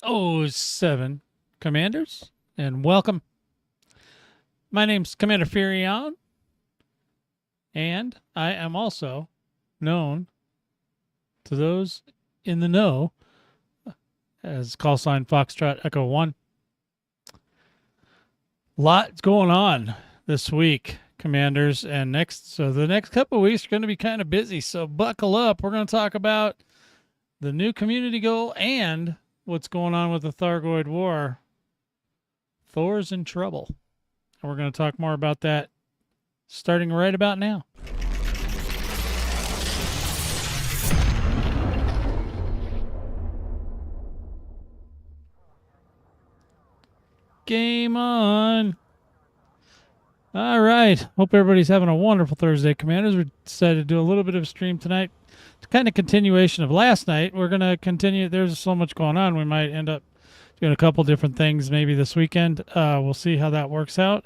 07 Commanders, and welcome. My name's Commander Fearion, and I am also known to those in the know as call sign Foxtrot Echo 1. Lots going on this week, Commanders, and the next couple of weeks are going to be kind of busy, so buckle up. We're going to talk about the new community goal and what's going on with the Thargoid War. Thor's in trouble. And we're going to talk more about that starting right about now. Game on. All right. Hope everybody's having a wonderful Thursday, Commanders. We decided to do a little bit of a stream tonight. It's kind of continuation of last night. We're going to continue. There's so much going on. We might end up doing a couple different things maybe this weekend. We'll see how that works out.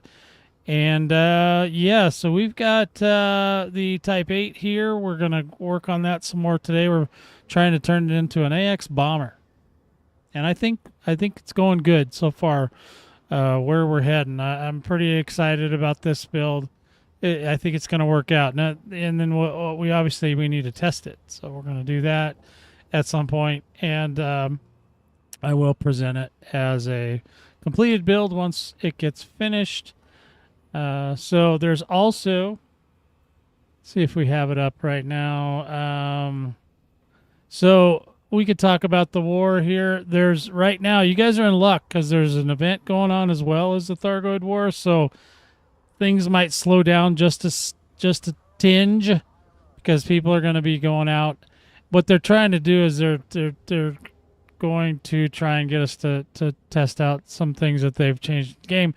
And so we've got the Type 8 here. We're going to work on that some more today. We're trying to turn it into an AX bomber. And I think it's going good so far where we're heading. I'm pretty excited about this build. I think it's going to work out. And then we obviously need to test it. So we're going to do that at some point. And I will present it as a completed build once it gets finished. So there's also, see if we have it up right now. So we could talk about the war here. There's right now, you guys are in luck because there's an event going on as well as the Thargoid War. So things might slow down just a tinge because people are going to be going out. What they're trying to do is they're going to try and get us to test out some things that they've changed the game.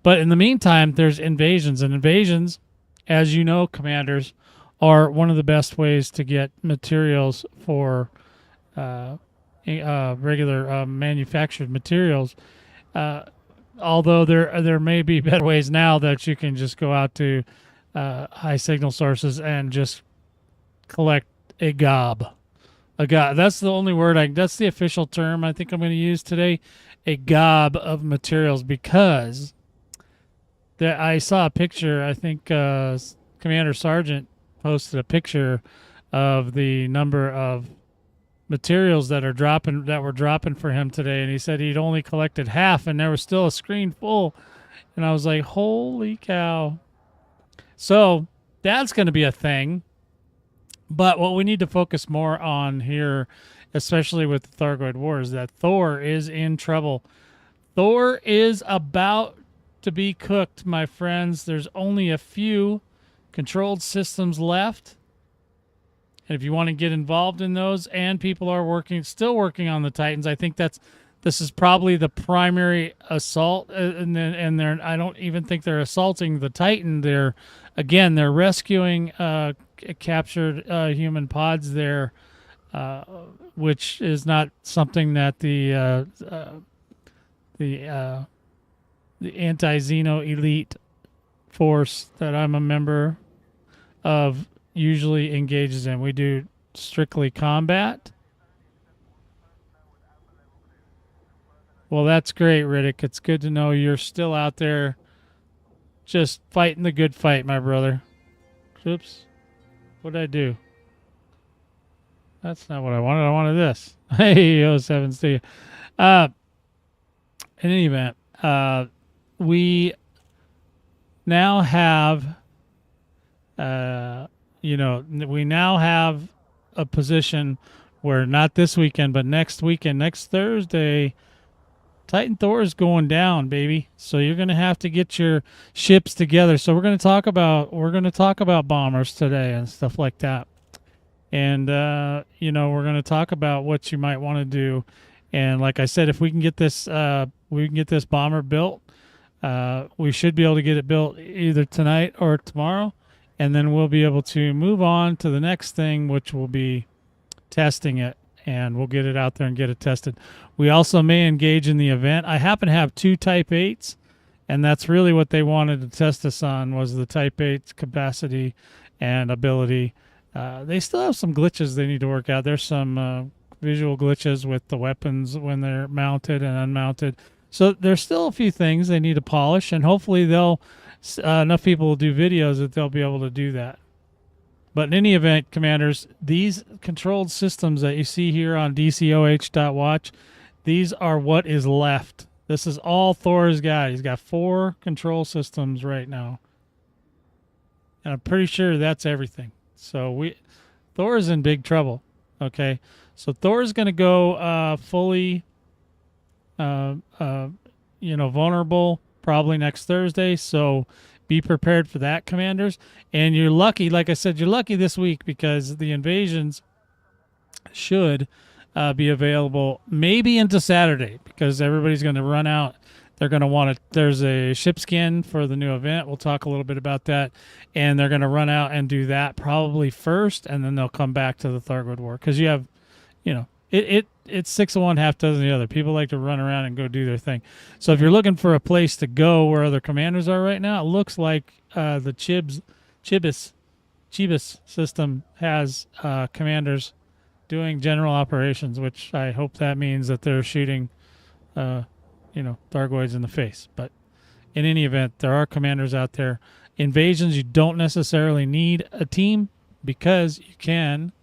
But in the meantime, there's invasions. And invasions, as you know, Commanders, are one of the best ways to get materials for regular manufactured materials. Although there may be better ways now that you can just go out to high signal sources and just collect a gob. A gob. That's the only word. That's the official term I think I'm going to use today. A gob of materials, because I saw a picture. I think Commander Sergeant posted a picture of the number of materials that were dropping for him today, and he said he'd only collected half, and there was still a screen full. And I was like, holy cow! So that's going to be a thing. But what we need to focus more on here, especially with the Thargoid War, is that Thor is in trouble. Thor is about to be cooked, my friends. There's only a few controlled systems left. And if you want to get involved in those, and people are still working on the Titans, I think this is probably the primary assault. And I don't even think they're assaulting the Titan. They're rescuing captured human pods there, which is not something that the anti-Xeno elite force that I'm a member of usually engages in. We do strictly combat. Well, that's great, Riddick. It's good to know you're still out there just fighting the good fight, my brother. Oops. What did I do? That's not what I wanted. I wanted this. Hey, 07 Steve. In any event, we now have we now have a position where not this weekend, but next weekend, next Thursday, Titan Thor is going down, baby. So you're going to have to get your ships together. So we're going to talk about bombers today and stuff like that. And we're going to talk about what you might want to do. And like I said, if we can get this bomber built, we should be able to get it built either tonight or tomorrow. And then we'll be able to move on to the next thing, which will be testing it, and we'll get it out there and get it tested. We also may engage in the event. I happen to have 2 Type 8s, and that's really what they wanted to test us on, was the Type 8's capacity and ability. They still have some glitches they need to work out. There's some visual glitches with the weapons when they're mounted and unmounted. So there's still a few things they need to polish, and hopefully they'll enough people will do videos that they'll be able to do that. But in any event, commanders, these controlled systems that you see here on DCOH.watch, these are what is left. This is all Thor's got. He's got 4 control systems right now. And I'm pretty sure that's everything. So Thor's in big trouble. Okay. So Thor's going to go fully vulnerable probably next Thursday. So be prepared for that, commanders. And you're lucky, like I said, you're lucky this week because the invasions should be available maybe into Saturday because everybody's going to run out. They're going to want to, there's a ship skin for the new event. We'll talk a little bit about that. And they're going to run out and do that probably first, and then they'll come back to the Thargoid War because you have, it's 6 of one, half dozen of the other. People like to run around and go do their thing. So if you're looking for a place to go where other commanders are right now, it looks like the Chibis system has commanders doing general operations, which I hope that means that they're shooting, Thargoids in the face. But in any event, there are commanders out there. Invasions, you don't necessarily need a team because you can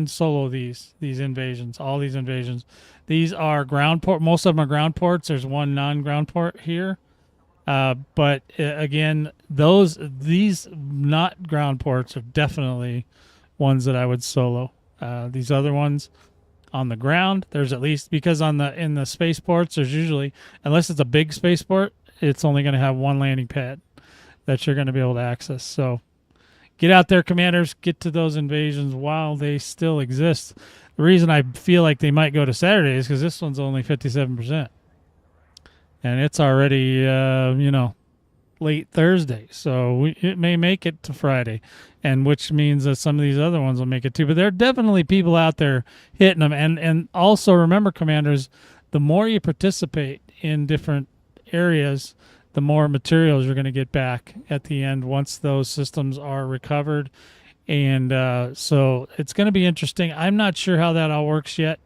solo these invasions, all these invasions. These are ground port. Most of them are ground ports. There's one non-ground port here. But again, these not ground ports are definitely ones that I would solo. These other ones on the ground, there's at least, because in the spaceports, there's usually, unless it's a big spaceport, it's only going to have one landing pad that you're going to be able to access. So get out there, commanders. Get to those invasions while they still exist. The reason I feel like they might go to Saturday is because this one's only 57%. And it's already, late Thursday. So it may make it to Friday, and which means that some of these other ones will make it too. But there are definitely people out there hitting them. And also remember, commanders, the more you participate in different areas, the more materials you're going to get back at the end once those systems are recovered. And so it's going to be interesting. I'm not sure how that all works yet.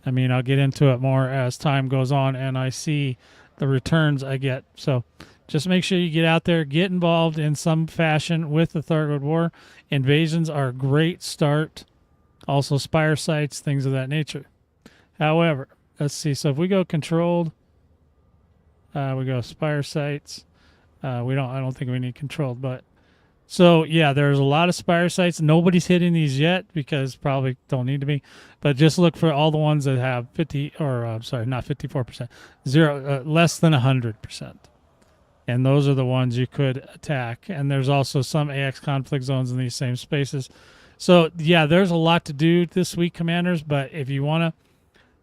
I mean, I'll get into it more as time goes on and I see the returns I get. So just make sure you get out there, get involved in some fashion with the Thargoid War. Invasions are a great start. Also spire sites, things of that nature. However, let's see. So if we go controlled, we go spire sites. I don't think we need controlled, but so yeah, there's a lot of spire sites. Nobody's hitting these yet because probably don't need to be, but just look for all the ones that have 50 or not 54%, less than 100%. And those are the ones you could attack. And there's also some AX conflict zones in these same spaces. So yeah, there's a lot to do this week, commanders, but if you want to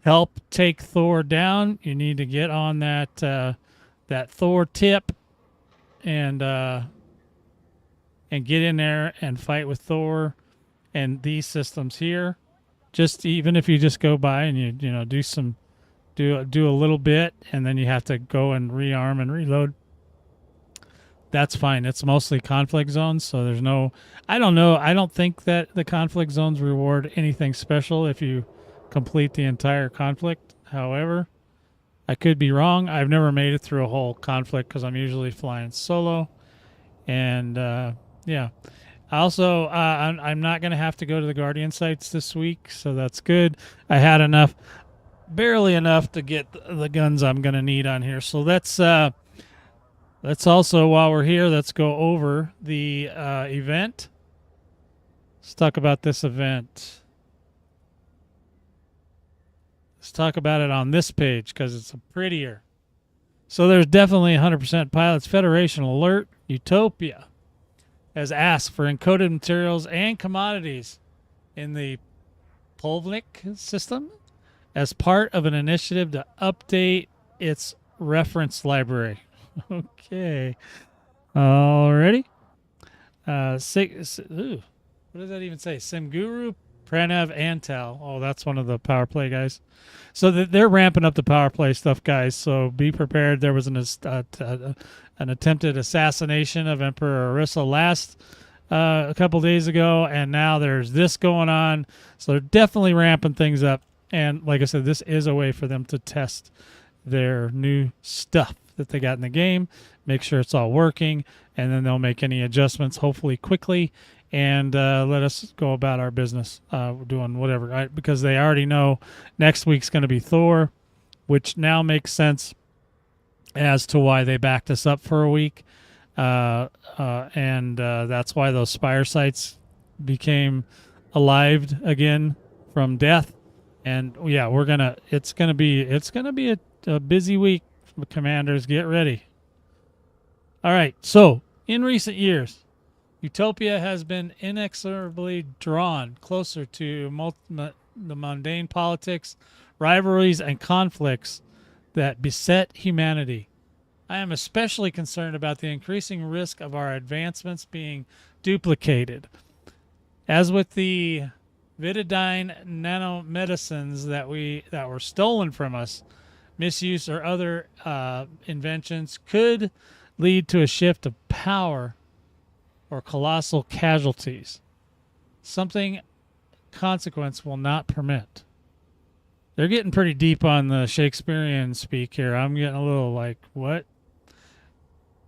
help take Thor down, you need to get on that Thor tip and get in there and fight with Thor and these systems here. Just even if you just go by and you do a little bit, and then you have to go and rearm and reload. That's fine. It's mostly conflict zones, so there's no. I don't know. I don't think that the conflict zones reward anything special if you complete the entire conflict. However, I could be wrong. I've never made it through a whole conflict because I'm usually flying solo. And yeah. Also, I'm not going to have to go to the Guardian sites this week, so that's good. I had barely enough to get the guns I'm going to need on here. So let's also, while we're here, let's go over the event. Let's talk about this event. Let's talk about it on this page because it's prettier. So there's definitely 100% pilots. Federation alert. Utopia has asked for encoded materials and commodities in the Polvnik system as part of an initiative to update its reference library. Okay. Alrighty. What does that even say? Simguru Pranav and Tal. Oh, that's one of the power play guys. So they're ramping up the power play stuff, guys. So be prepared. There was an attempted assassination of Emperor Orissa last a couple days ago, and now there's this going on. So they're definitely ramping things up. And like I said, this is a way for them to test their new stuff that they got in the game, make sure it's all working, and then they'll make any adjustments, hopefully quickly, and let us go about our business doing whatever, right? Because they already know next week's going to be Thor, which now makes sense as to why they backed us up for a week. And that's why those Spire sites became alive again from death. And yeah, it's gonna be a busy week. Commanders, get ready. All right. So in recent years, Utopia has been inexorably drawn closer to the mundane politics, rivalries, and conflicts that beset humanity. I am especially concerned about the increasing risk of our advancements being duplicated. As with the Vitidine nanomedicines that were stolen from us, misuse or other inventions could lead to a shift of power or colossal casualties, something consequence will not permit. They're getting pretty deep on the Shakespearean speak here. I'm getting a little like, what?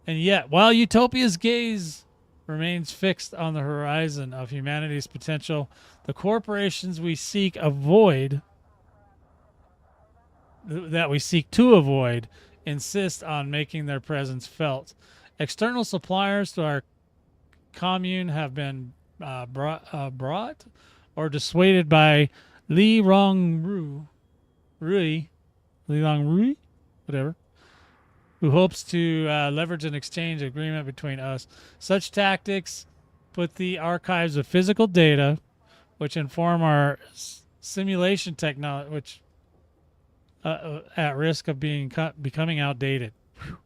And yet, while Utopia's gaze remains fixed on the horizon of humanity's potential, the corporations we seek to avoid, insist on making their presence felt. External suppliers to our commune have been brought or dissuaded by Li Long Rui, whatever, who hopes to leverage an exchange agreement between us. Such tactics put the archives of physical data, which inform our simulation technology, which at risk of becoming outdated. Whew.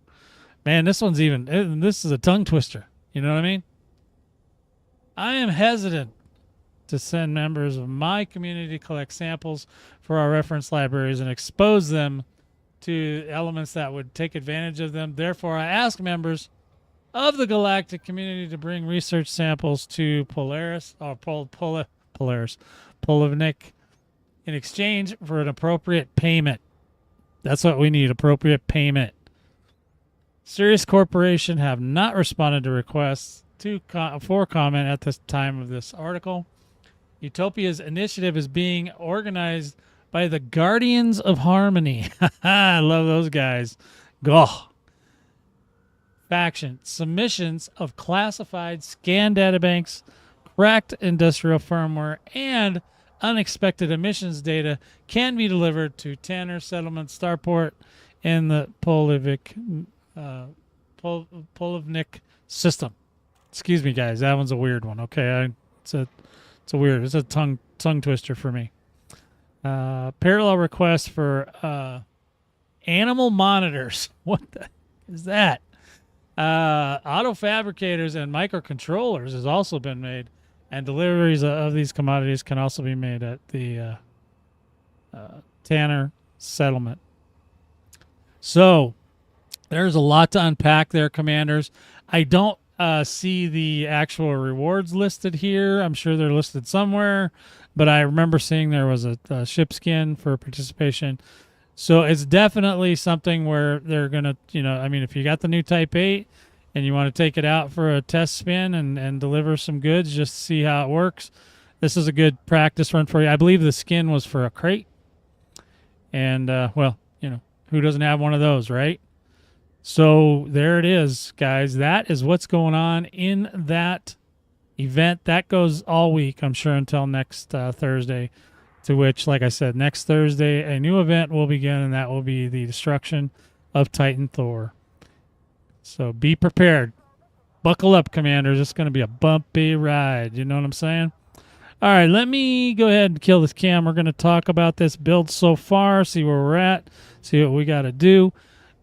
Man, this is a tongue twister. You know what I mean? I am hesitant to send members of my community to collect samples for our reference libraries and expose them to elements that would take advantage of them. Therefore, I ask members of the galactic community to bring research samples to Polaris or Polovnik in exchange for an appropriate payment. That's what we need, appropriate payment. Sirius Corporation have not responded to requests for comment at this time of this article. Utopia's initiative is being organized by the Guardians of Harmony. I love those guys. Goh. Faction. Submissions of classified scan databanks, cracked industrial firmware, and unexpected emissions data can be delivered to Tanner Settlement Starport in the Polovnik system. Excuse me, guys. That one's a weird one. Okay, it's a tongue twister for me. Parallel request for animal monitors. What the is that? Auto fabricators and microcontrollers has also been made, and deliveries of these commodities can also be made at the Tanner Settlement. So there's a lot to unpack there, Commanders. I don't see the actual rewards listed here. I'm sure they're listed somewhere, but I remember seeing there was a ship skin for participation. So it's definitely something where they're going to, if you got the new Type 8 and you want to take it out for a test spin and deliver some goods just to see how it works, this is a good practice run for you. I believe the skin was for a crate. And, who doesn't have one of those, right? So there it is, guys. That is what's going on in that event. That goes all week, I'm sure, until next Thursday, to which, like I said, next Thursday, a new event will begin, and that will be the destruction of Titan Thor. So be prepared. Buckle up, Commanders. It's going to be a bumpy ride. You know what I'm saying? All right, let me go ahead and kill this cam. We're going to talk about this build so far, see where we're at, see what we got to do.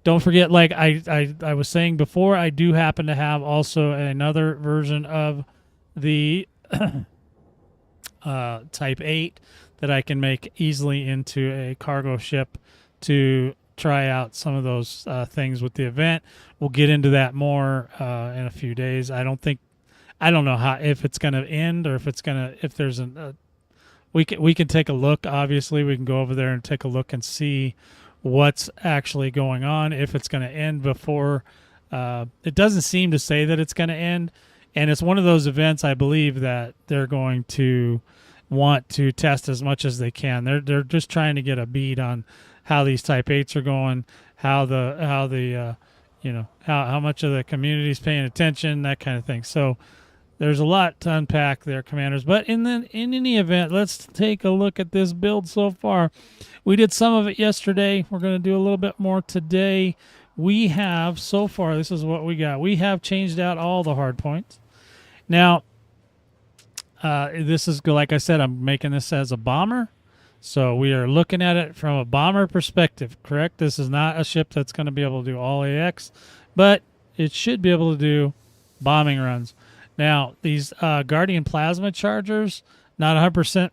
Don't forget, like I was saying before, I do happen to have also another version of the Type 8 that I can make easily into a cargo ship to try out some of those things with the event. We'll get into that more in a few days. I don't know how, if it's going to end, or if there's we can take a look. Obviously, we can go over there and take a look and see what's actually going on. If it's going to end before, it doesn't seem to say that it's going to end, and it's one of those events I believe that they're going to want to test as much as they can. They're just trying to get a bead on how these Type 8s are going, how much of the community is paying attention, that kind of thing. So there's a lot to unpack there, commanders. But in any event, let's take a look at this build so far. We did some of it yesterday. We're going to do a little bit more today. We have, so far, this is what we got. We have changed out all the hard points. Now, this is, like I said, I'm making this as a bomber. So we are looking at it from a bomber perspective, correct? This is not a ship that's going to be able to do all AX, but it should be able to do bombing runs. Now, these Guardian plasma chargers, not 100%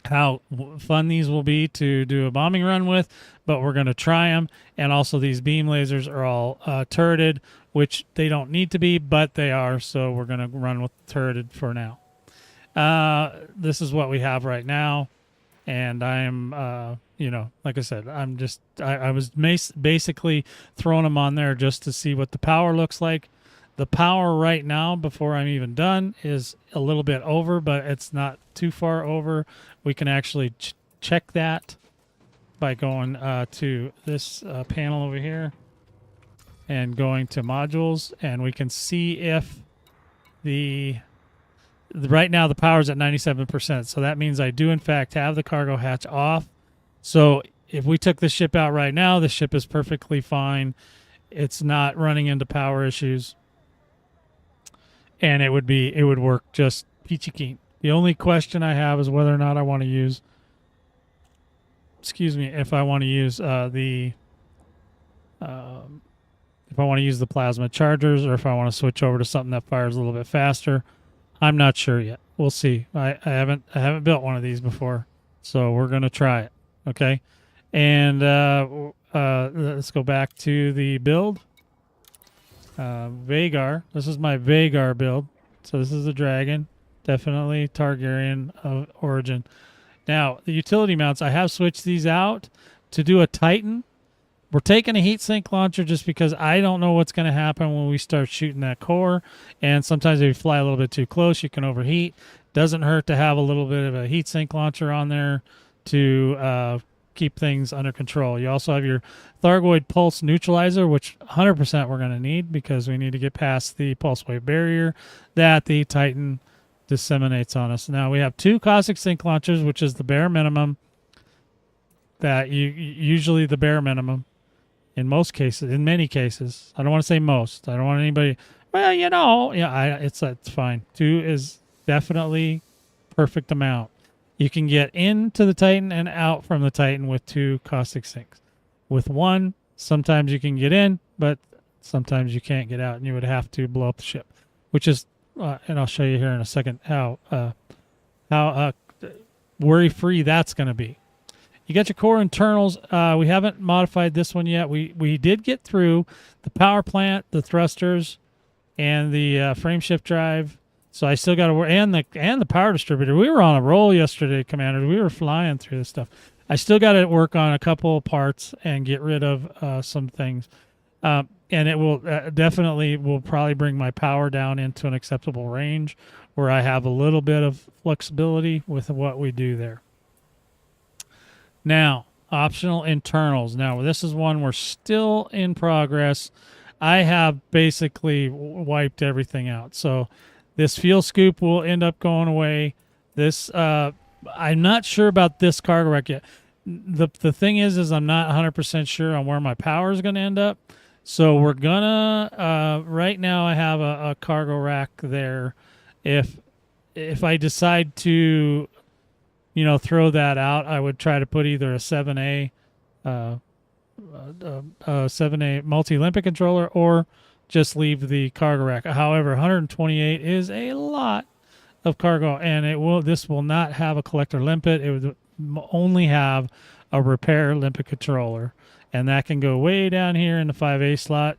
how fun these will be to do a bombing run with, but we're going to try them. And also these beam lasers are all turreted, which they don't need to be, but they are, so we're going to run with turreted for now. This is what we have right now. And I'm, like I said, I was basically throwing them on there just to see what the power looks like. The power right now, before I'm even done, is a little bit over, but it's not too far over. We can actually check that by going to this panel over here and going to modules, and we can see if right now the power's at 97%. So that means I do in fact have the cargo hatch off. So if we took this ship out right now, the ship is perfectly fine. It's not running into power issues. And it would work just peachy keen. The only question I have is whether or not I want to use, if I want to use if I want to use the plasma chargers, or if I want to switch over to something that fires a little bit faster. I'm not sure yet. We'll see. I haven't built one of these before, so we're gonna try it. Okay, and let's go back to the build. Vagar. This is my Vagar build. So this is the dragon, definitely Targaryen of origin. Now the utility mounts, I have switched these out to do a Titan. We're taking a heat sink launcher just because I don't know what's going to happen when we start shooting that core. And sometimes if you fly a little bit too close, you can overheat. Doesn't hurt to have a little bit of a heat sink launcher on there to keep things under control. You also have your Thargoid pulse neutralizer, which 100% we're going to need because we need to get past the pulse wave barrier that the Titan disseminates on us. Now we have 2 caustic sink launchers, which is the bare minimum. That usually the bare minimum. In most cases, in many cases, I don't want to say most. I don't want anybody. Well, it's fine. 2 is definitely perfect amount. You can get into the Titan and out from the Titan with 2 caustic sinks. With 1, sometimes you can get in, but sometimes you can't get out, and you would have to blow up the ship. Which is, and I'll show you here in a second how worry-free that's going to be. You got your core internals. We haven't modified this one yet. We did get through the power plant, the thrusters, and the frame shift drive. So I still got to work, and the power distributor. We were on a roll yesterday, Commander. We were flying through this stuff. I still got to work on a couple of parts and get rid of some things. And it will definitely will probably bring my power down into an acceptable range where I have a little bit of flexibility with what we do there. Now, optional internals. Now, this is one we're still in progress. I have basically wiped everything out. So this fuel scoop will end up going away. This, I'm not sure about this cargo rack yet. The thing is I'm not 100% sure on where my power is going to end up. So we're going to, right now I have a cargo rack there. If I decide to throw that out, I would try to put either a 7A, 7A multi-limpet controller, or just leave the cargo rack. However, 128 is a lot of cargo, and this will not have a collector limpet. It would only have a repair limpet controller, and that can go way down here in the 5A slot,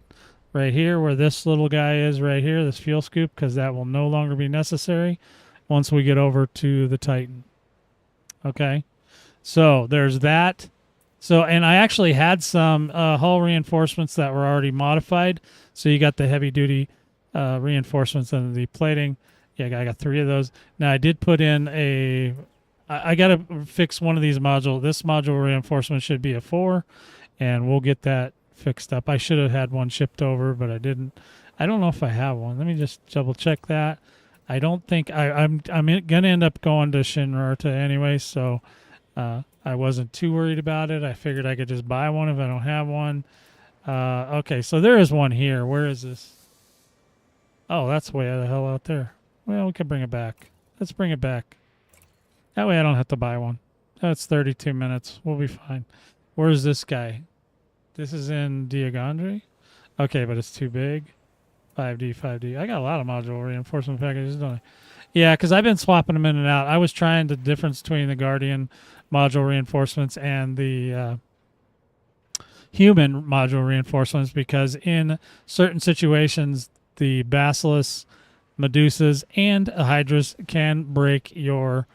right here where this little guy is, right here, this fuel scoop, because that will no longer be necessary once we get over to the Titan. Okay, so there's that. So, and I actually had some hull reinforcements that were already modified. So you got the heavy duty reinforcements and the plating. Yeah, I got 3 of those. Now I did put in I got to fix one of these modules. This module reinforcement should be a 4, and we'll get that fixed up. I should have had one shipped over, but I didn't. I don't know if I have one. Let me just double check that. I don't think I'm gonna end up going to Shinrarta anyway, so I wasn't too worried about it. I figured I could just buy one if I don't have one. Okay, so there is one here. Where is this? Oh, that's way the hell out there. Well, we can bring it back. Let's bring it back. That way I don't have to buy one. That's 32 minutes. We'll be fine. Where's this guy? This is in Diagondry? Okay, but it's too big. 5D. I got a lot of module reinforcement packages, don't I? Yeah, because I've been swapping them in and out. I was trying the difference between the Guardian module reinforcements and the human module reinforcements, because in certain situations, the Basilisks, Medusas, and Hydras can break your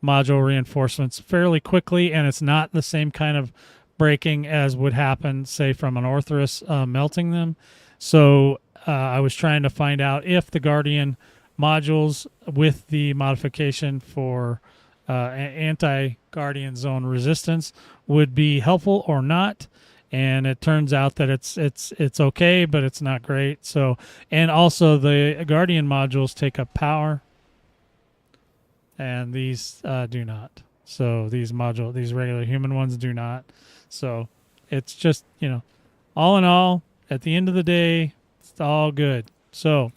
module reinforcements fairly quickly, and it's not the same kind of breaking as would happen, say, from an Orthrus melting them. So I was trying to find out if the Guardian modules with the modification for anti-Guardian zone resistance would be helpful or not. And it turns out that it's okay, but it's not great. So, and also the Guardian modules take up power, and these do not. So these regular human ones do not. So it's just, all in all, at the end of the day, it's all good. So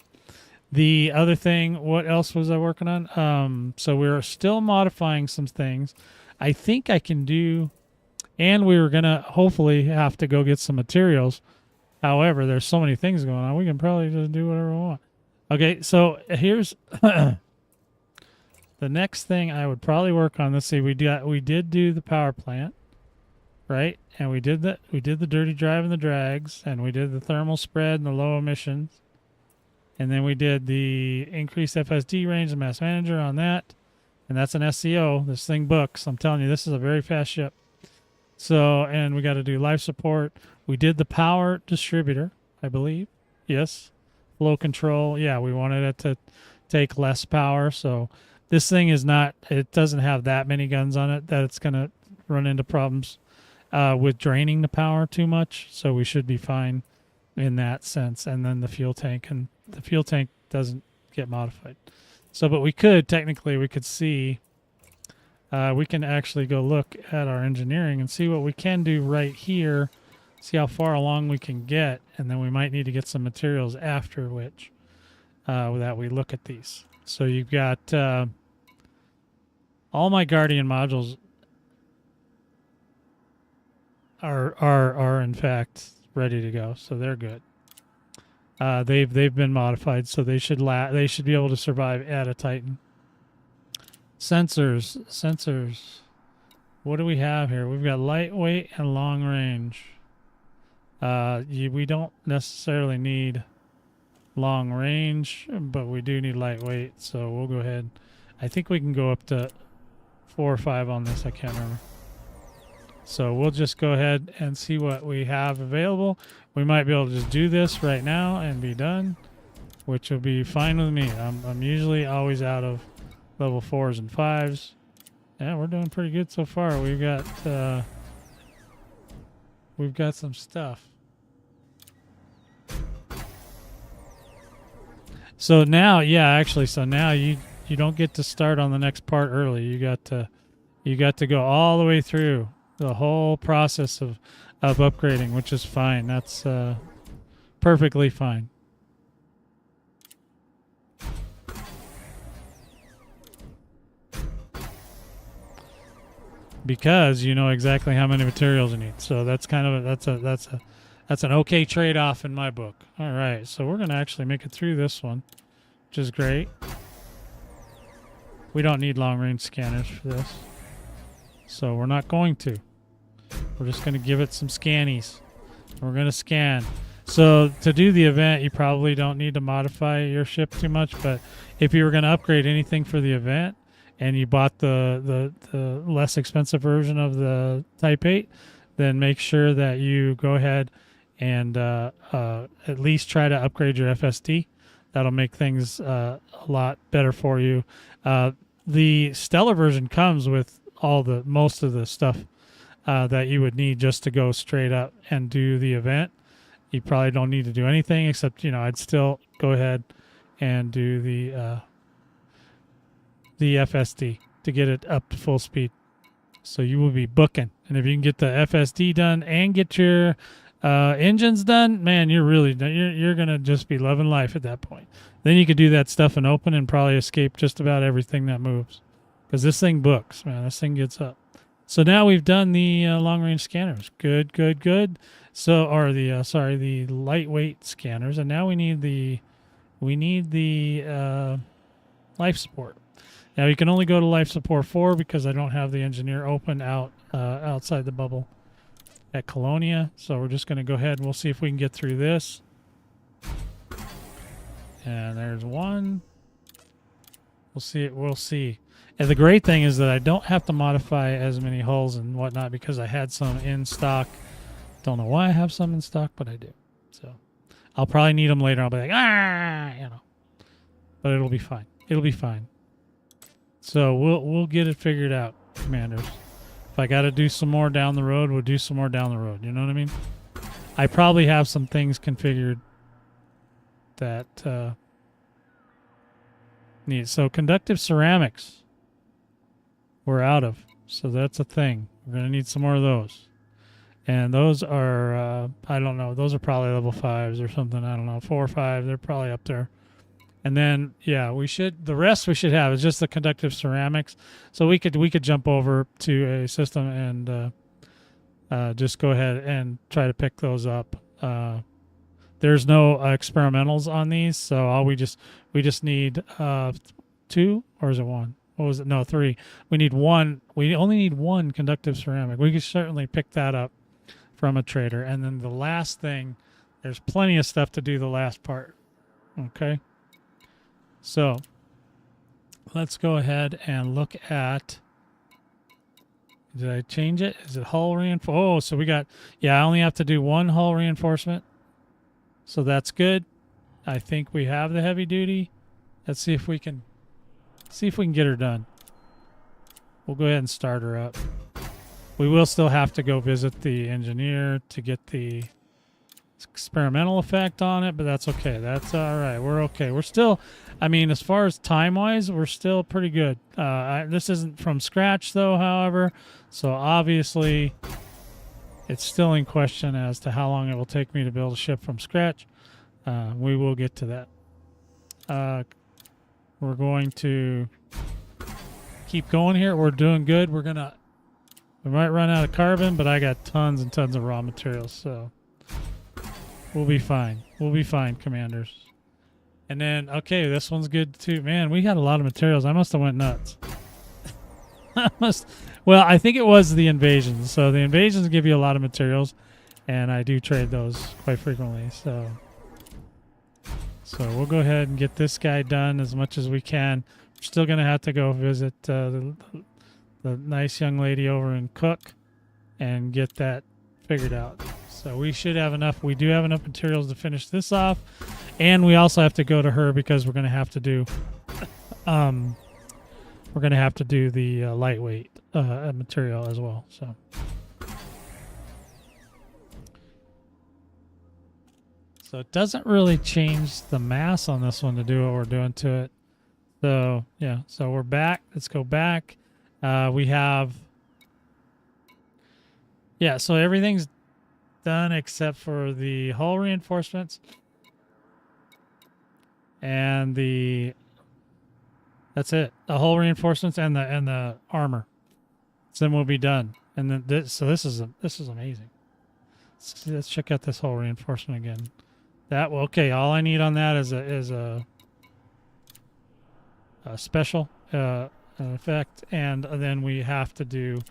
the other thing, what else was I working on? So we're still modifying some things. I think I can do, and we were going to hopefully have to go get some materials. However, there's so many things going on. We can probably just do whatever we want. Okay, so here's the next thing I would probably work on. Let's see, we did do the power plant, right? And we did the dirty drive and the drags, and we did the thermal spread and the low emissions. And then we did the increased FSD range and mass manager on that. And that's an SCO. This thing books. I'm telling you, this is a very fast ship. So, and we got to do life support. We did the power distributor, I believe. Yes. Flow control. Yeah, we wanted it to take less power. So this thing it doesn't have that many guns on it that it's going to run into problems with draining the power too much. So we should be fine in that sense. And then the fuel tank doesn't get modified. So, but we could see, we can actually go look at our engineering and see what we can do right here, see how far along we can get, and then we might need to get some materials after which that we look at these. So you've got all my Guardian modules are in fact ready to go, so they're good. They've been modified, so they should be able to survive at a Titan. Sensors. What do we have here? We've got lightweight and long range. We don't necessarily need long range, but we do need lightweight, so we'll go ahead. I think we can go up to 4 or 5 on this. I can't remember. So we'll just go ahead and see what we have available. We might be able to just do this right now and be done, which will be fine with me. I'm usually always out of level 4s and 5s. Yeah, we're doing pretty good so far. We've got some stuff. So now, so now you don't get to start on the next part early. You got to go all the way through the whole process of upgrading, which is fine. That's perfectly fine. Because you know exactly how many materials you need. So that's kind of that's an okay trade-off in my book. All right, so we're gonna actually make it through this one, which is great. We don't need long-range scanners for this. So we're not going to. We're just going to give it some scannies. We're going to scan. So to do the event, you probably don't need to modify your ship too much, but if you were going to upgrade anything for the event and you bought the less expensive version of the Type 8, then make sure that you go ahead and at least try to upgrade your FSD. That'll make things a lot better for you. The Stellar version comes with most of the stuff that you would need just to go straight up and do the event. You probably don't need to do anything except, I'd still go ahead and do the FSD to get it up to full speed. So you will be booking. And if you can get the FSD done and get your engines done, man, you're really done. You're going to just be loving life at that point. Then you could do that stuff in open and probably escape just about everything that moves. Because this thing books, man. This thing gets up. So now we've done the long-range scanners. Good, good, good. So, or the lightweight scanners, and now we need the life support. Now you can only go to life support 4 because I don't have the engineer open outside the bubble at Colonia. So we're just going to go ahead and we'll see if we can get through this. And there's one. We'll see it. We'll see. And the great thing is that I don't have to modify as many hulls and whatnot because I had some in stock. Don't know why I have some in stock, but I do. So I'll probably need them later. I'll be like, but it'll be fine. It'll be fine. So we'll get it figured out, commanders. If I got to do some more down the road, we'll do some more down the road. You know what I mean? I probably have some things configured that need. So conductive ceramics we're out of. So that's a thing. We're going to need some more of those. And those are, I don't know, those are probably level 5s or something. I don't know, 4 or 5. They're probably up there. And then, yeah, the rest we should have is just the conductive ceramics. So we could jump over to a system and just go ahead and try to pick those up. There's no experimentals on these, so we just need 2, or is it 1? What was it? No, 3. We need 1. We only need 1 conductive ceramic. We could certainly pick that up from a trader. And then the last thing, there's plenty of stuff to do the last part. Okay. So let's go ahead and look at, did I change it? Is it hull reinforcement? Oh, so we got, I only have to do 1 hull reinforcement. So that's good. I think we have the heavy duty. Let's see if we can get her done. We'll go ahead and start her up. We will still have to go visit the engineer to get the experimental effect on it, but that's okay. That's all right. We're okay. We're still, as far as time-wise, we're still pretty good. This isn't from scratch, though, however, so obviously it's still in question as to how long it will take me to build a ship from scratch. We will get to that. We're going to keep going here. We're doing good. We might run out of carbon, but I got tons and tons of raw materials, so we'll be fine. We'll be fine, commanders. And then, okay, this one's good too. Man, we had a lot of materials. I must have went nuts. Well, I think it was the invasions. So the invasions give you a lot of materials, and I do trade those quite frequently. So we'll go ahead and get this guy done as much as we can. We're still going to have to go visit the nice young lady over in Cook and get that figured out. So we should have enough. We do have enough materials to finish this off, and we also have to go to her because we're going to have to do the lightweight material as well. So it doesn't really change the mass on this one to do what we're doing to it. So yeah, so we're back. Let's go back. We have, so everything's done except for the hull reinforcements and that's it. The hull reinforcements and the armor. So then we'll be done. And then this is amazing. Let's check out this hull reinforcement again. Okay. All I need on that is a special effect, and then we have to do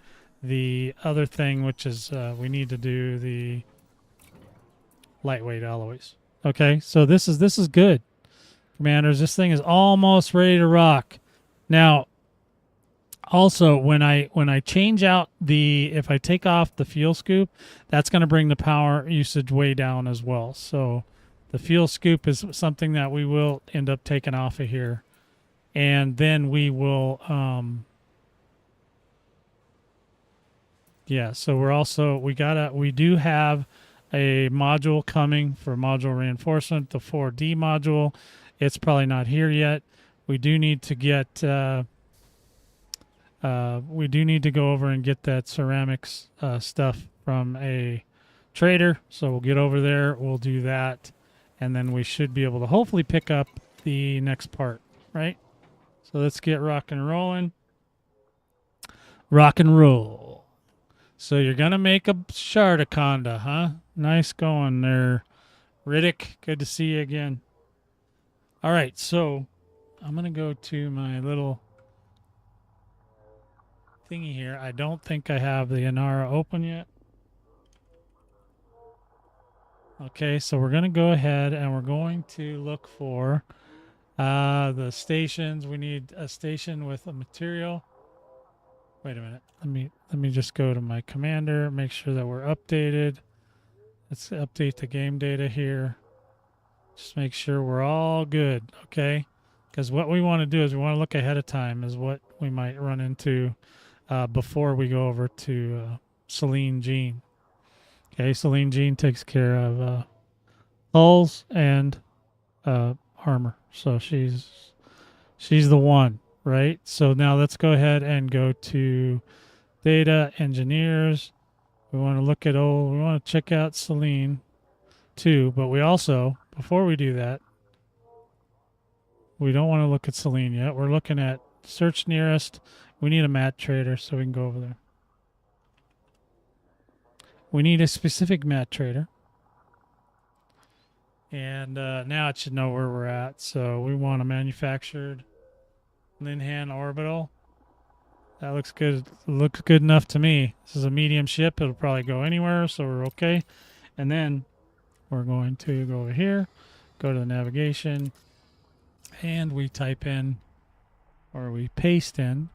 the other thing, which is we need to do the lightweight alloys. Okay, so this is good, commanders. This thing is almost ready to rock. Now, also when I change out if I take off the fuel scoop, that's going to bring the power usage way down as well. So the fuel scoop is something that we will end up taking off of here, and then we will yeah, so we do have a module coming for module reinforcement, the 4D module. It's probably not here yet. We do need to get we do need to go over and get that ceramics stuff from a trader. So we'll get over there, we'll do that, and then we should be able to hopefully pick up the next part, right? So let's get rock and rolling. Rock and roll. So you're going to make a Shardaconda, huh? Nice going there, Riddick. Good to see you again. All right, so I'm going to go to my little thingy here. I don't think I have the Inara open yet. Okay, so we're going to go ahead and we're going to look for the stations. We need a station with a material. Wait a minute. Let me just go to my commander, make sure that we're updated. Let's update the game data here. Just make sure we're all good, okay? Because what we want to do is we want to look ahead of time is what we might run into before we go over to Celine Jean. Okay, Celine Jean takes care of hulls and armor. So she's the one, right? So now let's go ahead and go to data engineers. We want to look at we want to check out Celine too, but we also, before we do that, we don't want to look at Celine yet. We're looking at search nearest. We need a mat trader so we can go over there. We need a specific mat trader. And now it should know where we're at. So we want a manufactured Linhan orbital. That looks good. Looks good enough to me. This is a medium ship. It'll probably go anywhere, so we're okay. And then we're going to go over here, go to the navigation, and we type in, or we paste in,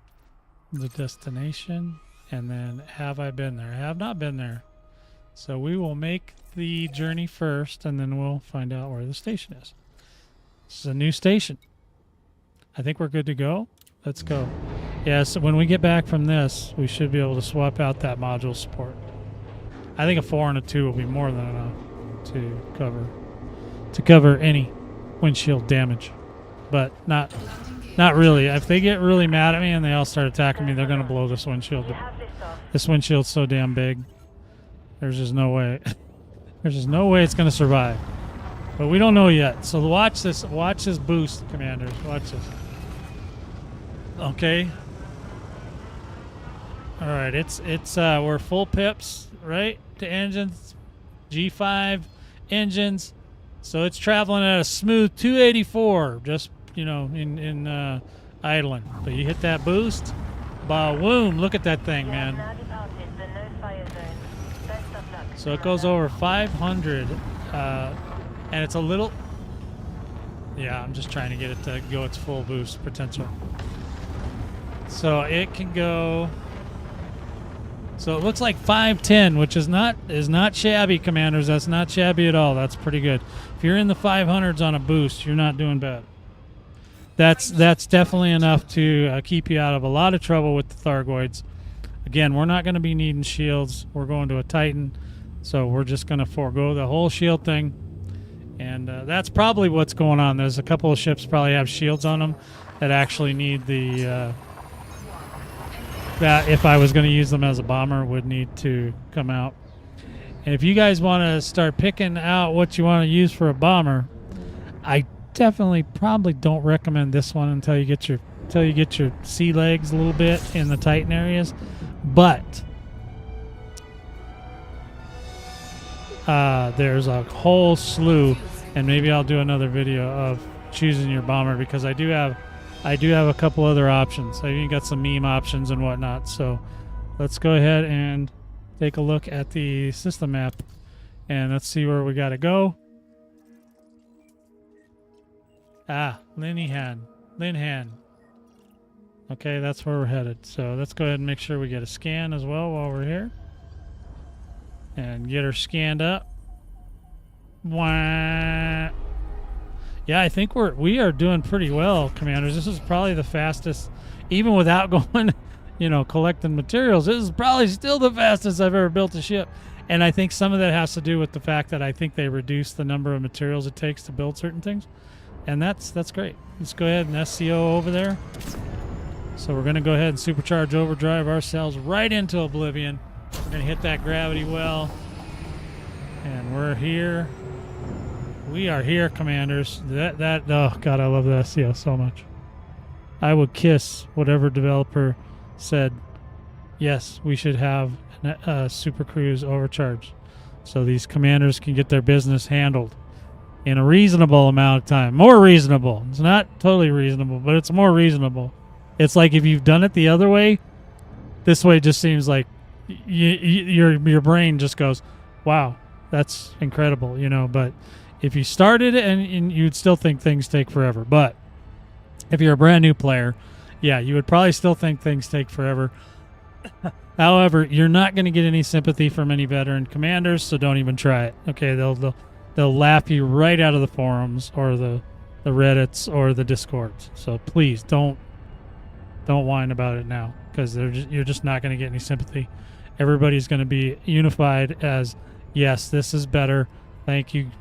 the destination, and then have I been there? I have not been there. So we will make the journey first, and then we'll find out where the station is. This is a new station. I think we're good to go. Let's go. Yeah, so when we get back from this, we should be able to swap out that module support. I think a 4 and a 2 will be more than enough to cover any windshield damage. But not really. If they get really mad at me and they all start attacking me, they're going to blow this windshield. This windshield's so damn big. There's just no way. There's just no way it's going to survive. But we don't know yet. So watch this boost, commanders. Watch this. Okay. All right, it's we're full pips, right? To engines, G5 engines. So it's traveling at a smooth 284, just, you know, in idling. But you hit that boost, boom, look at that thing, man. So it goes over 500, and it's a little, yeah, I'm just trying to get it to go its full boost potential. So it can go, so it looks like 510, which is not shabby, commanders. That's not shabby at all. That's pretty good. If you're in the 500s on a boost, you're not doing bad. That's definitely enough to keep you out of a lot of trouble with the Thargoids. Again, we're not going to be needing shields. We're going to a Titan, so we're just going to forego the whole shield thing. And that's probably what's going on. There's a couple of ships probably have shields on them that actually need the that if I was going to use them as a bomber would need to come out. And if you guys want to start picking out what you want to use for a bomber, I definitely probably don't recommend this one until you get your sea legs a little bit in the Titan areas. But there's a whole slew, and maybe I'll do another video of choosing your bomber, because I do have I do have a couple other options. I even got some meme options and whatnot. So let's go ahead and take a look at the system map, and let's see where we got to go. Linhan. Okay, that's where we're headed. So let's go ahead and make sure we get a scan as well while we're here. And get her scanned up. Wah. Yeah, I think we are doing pretty well, Commanders. This is probably the fastest, even without going, collecting materials. This is probably still the fastest I've ever built a ship. And I think some of that has to do with the fact that I think they reduced the number of materials it takes to build certain things. And that's great. Let's go ahead and SCO over there. So we're going to go ahead and supercharge overdrive ourselves right into oblivion. We're going to hit that gravity well. And we're here. We are here, Commanders. Oh, God, I love the SCO so much. I would kiss whatever developer said, yes, we should have a Super Cruise overcharge so these Commanders can get their business handled in a reasonable amount of time. More reasonable. It's not totally reasonable, but it's more reasonable. It's like if you've done it the other way, this way just seems like your brain just goes, wow, that's incredible, but if you started it and you'd still think things take forever. But if you're a brand new player, yeah, you would probably still think things take forever. However, you're not going to get any sympathy from any veteran commanders, so don't even try it. Okay, they'll laugh you right out of the forums or the Reddits or the Discords. So please don't whine about it now, because you're just not going to get any sympathy. Everybody's going to be unified as, yes, this is better. Thank you,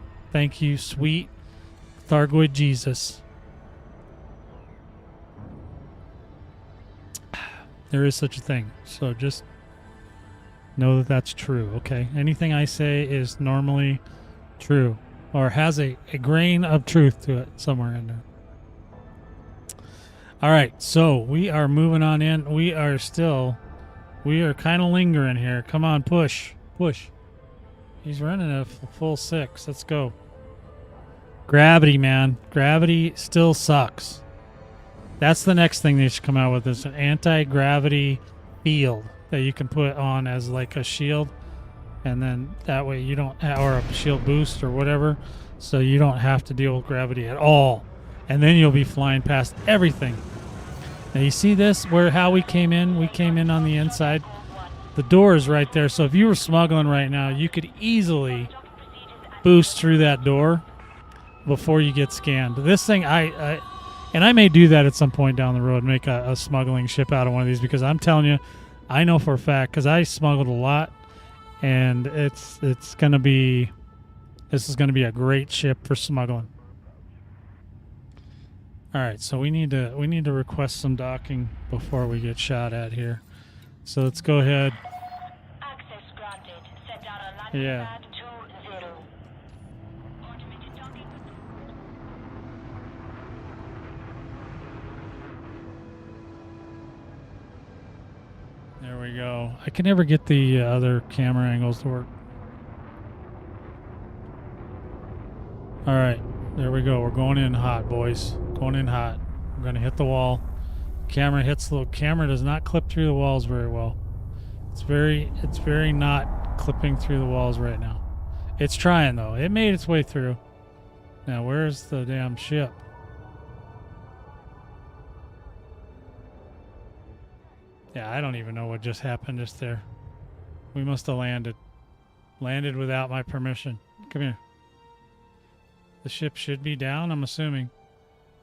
sweet Thargoid Jesus. There is such a thing. So just know that that's true, okay? Anything I say is normally true or has a grain of truth to it somewhere in there. All right, so we are moving on in. We are kind of lingering here. Come on, push. He's running a full 6. Let's go. Gravity, man. Gravity still sucks. That's the next thing they should come out with, is an anti-gravity field that you can put on as like a shield. And then that way you don't, or a shield boost or whatever, so you don't have to deal with gravity at all. And then you'll be flying past everything. Now you see this, how we came in? We came in on the inside. The door is right there, so if you were smuggling right now, you could easily boost through that door before you get scanned. This thing, and I may do that at some point down the road, make a smuggling ship out of one of these, because I'm telling you, I know for a fact, because I smuggled a lot, and this is going to be a great ship for smuggling. All right, so we need to request some docking before we get shot at here. So let's go ahead. Access granted. Set down a landing Yeah. pad 20. Automated docking. There we go. I can never get the other camera angles to work. All right, there we go. We're going in hot, boys. Going in hot. We're going to hit the wall. Camera does not clip through the walls very well. It's very not clipping through the walls right now. It's trying though. It made its way through. Now where's the damn ship? Yeah, I don't even know what just happened just there. We must have landed without my permission. Come here. The ship should be down, I'm assuming.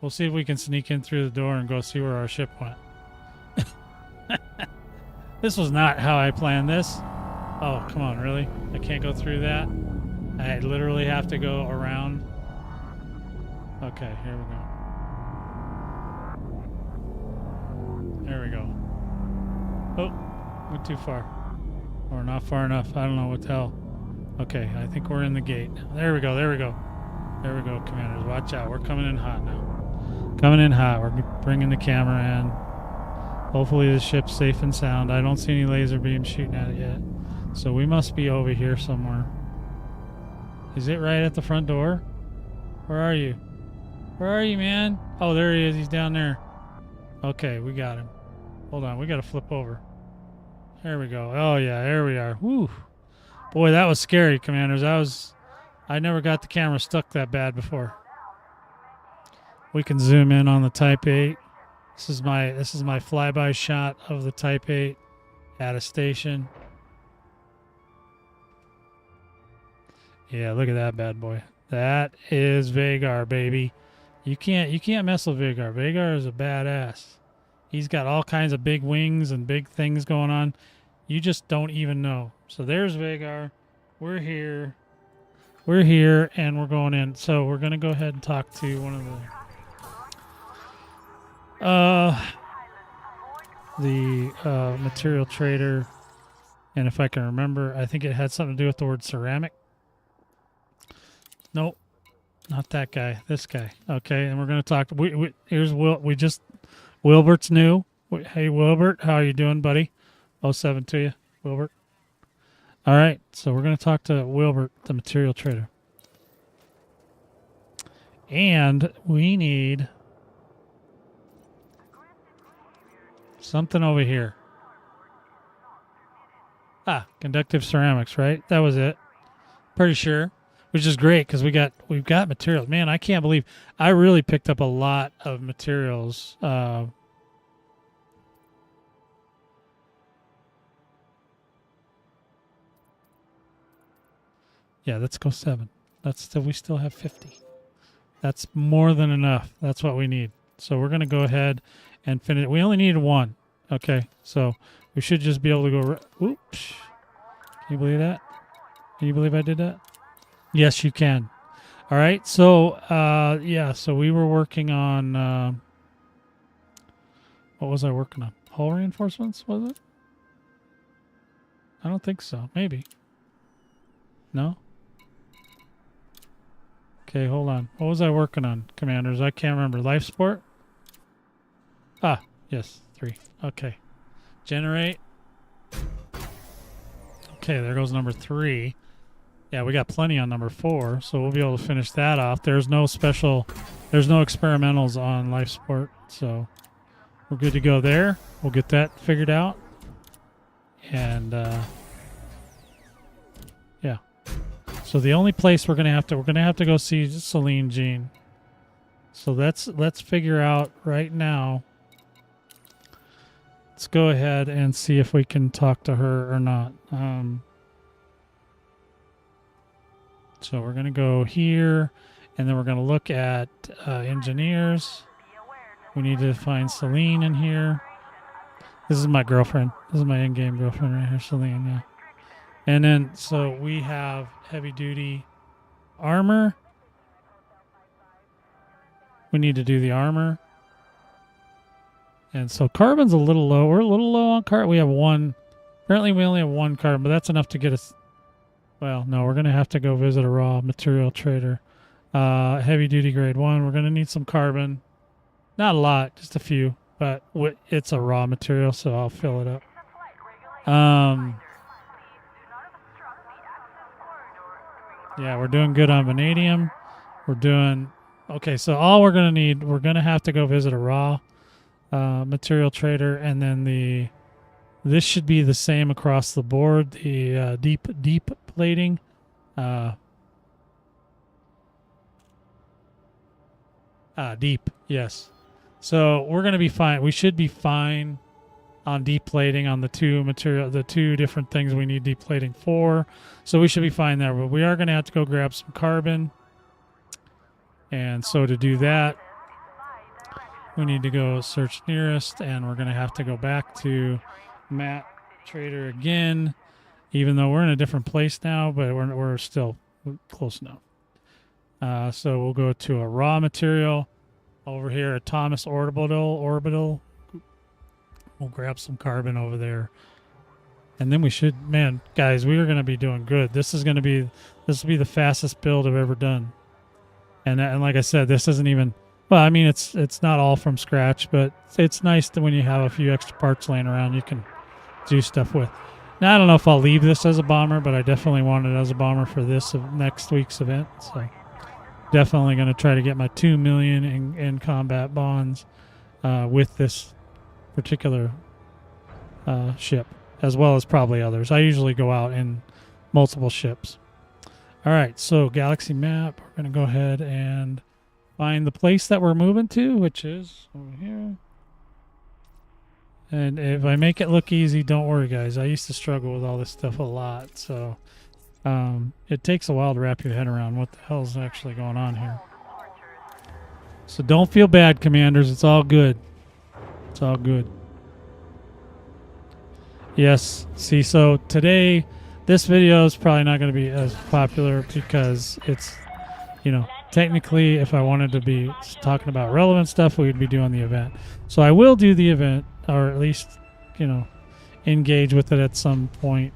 We'll see if we can sneak in through the door and go see where our ship went. This was not how I planned this. Oh, come on, really? I can't go through that? I literally have to go around. Okay, here we go. There we go. Oh, went too far. Or not far enough. I don't know what the hell. Okay, I think we're in the gate. There we go, there we go. There we go, Commanders. Watch out. We're coming in hot now. Coming in hot. We're bringing the camera in. Hopefully the ship's safe and sound. I don't see any laser beams shooting at it yet. So we must be over here somewhere. Is it right at the front door? Where are you? Where are you, man? Oh, there he is. He's down there. Okay, we got him. Hold on, we got to flip over. There we go. Oh yeah, there we are. Whew. Boy, that was scary, commanders. I never got the camera stuck that bad before. We can zoom in on the Type 8. This is my flyby shot of the Type 8 at a station. Yeah, look at that bad boy. That is Vagar, baby. You can't mess with Vagar. Vagar is a badass. He's got all kinds of big wings and big things going on. You just don't even know. So there's Vagar. We're here. We're here, and we're going in. So we're going to go ahead and talk to one of the material trader. And if I can remember, I think it had something to do with the word ceramic. Nope. Not that guy. This guy. Okay, and we're going to talk. Here's Will. Wilbert's new. Hey, Wilbert. How are you doing, buddy? 07 to you, Wilbert. All right, so we're going to talk to Wilbert, the material trader. And we need something over here. Ah, conductive ceramics, right? That was it. Pretty sure. Which is great because we've got materials. Man, I can't believe I really picked up a lot of materials. Yeah, let's go 7. We still have 50. That's more than enough. That's what we need. So we're gonna go ahead and finish. We only need 1. Okay, so we should just be able to go. Oops! Can you believe that? Can you believe I did that? Yes, you can. All right. So yeah. So we were working on. What was I working on? Hull reinforcements? Was it? I don't think so. Maybe. No. Okay, hold on. What was I working on, commanders? I can't remember. Life support? Ah, yes, 3. Okay. Generate. Okay, there goes number 3. Yeah, we got plenty on number 4, so we'll be able to finish that off. There's no experimentals on life support, so we're good to go there. We'll get that figured out. And, yeah. So the only place we're gonna have to go see Celine Jean. So let's figure out right now. Let's go ahead and see if we can talk to her or not. So we're gonna go here, and then we're gonna look at engineers. We need to find Celine in here. This is my girlfriend. This is my in-game girlfriend right here, Celine. Yeah. And then, so we have heavy-duty armor. We need to do the armor. And so carbon's a little low. We're a little low on carbon. We have 1. Apparently, we only have 1 carbon, but that's enough to get us. Well, no, we're going to have to go visit a raw material trader. Heavy-duty grade 1. We're going to need some carbon. Not a lot, just a few. But it's a raw material, so I'll fill it up. Yeah, we're doing good on vanadium. We're doing okay. So all we're gonna have to go visit a raw material trader, and then this should be the same across the board. The deep plating. Deep, yes. So we're gonna be fine. We should be fine on deep plating on the two different things we need deep plating for. So we should be fine there, but we are going to have to go grab some carbon. And so to do that, we need to go search nearest, and we're going to have to go back to Matt Trader again, even though we're in a different place now, but we're still close enough. So we'll go to a raw material over here at Thomas Orbital. We'll grab some carbon over there. And then we should, man, guys, we are going to be doing good. This will be the fastest build I've ever done. And like I said, this isn't even, well, I mean, it's not all from scratch, but it's nice that when you have a few extra parts laying around, you can do stuff with. Now, I don't know if I'll leave this as a bomber, but I definitely want it as a bomber for this next week's event. So definitely going to try to get my 2 million in combat bonds. with this particular ship, as well as probably others. I usually go out in multiple ships. All right, so galaxy map. We're going to go ahead and find the place that we're moving to, which is over here. And if I make it look easy, don't worry, guys. I used to struggle with all this stuff a lot, so it takes a while to wrap your head around what the hell is actually going on here. So don't feel bad, commanders. It's all good. It's all good. Yes. See, so today, this video is probably not going to be as popular because it's, you know, technically, if I wanted to be talking about relevant stuff, we'd be doing the event. So I will do the event, or at least, you know, engage with it at some point.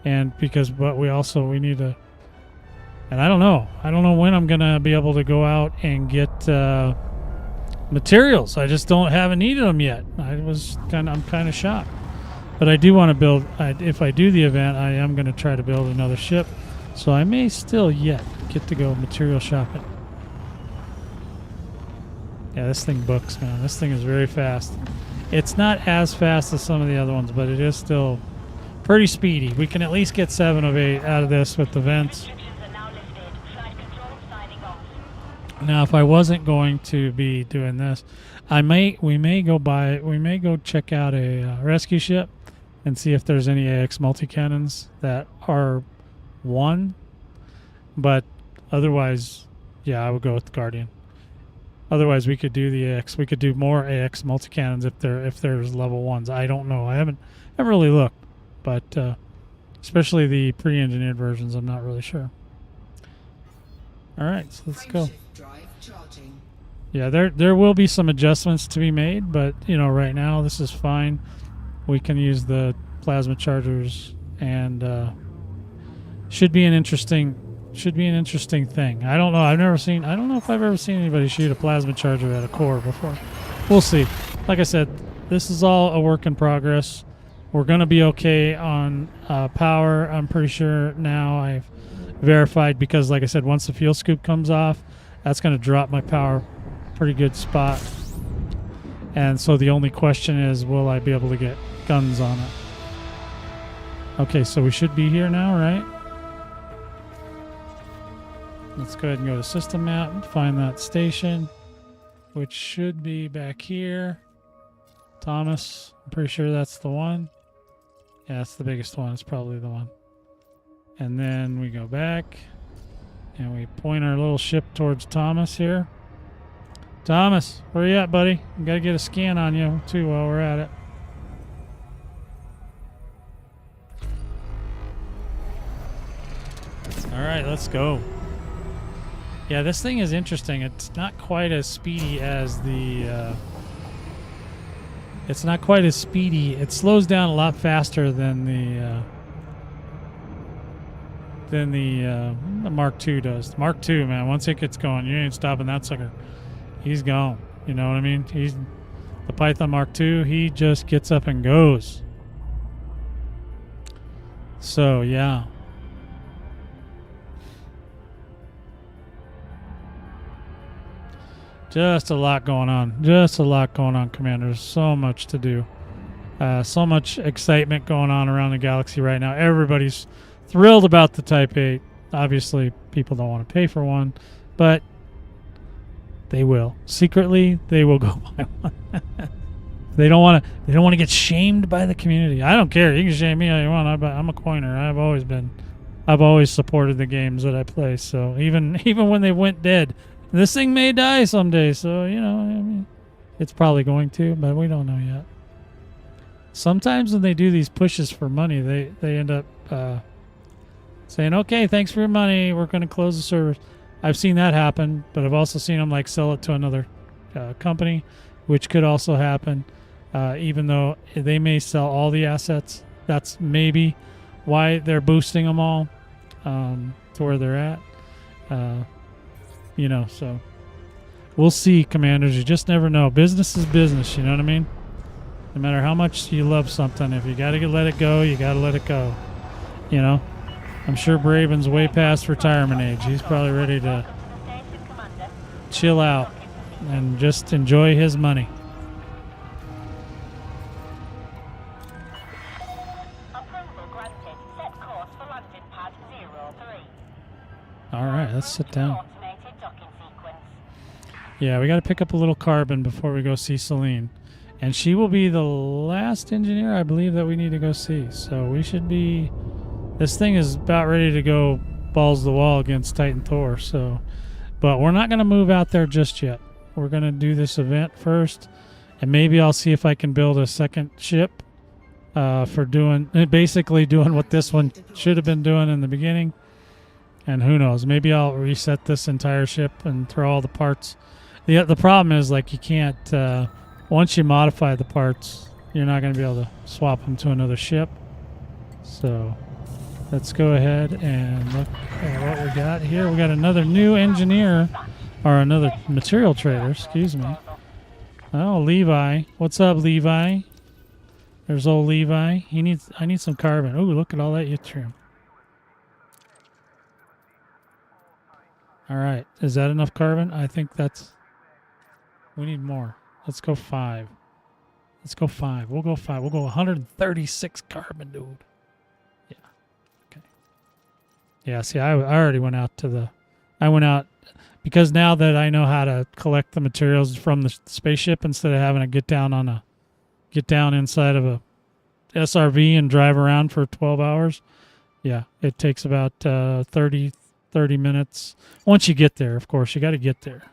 And because, but we need to, and I don't know when I'm going to be able to go out and get materials. I just haven't needed them yet. I'm kind of shocked. But I do want to build, if I do the event, I am going to try to build another ship. So I may still yet get to go material shopping. Yeah, this thing books, man. This thing is very fast. It's not as fast as some of the other ones, but it is still pretty speedy. We can at least get 7 of 8 out of this with the vents. Now, if I wasn't going to be doing this, we may go check out a rescue ship and see if there's any AX multi-cannons that are 1. But otherwise, yeah, I would go with the Guardian. Otherwise, we could do the AX. We could do more AX multi-cannons if there's level 1s. I don't know. I haven't really looked, but especially the pre-engineered versions, I'm not really sure. All right, so let's go. Yeah, there will be some adjustments to be made, but you know, right now this is fine. We can use the plasma chargers, and should be an interesting thing. I don't know. I don't know if I've ever seen anybody shoot a plasma charger at a core before. We'll see. Like I said, this is all a work in progress. We're gonna be okay on power. I'm pretty sure now. I've verified because, like I said, once the fuel scoop comes off, that's gonna drop my power pretty good spot. And so the only question is, will I be able to get guns on it? Okay, so we should be here now, right? Let's go ahead and go to system map and find that station, which should be back here. Thomas, I'm pretty sure that's the one. Yeah, that's the biggest one. It's probably the one. And then we go back and we point our little ship towards Thomas here. Thomas, where you at, buddy? We got to get a scan on you too while we're at it. All right, let's go. Yeah, this thing is interesting. It's not quite as speedy as the... it's not quite as speedy. It slows down a lot faster than the Mark II does. The Mark II, man, once it gets going, you ain't stopping that sucker. He's gone. You know what I mean? The Python Mark II, he just gets up and goes. So, yeah. Just a lot going on. Just a lot going on, Commanders. So much to do. So much excitement going on around the galaxy right now. Everybody's thrilled about the Type 8. Obviously, people don't want to pay for one, but they will. Secretly, they will go buy one. They don't want to get shamed by the community. I don't care. You can shame me all you want. I'm a coiner. I've always supported the games that I play. So even when they went dead, this thing may die someday. So, you know, I mean, it's probably going to, but we don't know yet. Sometimes when they do these pushes for money, they end up saying, okay, thanks for your money. We're going to close the servers. I've seen that happen, but I've also seen them like sell it to another company, which could also happen. Even though they may sell all the assets, that's maybe why they're boosting them all to where they're at. You know, so we'll see, Commanders. You just never know. Business is business, you know what I mean? No matter how much you love something, if you got to let it go, you got to let it go. You know? I'm sure Braven's way past retirement age. He's probably ready to chill out and just enjoy his money. granted. Set course for landing pad 03. All right, let's sit down. Automated docking sequence. Yeah, we got to pick up a little carbon before we go see Celine. And she will be the last engineer, I believe, that we need to go see. So we should be... This thing is about ready to go balls to the wall against Titan Thor. So, but we're not going to move out there just yet. We're going to do this event first. And maybe I'll see if I can build a second ship for basically doing what this one should have been doing in the beginning. And who knows? Maybe I'll reset this entire ship and throw all the parts. The problem is, like, you can't... once you modify the parts, you're not going to be able to swap them to another ship. So let's go ahead and look at what we got here. We got another new engineer, or another material trader, excuse me. Oh, Levi. What's up, Levi? There's old Levi. I need some carbon. Oh, look at all that yttrium. All right. Is that enough carbon? I think that's... We need more. Let's go 5. Let's go 5. We'll go 5. We'll go 136 carbon, dude. Yeah. Okay. Yeah, see, I already went out to the... I went out... Because now that I know how to collect the materials from the spaceship, instead of having to get down inside of a SRV and drive around for 12 hours, yeah, it takes about 30 minutes. Once you get there, of course, you got to get there.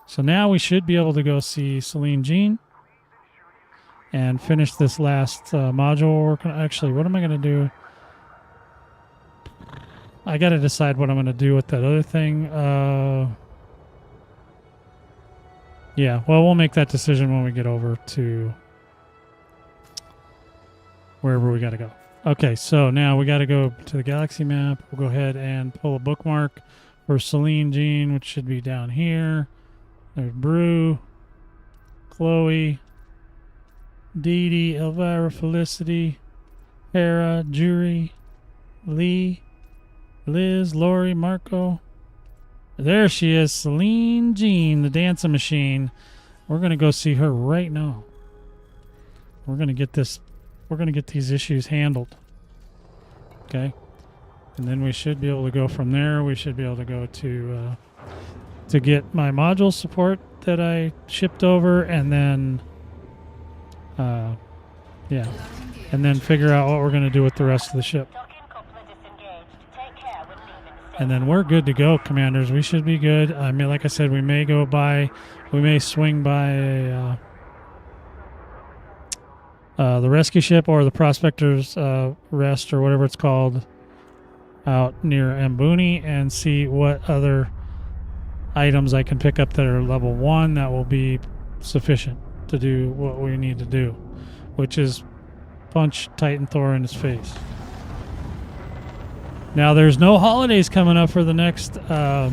So now we should be able to go see Celine Jean and finish this last module. Actually, what am I going to do? I got to decide what I'm going to do with that other thing. Yeah, well, we'll make that decision when we get over to wherever we got to go. Okay, so now we got to go to the galaxy map. We'll go ahead and pull a bookmark for Celine Jean, which should be down here. There's Brew, Chloe, Dee Dee, Elvira, Felicity, Hera, Jury, Lee, Liz, Lori, Marco. There she is, Celine Jean, the dancing machine. We're going to go see her right now. We're going to get this, we're going to get these issues handled. Okay? And then we should be able to go from there. We should be able to go to get my module support that I shipped over, and then yeah, and then figure out what we're going to do with the rest of the ship. And then we're good to go, commanders. We should be good. I mean, like I said, we may swing by the rescue ship or the Prospector's Rest or whatever it's called out near Mbuni and see what other items I can pick up that are level 1 that will be sufficient to do what we need to do, which is punch Titan Thor in his face. Now, there's no holidays coming up for the next that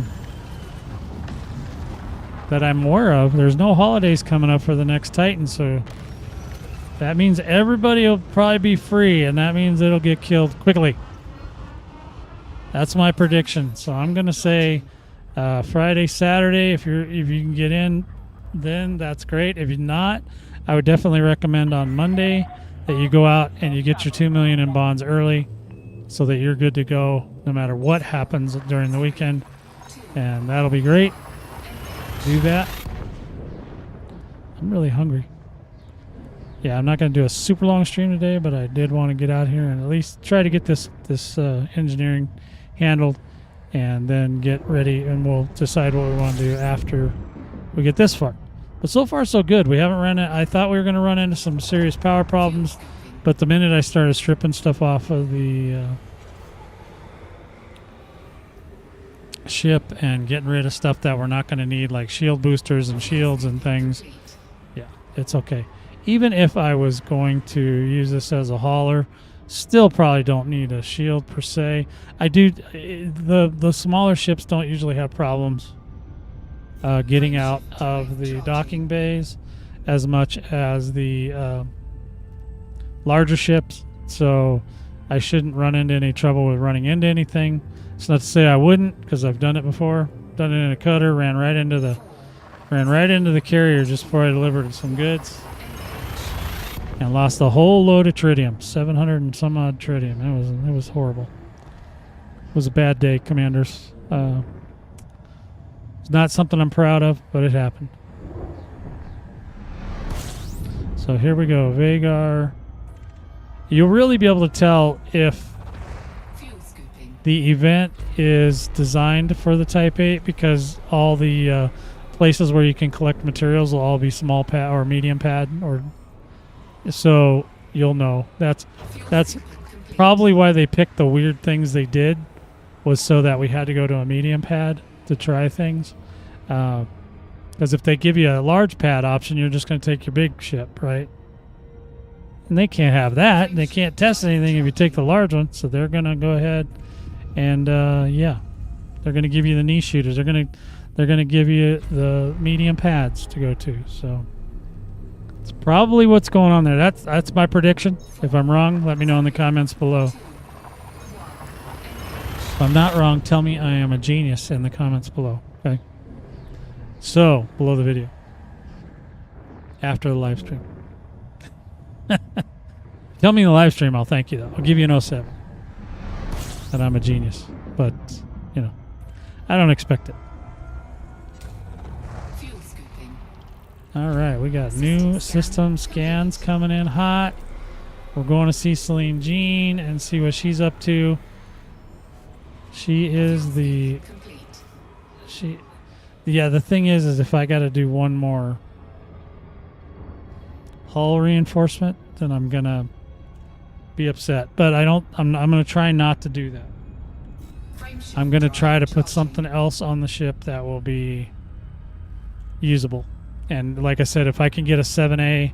I'm aware of. There's no holidays coming up for the next Titan, so that means everybody will probably be free, and that means it'll get killed quickly. That's my prediction. So I'm gonna say Friday, Saturday. If you can get in, then that's great. If you're not, I would definitely recommend on Monday that you go out and you get your 2 million in bonds early, so that you're good to go no matter what happens during the weekend, and that'll be great. Do that. I'm really hungry. Yeah, I'm not going to do a super long stream today, but I did want to get out here and at least try to get this engineering handled, and then get ready, and we'll decide what we want to do after we get this far. But so far, so good. We haven't run it. I thought we were going to run into some serious power problems, but the minute I started stripping stuff off of the ship and getting rid of stuff that we're not going to need, like shield boosters and shields and things, yeah, it's okay. Even if I was going to use this as a hauler, still probably don't need a shield per se. I do. The smaller ships don't usually have problems getting out of the docking bays as much as the larger ships, so I shouldn't run into any trouble with running into anything. It's not to say I wouldn't, because I've done it before. Done it in a cutter, ran right into the carrier just before I delivered some goods. and lost a whole load of tritium, 700 and some odd tritium. It was horrible. It was a bad day, commanders. It's not something I'm proud of, but it happened. So here we go, Vagar. You'll really be able to tell if the event is designed for the Type 8 because all the places where you can collect materials will all be small pad or medium pad, or so you'll know. That's probably why they picked the weird things they did, was so that we had to go to a medium pad to try things. Because if they give you a large pad option, you're just going to take your big ship, right? And they can't have that. They can't test anything if you take the large one. So they're going to go ahead and yeah, they're going to give you the knee shooters. They're going to give you the medium pads to go to. So it's probably what's going on there. That's my prediction. If I'm wrong, let me know in the comments below. If I'm not wrong, tell me I am a genius in the comments below. Okay. So below the video, after the live stream. Tell me in the live stream, I'll thank you though. I'll give you an 07. That I'm a genius. But, you know, I don't expect it. Alright, we got new system scans coming in hot. We're going to see Celine Jean and see what she's up to. She is the... Yeah, the thing is if I got to do one more hull reinforcement, then I'm gonna be upset. But I'm gonna try not to do that. I'm gonna try to put something else on the ship that will be usable. And like I said, if I can get a 7A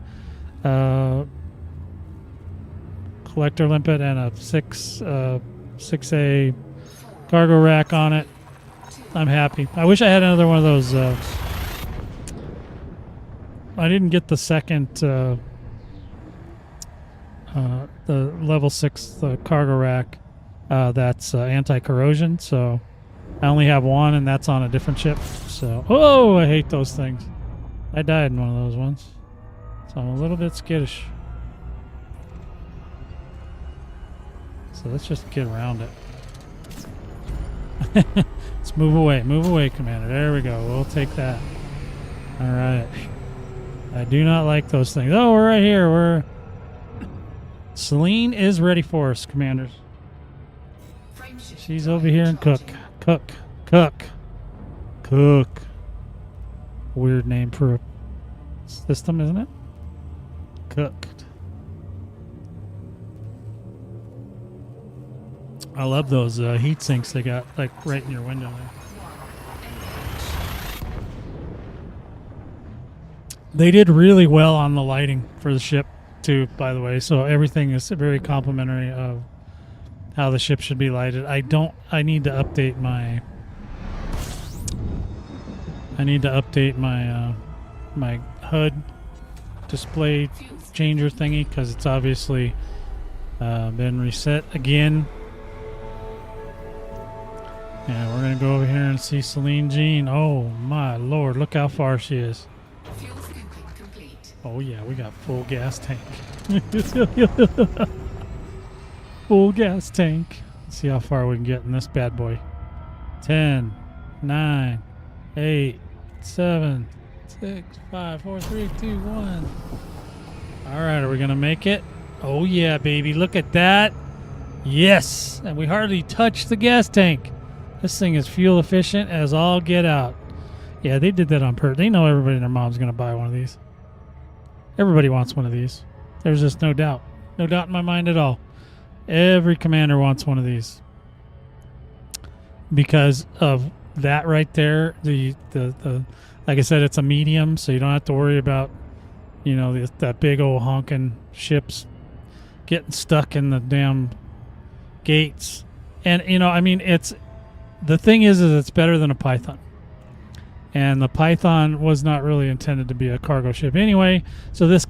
collector limpet and a 6A cargo rack on it, I'm happy. I wish I had another one of those. I didn't get the second, the level 6 cargo rack that's anti-corrosion, so I only have one, and that's on a different ship. So, oh, I hate those things. I died in one of those ones, so I'm a little bit skittish. So let's just get around it. Let's move away, Commander. There we go. We'll take that. All right. I do not like those things. Oh, we're right here. Celine is ready for us, Commanders. She's over here and cook. Weird name for a system, isn't it? Cooked. I love those heat sinks they got, like, right in your window there. They did really well on the lighting for the ship, too, by the way. So everything is very complimentary of how the ship should be lighted. I need to update my... my HUD display changer thingy, because it's obviously been reset again. Yeah, we're going to go over here and see Celine Jean. Oh, my Lord. Look how far she is. Oh, yeah. We got full gas tank. Full gas tank. Let's see how far we can get in this bad boy. 10, 9, 8, 7, 6, 5, 4, 3, 2, 1. All right. Are we going to make it? Oh, yeah, baby. Look at that. Yes. And we hardly touched the gas tank. This thing is fuel efficient as all get out. Yeah, they did that on purpose. They know everybody and their mom's going to buy one of these. Everybody wants one of these. There's just no doubt. No doubt in my mind at all. Every commander wants one of these. Because of that right there. The like I said, it's a medium, so you don't have to worry about, you know, that big old honking ships getting stuck in the damn gates. And, you know, I mean, the thing is it's better than a Python. And the Python was not really intended to be a cargo ship anyway. So this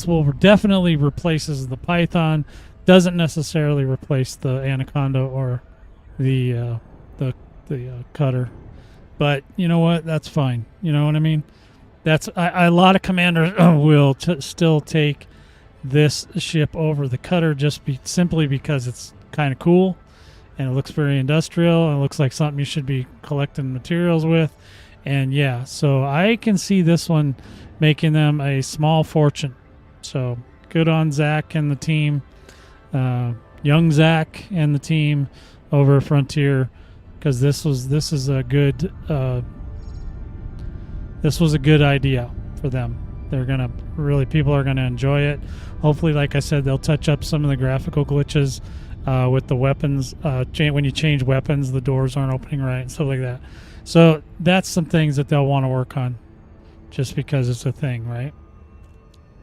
will definitely replaces the Python. Doesn't necessarily replace the Anaconda or the cutter. But you know what? That's fine. You know what I mean? A lot of commanders will still take this ship over the cutter simply because it's kind of cool and it looks very industrial and it looks like something you should be collecting materials with. And yeah, so I can see this one making them a small fortune. So good on Zach and the team, young Zach and the team over at Frontier, because this was a good idea for them. They're gonna people are gonna enjoy it. Hopefully, like I said, they'll touch up some of the graphical glitches with the weapons. When you change weapons, the doors aren't opening right and stuff like that. So that's some things that they'll want to work on, just because it's a thing, right?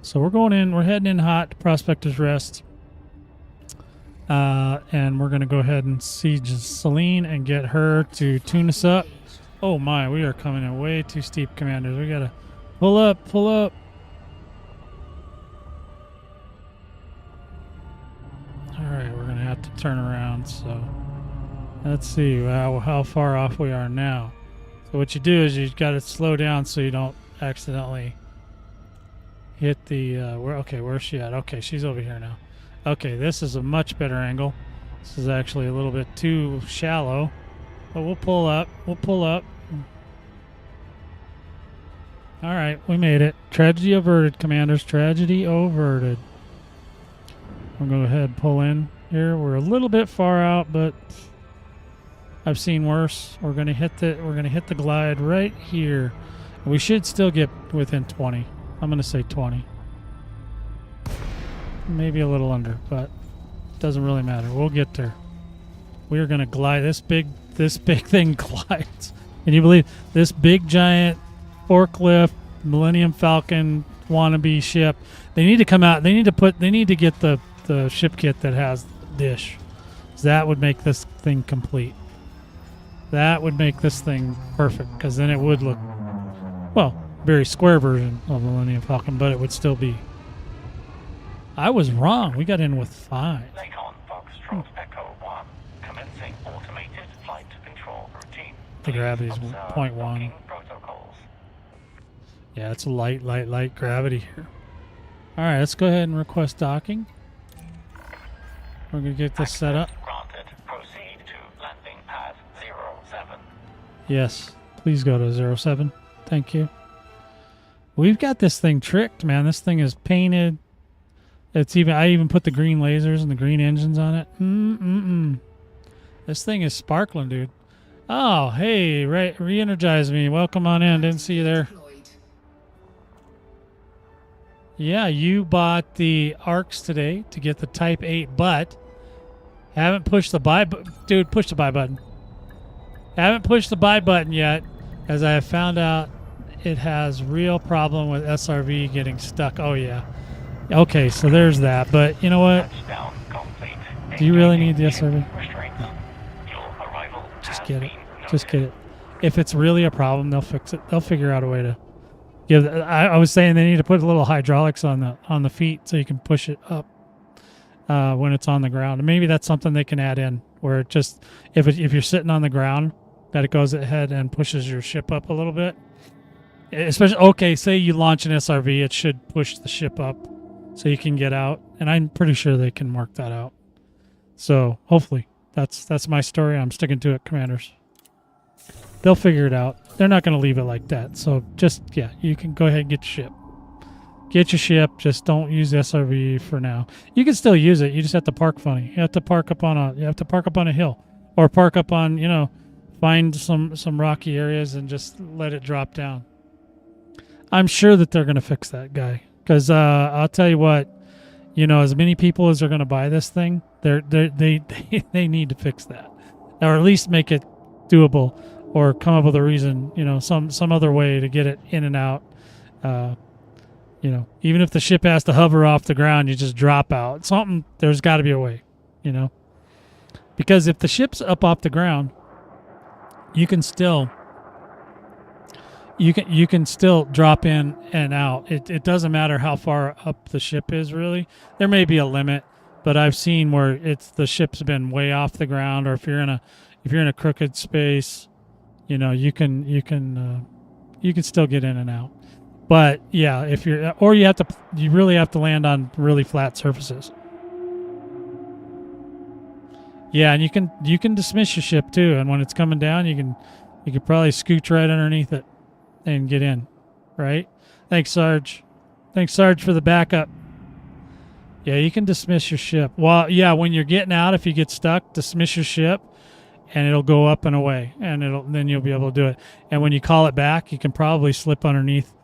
So we're heading in hot to Prospector's Rest. And we're going to go ahead and siege Celine and get her to tune us up. Oh my, we are coming in way too steep, Commanders. We got to pull up. All right, we're going to have to turn around. So let's see how far off we are now. So what you do is you got to slow down so you don't accidentally hit the where's she at? Okay, she's over here now. Okay, this is a much better angle. This is actually a little bit too shallow, but we'll pull up. All right, we made it. Tragedy averted, Commanders. Tragedy averted. We'll go ahead and pull in here. We're a little bit far out, but I've seen worse. We're gonna hit the glide right here. We should still get within 20. I'm gonna say 20. Maybe a little under, but it doesn't really matter. We'll get there. We are gonna glide. This big thing glides. Can you believe this big giant forklift Millennium Falcon wannabe ship? They need to come out. They need to get the ship kit that has dish. That would make this thing complete. That would make this thing perfect, because then it would look, well, very square version of Millennium Falcon, but it would still be. I was wrong. We got in with 5. Lakon Foxtrot Echo 1, commencing automated flight control routine. The gravity's Observe 0.1. docking protocols. Yeah, it's a light gravity here. All right, let's go ahead and request docking. We're going to get this set up. Access granted. Proceed to landing pad 07. Yes, please go to 07. Thank you. We've got this thing tricked, man. This thing is painted. I even put the green lasers and the green engines on it. This thing is sparkling, dude. Oh, hey, re-energize me. Welcome on in. Didn't see you there. Yeah, you bought the ARCs today to get the Type 8, but haven't pushed the buy button. Dude, push the buy button. Haven't pushed the buy button yet, as I have found out it has real problem with SRV getting stuck. Oh, yeah. Okay, so there's that. But you know what? Touchdown complete. Do you really need the SRV? Restraints. Your arrival Just has get it. been Just noted. get it. If it's really a problem, they'll fix it. They'll figure out a way to give. I was saying they need to put a little hydraulics on the feet so you can push it up when it's on the ground. And maybe that's something they can add in, where it just if you're sitting on the ground, that it goes ahead and pushes your ship up a little bit. Especially, say you launch an SRV, it should push the ship up so you can get out. And I'm pretty sure they can work that out. So hopefully that's my story. I'm sticking to it, Commanders. They'll figure it out. They're not going to leave it like that. So you can go ahead and get your ship. Get your ship. Just don't use SRV for now. You can still use it. You just have to park funny. You have to park up on a hill, or park up on, find some rocky areas and just let it drop down. I'm sure that they're going to fix that, guy. Because I'll tell you what, as many people as are going to buy this thing, they need to fix that, or at least make it doable, or come up with a reason, some other way to get it in and out. Even if the ship has to hover off the ground, you just drop out. Something, there's got to be a way, because if the ship's up off the ground, you can still drop in and out. It doesn't matter how far up the ship is, really. There may be a limit, but I've seen where the ship's been way off the ground, or if you're in a crooked space, you can still get in and out. But yeah, if you're, or you really have to land on really flat surfaces. Yeah, and you can dismiss your ship too, and when it's coming down, you could probably scooch right underneath it and get in, right? Thanks, Sarge. Thanks, Sarge, for the backup. Yeah, you can dismiss your ship. Well, yeah, when you're getting out, if you get stuck, dismiss your ship, and it'll go up and away, and then you'll be able to do it. And when you call it back, you can probably slip underneath,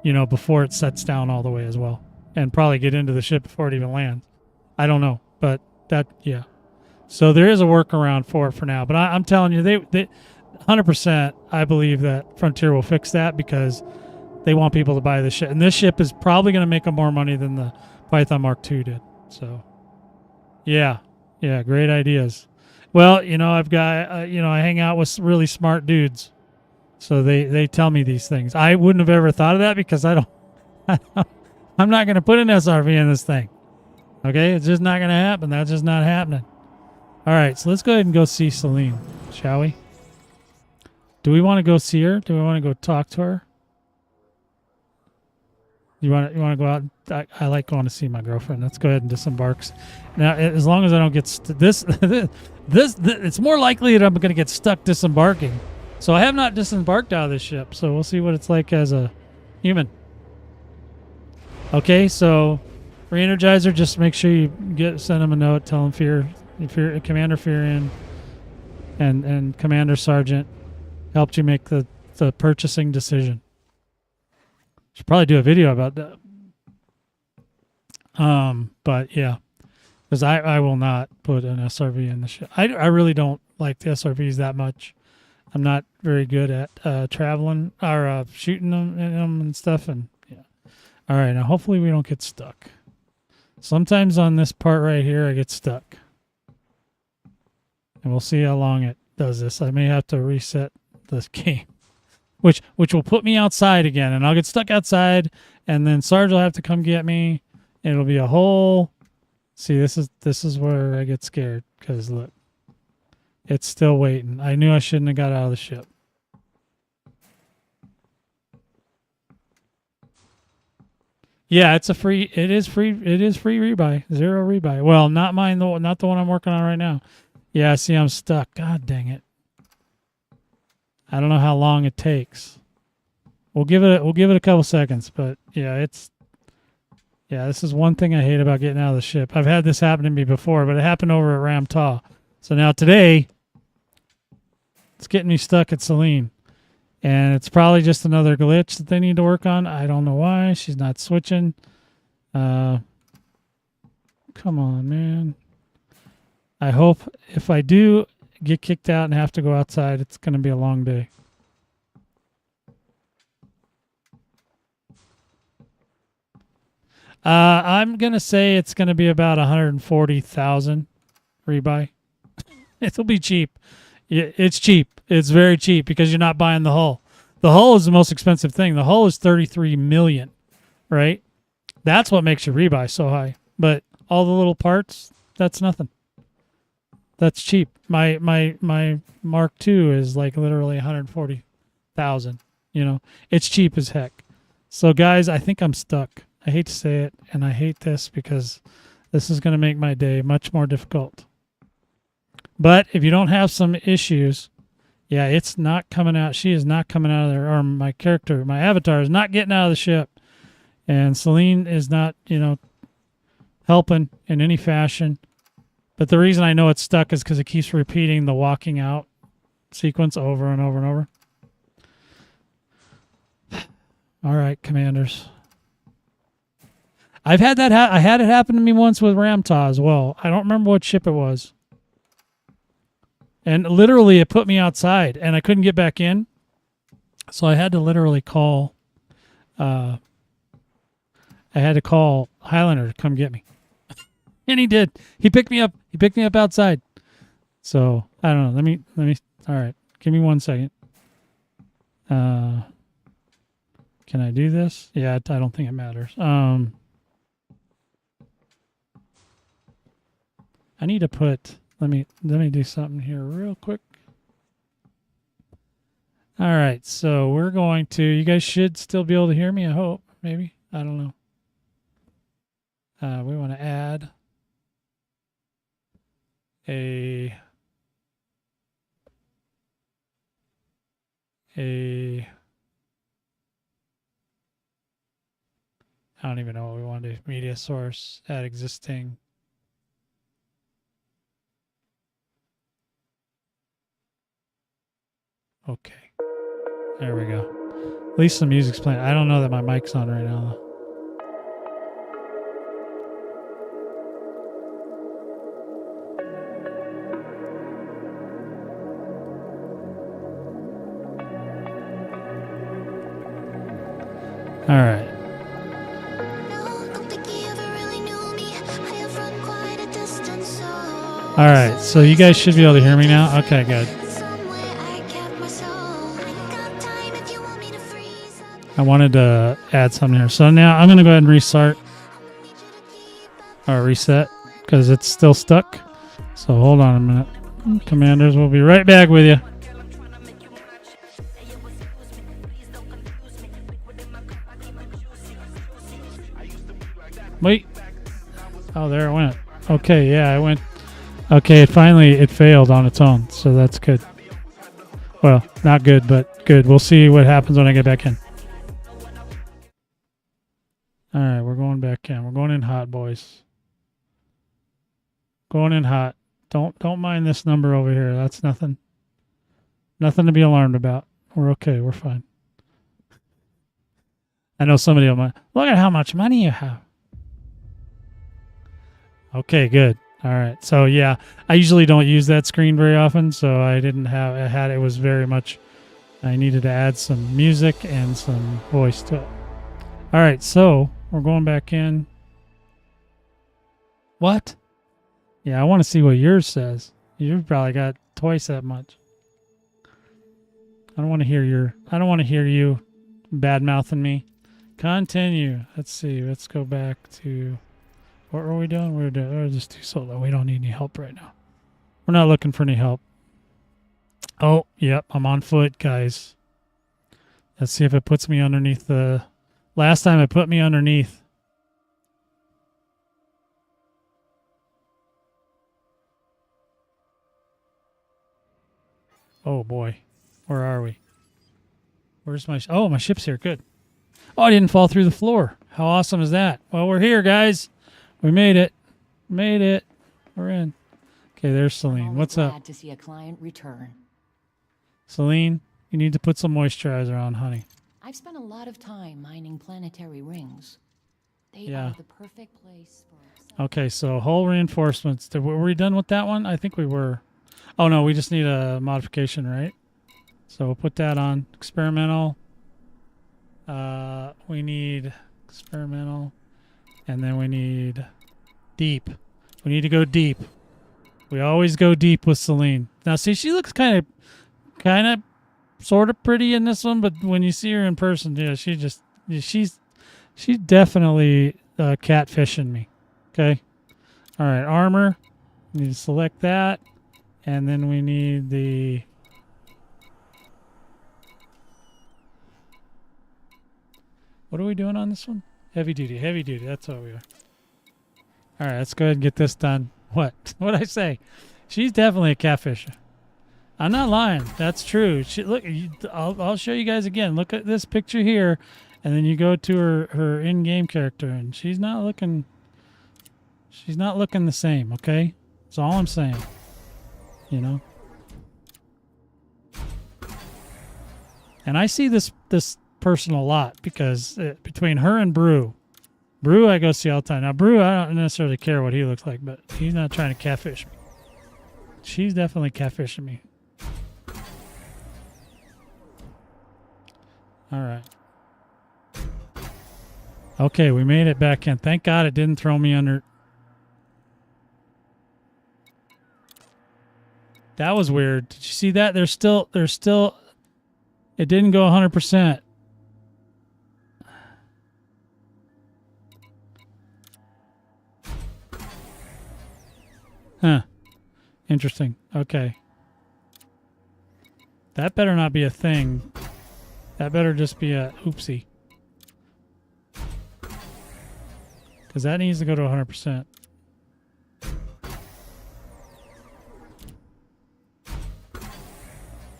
before it sets down all the way as well, and probably get into the ship before it even lands. I don't know, but yeah. So there is a workaround for it for now. But I'm telling you, they 100%. I believe that Frontier will fix that because they want people to buy this ship, and this ship is probably going to make them more money than the Python Mark II did. So, yeah, great ideas. Well, I've got, I hang out with really smart dudes, so they tell me these things. I wouldn't have ever thought of that because I'm not going to put an SRV in this thing. Okay, it's just not going to happen. That's just not happening. All right, so let's go ahead and go see Celine, shall we? Do we want to go see her? Do we want to go talk to her? You want to go out? I like going to see my girlfriend. Let's go ahead and disembark. Now, as long as I don't get this, it's more likely that I'm going to get stuck disembarking. So I have not disembarked out of this ship. So we'll see what it's like as a human. Okay, so re-energizer. Just make sure you send him a note. Tell him Commander Fearion and Commander Sergeant helped you make the purchasing decision. Should probably do a video about that. But yeah, because I will not put an SRV in the ship. I really don't like the SRVs that much. I'm not very good at traveling or shooting them and stuff. And yeah. All right, now hopefully we don't get stuck. Sometimes on this part right here, I get stuck. And we'll see how long it does this. I may have to reset this game. Which will put me outside again, and I'll get stuck outside, and then Sarge will have to come get me. It'll be a whole. See, this is where I get scared because look, it's still waiting. I knew I shouldn't have got out of the ship. Yeah, it is free. It is free rebuy. 0 rebuy. Well, not mine though. Not the one I'm working on right now. Yeah, see, I'm stuck. God dang it. I don't know how long it takes. We'll give it a couple seconds, but yeah, this is one thing I hate about getting out of the ship. I've had this happen to me before, but it happened over at Ram Tah. So now today, it's getting me stuck at Celine. And it's probably just another glitch that they need to work on. I don't know why. She's not switching. Come on, man. I hope if I do get kicked out and have to go outside, it's going to be a long day. I'm going to say it's going to be about 140,000 rebuy. It'll be cheap. It's cheap. It's very cheap because you're not buying the hull. The hull is the most expensive thing. The hull is 33 million, right? That's what makes your rebuy so high. But all the little parts, that's nothing. That's cheap. My Mark II is like literally 140,000. It's cheap as heck. So guys, I think I'm stuck. I hate to say it, and I hate this because this is going to make my day much more difficult. But if you don't have some issues, yeah, it's not coming out. She is not coming out of there, or my character, my avatar is not getting out of the ship, and Celine is not, helping in any fashion. But the reason I know it's stuck is because it keeps repeating the walking out sequence over and over and over. All right, commanders. I've had that. I had it happen to me once with Ram Tah as well. I don't remember what ship it was. And literally it put me outside and I couldn't get back in. So I had to literally call Highlander to come get me. And he did. He picked me up. He picked me up outside. So I don't know. Let me all right. Give me 1 second. Can I do this? Yeah, I don't think it matters. I need to put let me do something here real quick. All right, so we're going to. You guys should still be able to hear me. I hope. Maybe. I don't know. We want to add a I don't even know what we want to do. Media source, add existing. Okay. There we go. At least the music's playing. I don't know that my mic's on right now, though. All right. All right. So you guys should be able to hear me now. Okay, good. I wanted to add something here. So now I'm going to go ahead and restart or reset because it's still stuck. So hold on a minute. Commanders, we'll be right back with you. Wait. Oh, there it went. Okay, yeah, it went. Okay, it failed on its own, so that's good. Well, not good, but good. We'll see what happens when I get back in. All right, we're going back in. We're going in hot, boys. Going in hot. Don't mind this number over here. That's nothing. Nothing to be alarmed about. We're okay. We're fine. I know somebody will mind. Look at how much money you have. Okay, good. All right. So yeah, I usually don't use that screen very often, so I didn't have. It was very much. I needed to add some music and some voice to it. All right, so we're going back in. What? Yeah, I want to see what yours says. You've probably got twice that much. I don't want to hear you bad mouthing me. Continue. Let's see. Let's go back to. What were we doing? We're just too solo. We don't need any help right now. We're not looking for any help. Oh, yep. I'm on foot, guys. Let's see if it puts me underneath the... Last time it put me underneath. Oh, boy. Where are we? Where's my... Oh, my ship's here. Good. Oh, I didn't fall through the floor. How awesome is that? Well, we're here, guys. We made it. Made it. We're in. Okay, there's Celine. What's up? Glad to see a client return. Celine, you need to put some moisturizer on, honey. I've spent a lot of time mining planetary rings. They Yeah. are the perfect place for... Okay, so hull reinforcements. Were we done with that one? I think we were. Oh, no, we just need a modification, right? So we'll put that on. Experimental. We need experimental. And then we need deep. We need to go deep. We always go deep with Celine. Now, see, she looks kind of, sort of pretty in this one, but when you see her in person, yeah, she's definitely catfishing me. Okay. All right, armor. We need to select that, and then we need the. What are we doing on this one? Heavy duty. Heavy duty. That's what we are. All right, let's go ahead and get this done. What? What'd I say? She's definitely a catfisher. I'm not lying. That's true. Look, I'll show you guys again. Look at this picture here, and then you go to her in-game character, and she's not looking the same. Okay, that's all I'm saying. You know. And I see this person a lot because between her and Brew, I go see all the time. Now Brew, I don't necessarily care what he looks like, but he's not trying to catfish me. She's definitely catfishing me. All right. Okay, we made it back in. Thank God it didn't throw me under. That was weird. Did you see that? There's still. It didn't go 100%. Huh. Interesting. Okay. That better not be a thing. That better just be a oopsie. Because that needs to go to 100%.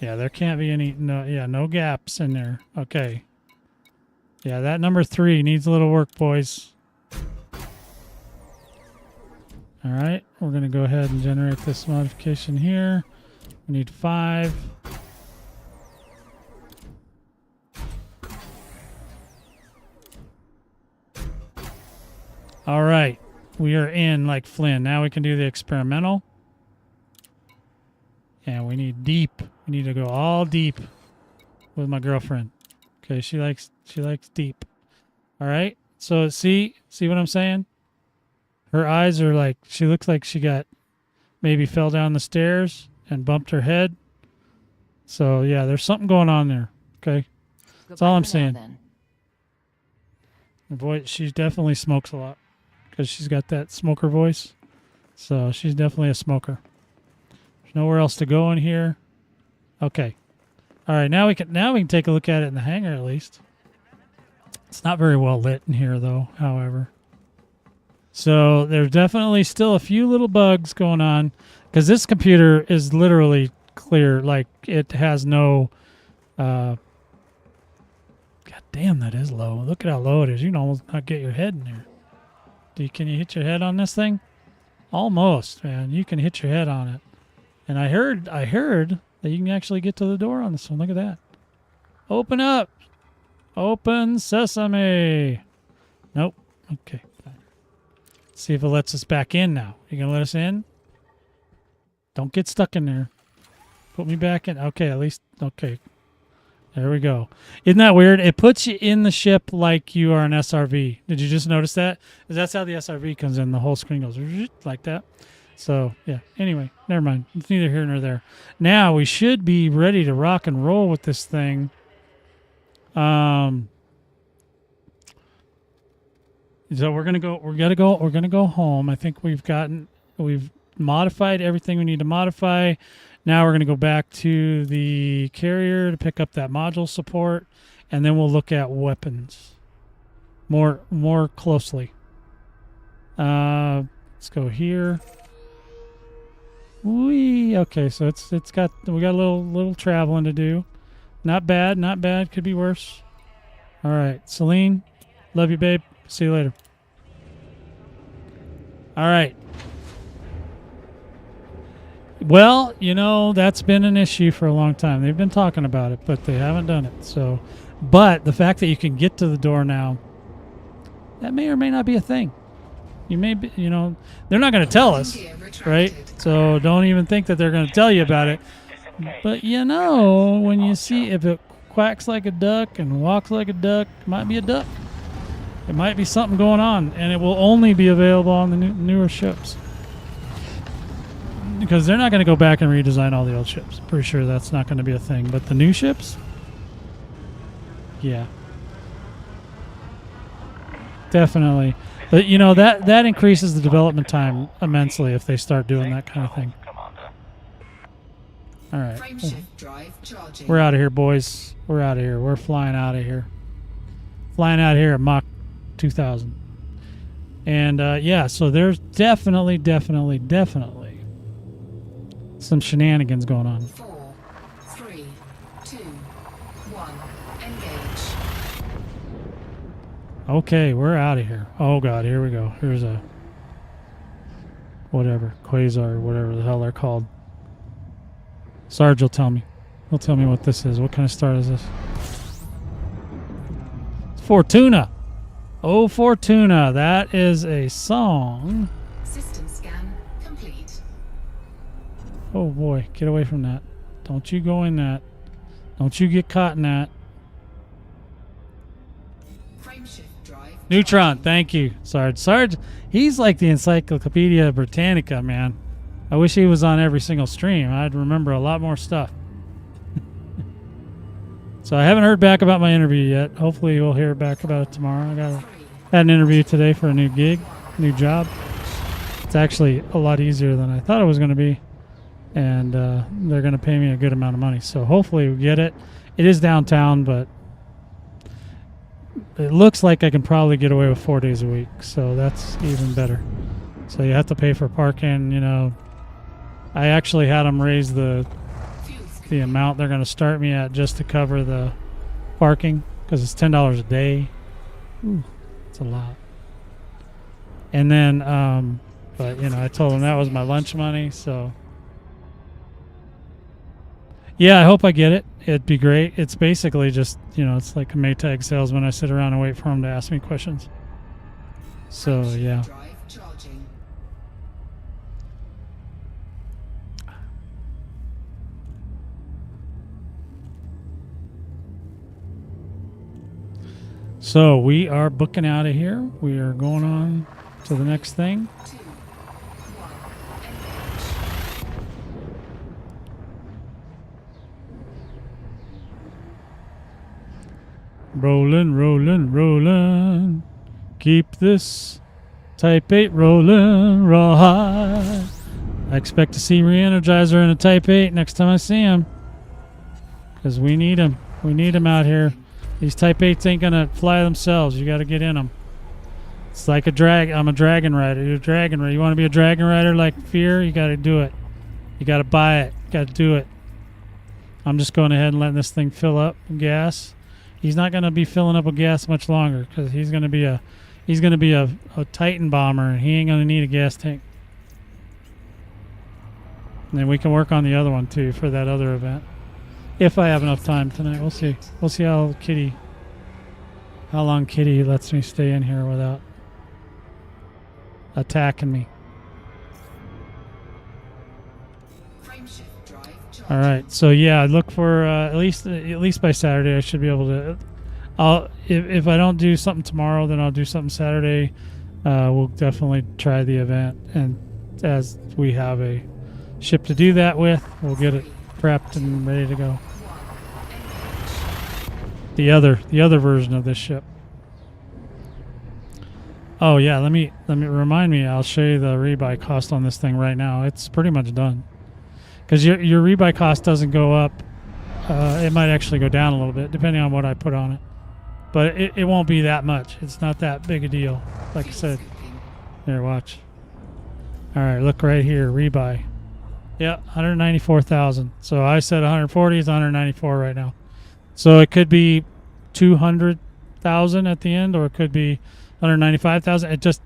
Yeah, there can't be any, no gaps in there. Okay. Yeah, that number 3 needs a little work, boys. All right, we're going to go ahead and generate this modification here. We need 5. All right, we are in like Flynn. Now we can do the experimental. And we need deep. We need to go all deep with my girlfriend. Okay, she likes deep. All right. So see what I'm saying? Her eyes are like, she looks like she maybe fell down the stairs and bumped her head. So yeah, there's something going on there. Okay. That's all I'm saying. Her voice, she definitely smokes a lot because she's got that smoker voice. So she's definitely a smoker. There's nowhere else to go in here. Okay. All right, now we can take a look at it in the hangar at least. It's not very well lit in here though, however. So there's definitely still a few little bugs going on because this computer is literally clear. Like it has no, God damn, that is low. Look at how low it is. You can almost not get your head in there. Can you hit your head on this thing? Almost, man. You can hit your head on it. And I heard that you can actually get to the door on this one. Look at that. Open up. Open sesame. Nope. Okay. Fine. See if it lets us back in now. You gonna let us in? Don't get stuck in there. Put me back in. Okay, at least. Okay. There we go. Isn't that weird? It puts you in the ship like you are an SRV. Did you just notice that? 'Cause that's how the SRV comes in. The whole screen goes like that. So, yeah. Anyway, never mind. It's neither here nor there. Now, we should be ready to rock and roll with this thing. So we're gonna go home. I think we've modified everything we need to modify. Now we're gonna go back to the carrier to pick up that module support, and then we'll look at weapons more closely. Let's go here. Okay, so we got a little traveling to do. Not bad, not bad. Could be worse. All right, Celine, love you, babe. See you later. All right. Well, that's been an issue for a long time. They've been talking about it, but they haven't done it. So, but the fact that you can get to the door now, that may or may not be a thing. You may be, they're not going to tell us, right? So don't even think that they're going to tell you about it. But when you see if it quacks like a duck and walks like a duck, it might be a duck. It might be something going on, and it will only be available on the newer ships. Because they're not going to go back and redesign all the old ships. Pretty sure that's not going to be a thing. But the new ships? Yeah. Definitely. But, that increases the development time immensely if they start doing that kind of thing. All right. We're out of here, boys. We're out of here. We're flying out of here. Flying out of here at Mach 2000. And, yeah, so there's definitely some shenanigans going on. 4, 3, 2, 1, engage. Okay, we're out of here. Oh, God, here we go. Here's a whatever, quasar, whatever the hell they're called. Sarge will tell me. He'll tell me what this is. What kind of star is this? It's Fortuna. Oh, Fortuna. That is a song. System scan complete. Oh, boy. Get away from that. Don't you go in that. Don't you get caught in that. Frameshift drive. Neutron. Thank you, Sarge. Sarge, he's like the Encyclopedia Britannica, man. I wish he was on every single stream. I'd remember a lot more stuff. So I haven't heard back about my interview yet. Hopefully we'll hear back about it tomorrow. Had an interview today for a new gig, new job. It's actually a lot easier than I thought it was going to be. and they're going to pay me a good amount of money. So hopefully we get it. It is downtown, but it looks like I can probably get away with 4 days a week, so that's even better. So you have to pay for parking, you know. I actually had them raise the amount they're going to start me at just to cover the parking, because it's $10 a day. Ooh, it's a lot. And then, but you know, I told them that was my lunch money, so yeah, I hope I get it. It'd be great. It's basically just, you know, it's like a Maytag salesman. I sit around and wait for him to ask me questions. So yeah. Drive charging. So we are booking out of here. We are going on to the next thing. 2, 1, engage. Rolling, rolling, rolling. Keep this Type 8 rolling raw high. I expect to see Re-Energizer in a Type 8 next time I see him, because we need him. We need him out here. These Type 8s ain't going to fly themselves. You got to get in them. It's like a drag. I'm a dragon rider. You're a dragon rider. You want to be a dragon rider like Fear? You got to do it. You got to buy it. You got to do it. I'm just going ahead and letting this thing fill up with gas. He's not going to be filling up with gas much longer, because he's going to be a Titan bomber, and he ain't going to need a gas tank. And then we can work on the other one too for that other event, if I have enough time tonight. We'll see. We'll see how long Kitty lets me stay in here without attacking me. Frameshift drive charging. All right. So yeah, look for at least by Saturday I should be able to. If I don't do something tomorrow, then I'll do something Saturday. We'll definitely try the event, and as we have a ship to do that with, we'll get it prepped and ready to go. The other version of this ship. Oh yeah, let me remind me. I'll show you the rebuy cost on this thing right now. It's pretty much done, because your rebuy cost doesn't go up. It might actually go down a little bit depending on what I put on it, but it won't be that much. It's not that big a deal. Like I said, here, watch. All right, look right here, rebuy. Yeah, 194,000. So I said 140 is 194 right now. So it could be 200,000 at the end, or it could be 195,000. It just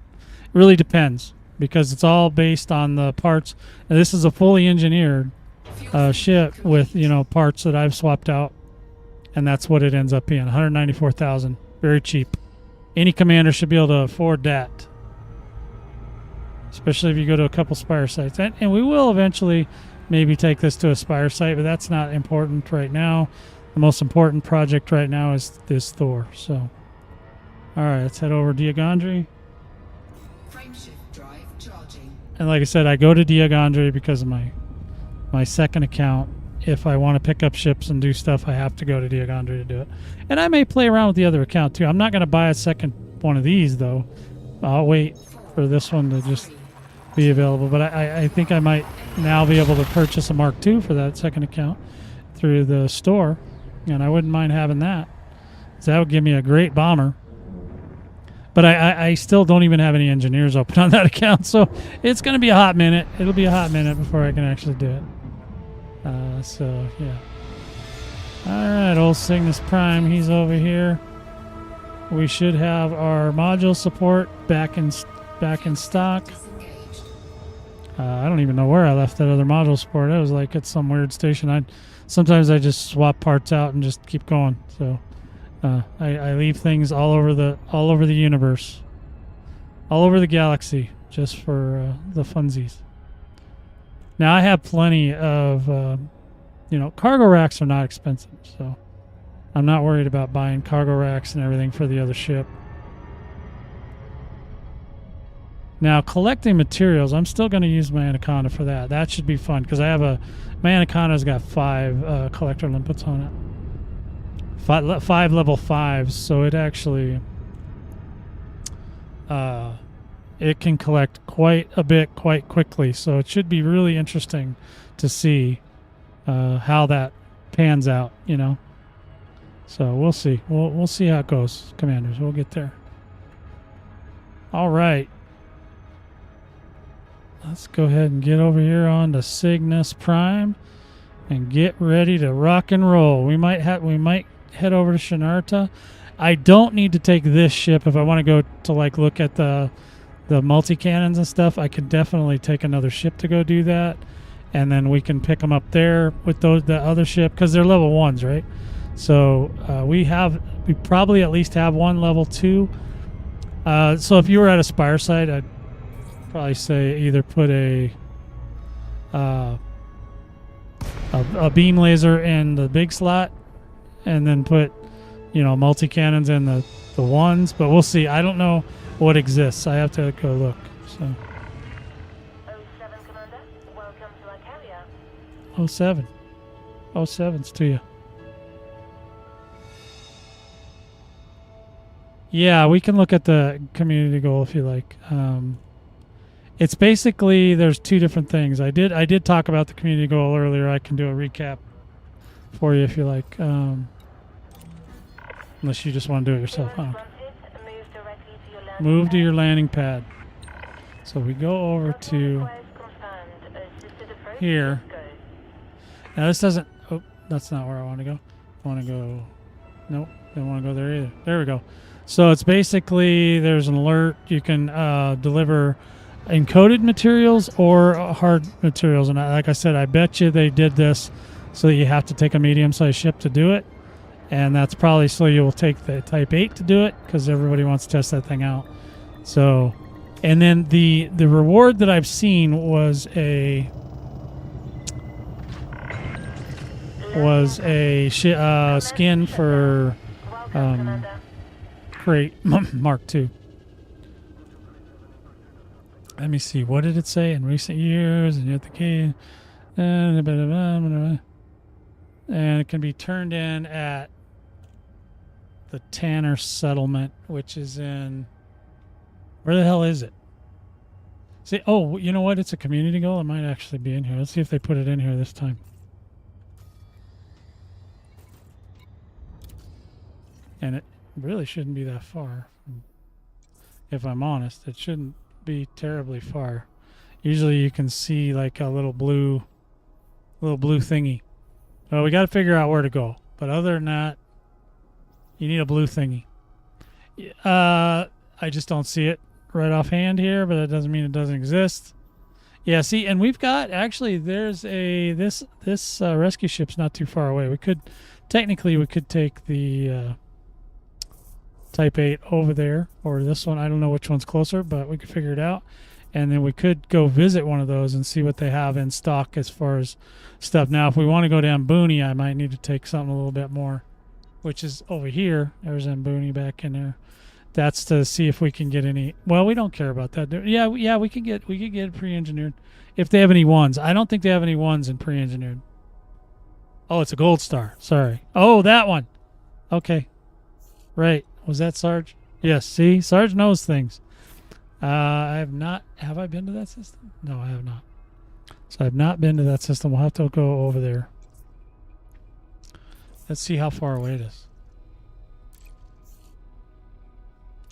really depends, because it's all based on the parts. And this is a fully engineered ship with, you know, parts that I've swapped out, and that's what it ends up being. 194,000, very cheap. Any commander should be able to afford that, especially if you go to a couple Spire sites. And we will eventually maybe take this to a Spire site, but that's not important right now. The most important project right now is this Thor. So, all right, let's head over to Diagondry. Frameshift drive charging. And like I said, I go to Diagondry because of my second account. If I want to pick up ships and do stuff, I have to go to Diagondry to do it. And I may play around with the other account too. I'm not going to buy a second one of these though. I'll wait for this one to just be available. But I think I might now be able to purchase a Mark II for that second account through the store. And I wouldn't mind having that. So that would give me a great bomber. But I still don't even have any engineers open on that account. So it's going to be a hot minute. It'll be a hot minute before I can actually do it. So, yeah. All right, old Cygnus Prime. He's over here. We should have our module support back in stock. Disengaged. I don't even know where I left that other module support. It was like at some weird station. Sometimes I just swap parts out and just keep going. So I leave things all over the universe, all over the galaxy, just for the funsies. Now I have plenty of, cargo racks are not expensive, so I'm not worried about buying cargo racks and everything for the other ship. Now, collecting materials, I'm still going to use my Anaconda for that. That should be fun, because my Anaconda's got 5 collector limpets on it. 5 level 5s, so it actually it can collect quite a bit quite quickly. So it should be really interesting to see how that pans out, you know. So we'll see. We'll see how it goes, Commanders. We'll get there. All right. Let's go ahead and get over here on to Cygnus Prime and get ready to rock and roll. We might head over to Shinarta. I don't need to take this ship if I want to go to like look at the multi-cannons and stuff. I could definitely take another ship to go do that, and then we can pick them up there with the other ship because they're level 1s, right? So we probably at least have one level 2. So if you were at a Spire site, I'd probably say either put a beam laser in the big slot, and then put, you know, multi cannons in the ones. But we'll see. I don't know what exists. I have to go look. So 07 Commander, welcome to our carrier. 07. 07's to you. Yeah, we can look at the community goal if you like. It's basically, there's two different things. I did talk about the community goal earlier. I can do a recap for you if you like. Unless you just want to do it yourself. I don't care. Move directly to your landing Move to pad. your landing pad. So we go over to Request confirmed. Assisted approach here. is go. Now this doesn't, oh, that's not where I want to go. I want to go, nope, don't want to go there either. There we go. So it's basically, there's an alert. You can deliver encoded materials or hard materials. And like I said, I bet you they did this so that you have to take a medium-sized ship to do it. And that's probably so you will take the Type 8 to do it because everybody wants to test that thing out. So, and then the reward that I've seen was a skin for Welcome, Commander. crate Mark II. Let me see. What did it say in recent years? And you have the key. And it can be turned in at the Tanner settlement, which is in, where the hell is it? See, oh, you know what? It's a community goal. It might actually be in here. Let's see if they put it in here this time. And it really shouldn't be that far. If I'm honest, it shouldn't be terribly far. Usually you can see like a little blue thingy. Well, we got to figure out where to go. But other than that, you need a blue thingy. I just don't see it right offhand here, but that doesn't mean it doesn't exist. Yeah, see, and we've got, actually, there's this rescue ship's not too far away. We could take the Type 8 over there, or this one. I don't know which one's closer, but we could figure it out. And then we could go visit one of those and see what they have in stock as far as stuff. Now, if we want to go to Ambuni, I might need to take something a little bit more, which is over here. There's Ambuni back in there. That's to see if we can get any. Well, we don't care about that. Yeah, we could get pre-engineered if they have any ones. I don't think they have any ones in pre-engineered. Oh, it's a gold star. Sorry. Oh, that one. Okay. Right. Was that Sarge? Yes. See, Sarge knows things. I have not. Have I been to that system? No, I have not. So I have not been to that system. We'll have to go over there. Let's see how far away it is.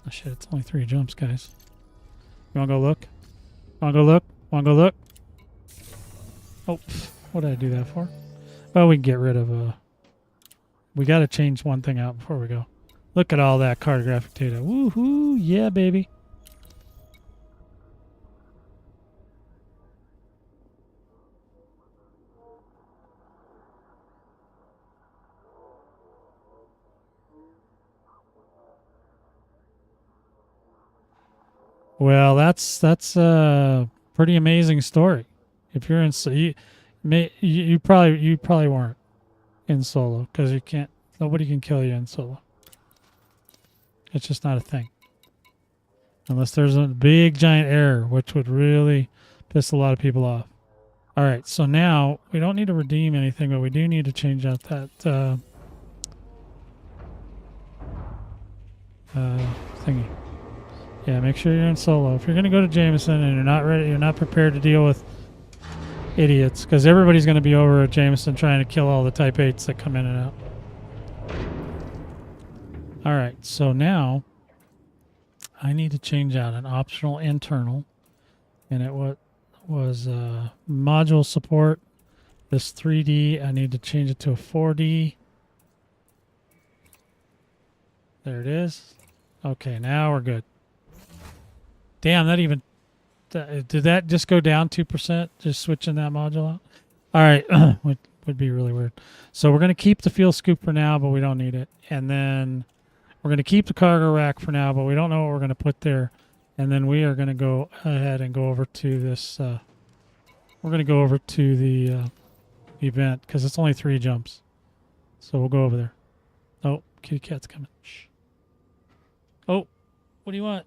Oh shit, it's only 3 jumps, guys. You wanna go look? Wanna go look? Wanna go look? Oh, what did I do that for? Well, we can get rid of we gotta change one thing out before we go. Look at all that cartographic data. Woohoo! Yeah, baby. Well, that's a pretty amazing story. If you're in, you probably weren't in solo because you can't. Nobody can kill you in solo. It's just not a thing. Unless there's a big giant error, which would really piss a lot of people off. All right, so now we don't need to redeem anything, but we do need to change out that thingy. Yeah, make sure you're in solo. If you're going to go to Jameson and you're not ready, you're not prepared to deal with idiots, because everybody's going to be over at Jameson trying to kill all the Type 8s that come in and out. All right, so now I need to change out an optional internal, and it was module support. This 3D, I need to change it to a 4D. There it is. Okay, now we're good. Damn, that even... did that just go down 2%? Just switching that module out? All right, would be really weird. So we're going to keep the fuel scoop for now, but we don't need it. And then we're going to keep the cargo rack for now, but we don't know what we're going to put there. And then we are going to go ahead and go over to this... we're going to go over to the event, because it's only 3 jumps. So we'll go over there. Oh, kitty cat's coming. Shh. Oh, what do you want?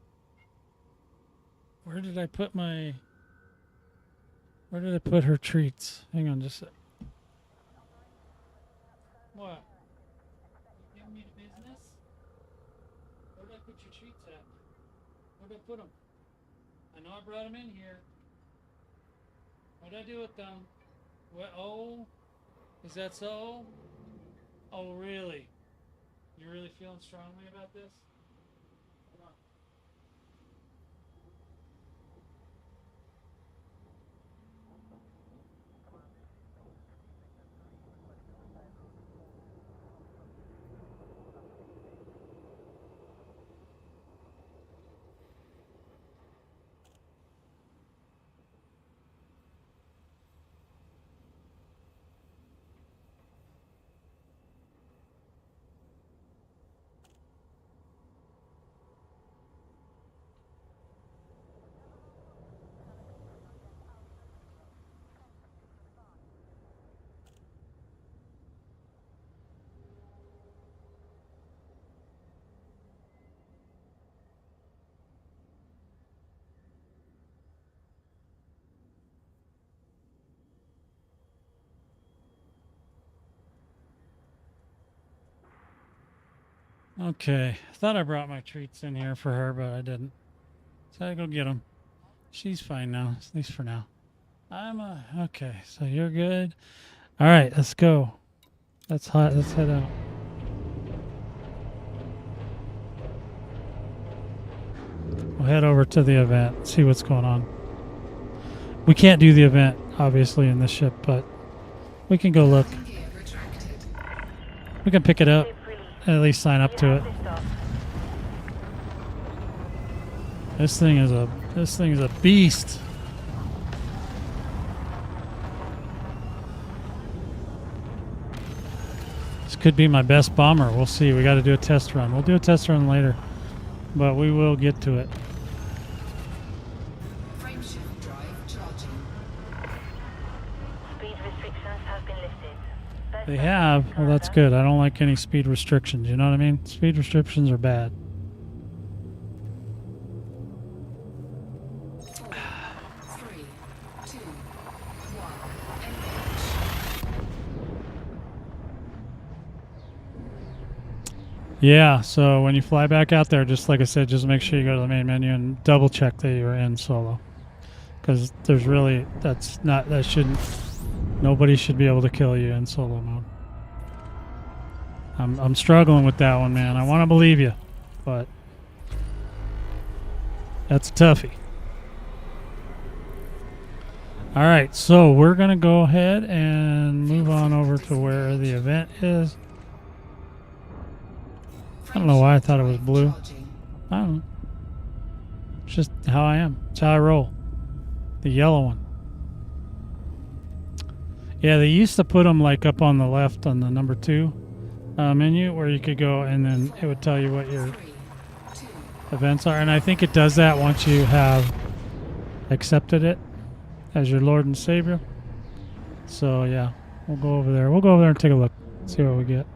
Where did I put my... Where did I put her treats? Hang on just a sec. What? You giving me the business? Where did I put your treats at? Where did I put them? I know I brought them in here. What did I do with them? What? Oh? Is that so? Oh, really? You're really feeling strongly about this? Come on. Okay, I thought I brought my treats in here for her, but I didn't. So I go get them. She's fine now, at least for now. Okay, so you're good. All right, let's go. That's hot. Let's head out. We'll head over to the event, see what's going on. We can't do the event, obviously, in this ship, but we can go look. Gear retracted. We can pick it up, at least sign up to it. This thing is a beast. This could be my best bomber. We'll see. We got to do a test run. We'll do a test run later, but we will get to it. Frameshift drive charging. Speed restrictions have been lifted. They have. Well, that's good. I don't like any speed restrictions. You know what I mean? Speed restrictions are bad. 4, 3, 2, 1. Engage. Yeah, so when you fly back out there, just like I said, just make sure you go to the main menu and double check that you're in solo. Because there's really, nobody should be able to kill you in solo mode. I'm struggling with that one, man. I want to believe you, but that's a toughie. All right, so we're going to go ahead and move on over to where the event is. I don't know why I thought it was blue. Charging. I don't know. It's just how I am. It's how I roll. The yellow one. Yeah, they used to put them like up on the left on the number 2 menu, where you could go and then it would tell you what your 3, 2, events are. And I think it does that once you have accepted it as your Lord and Savior. So yeah, we'll go over there. We'll go over there and take a look. See what we get.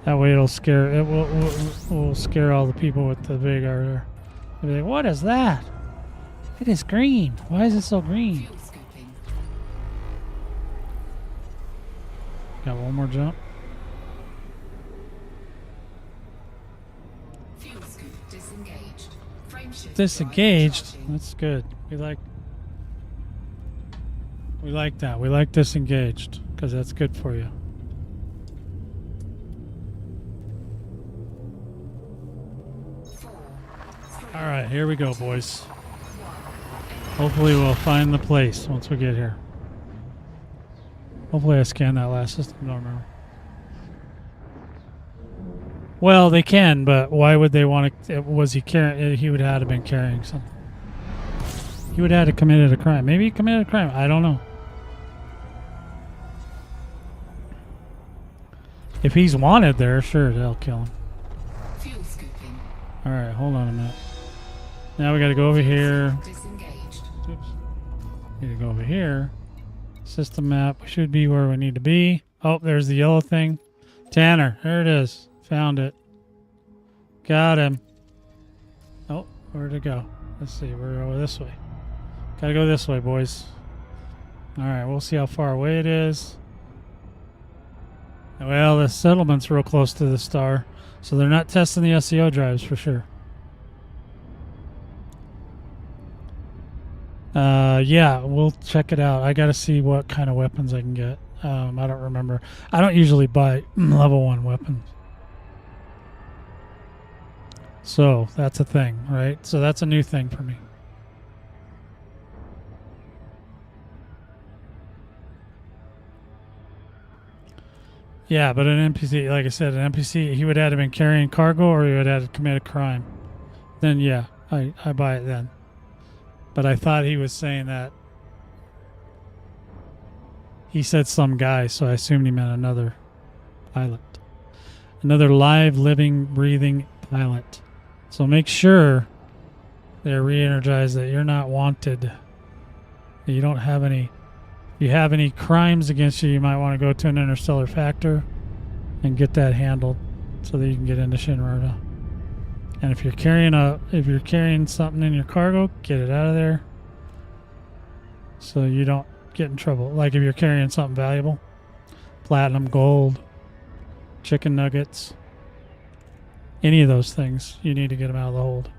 That way it'll scare it. Will scare all the people with the big R. They'll be like, "What is that? It is green. Why is it so green?" fuel scooping. Got one more jump. Frameshift disengaged. drive charging. That's good. We like that. We like disengaged because that's good for you. All right, here we go, boys. Hopefully we'll find the place once we get here. Hopefully I scanned that last system. I don't remember. Well, they can, but why would they want to? Was he carrying? He would have been carrying something. He would have committed a crime. Maybe he committed a crime. I don't know. If he's wanted there, sure, they'll kill him. Fuel scooping. All right, hold on a minute. Now we got to go over here. Disengaged. Oops. Need to go over here. System map. We should be where we need to be. Oh, there's the yellow thing. Tanner. There it is. Found it. Got him. Oh, where'd it go? Let's see. We're over this way. Gotta go this way, boys. All right, we'll see how far away it is. Well, the settlement's real close to the star, so they're not testing the SEO drives for sure. Yeah, we'll check it out. I gotta see what kind of weapons I can get. I don't remember. I don't usually buy level 1 weapons. So that's a thing, right? So that's a new thing for me. Yeah, but an NPC, like I said, an NPC, he would have been carrying cargo or he would have committed a crime. Then yeah, I buy it then. But I thought he was saying that he said some guy, so I assumed he meant another pilot. Another live, living, breathing pilot. So make sure they're re-energized, that you're not wanted. That you don't have any... If you have any crimes against you, you might want to go to an interstellar factor and get that handled so that you can get into Shinrarta. And if you're carrying something in your cargo, get it out of there so you don't get in trouble. Like if you're carrying something valuable, platinum, gold, chicken nuggets, any of those things, you need to get them out of the hold.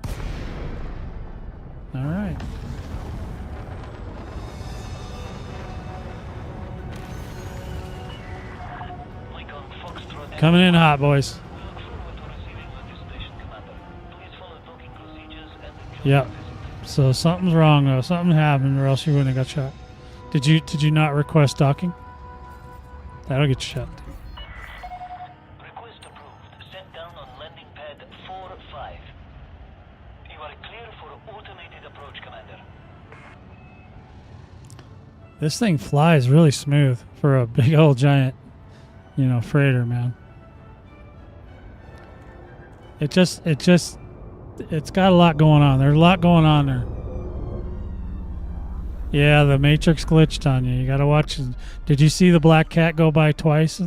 All right. Coming in hot, boys. Yep. So something's wrong though. Something happened, or else you wouldn't have got shot. Did you not request docking? That'll get you shot. Request approved. Set down on landing pad 4-5. You are clear for automated approach, Commander. This thing flies really smooth for a big old giant, freighter, man. It's got a lot going on. There's a lot going on there. Yeah, the Matrix glitched on you. You got to watch. Did you see the black cat go by twice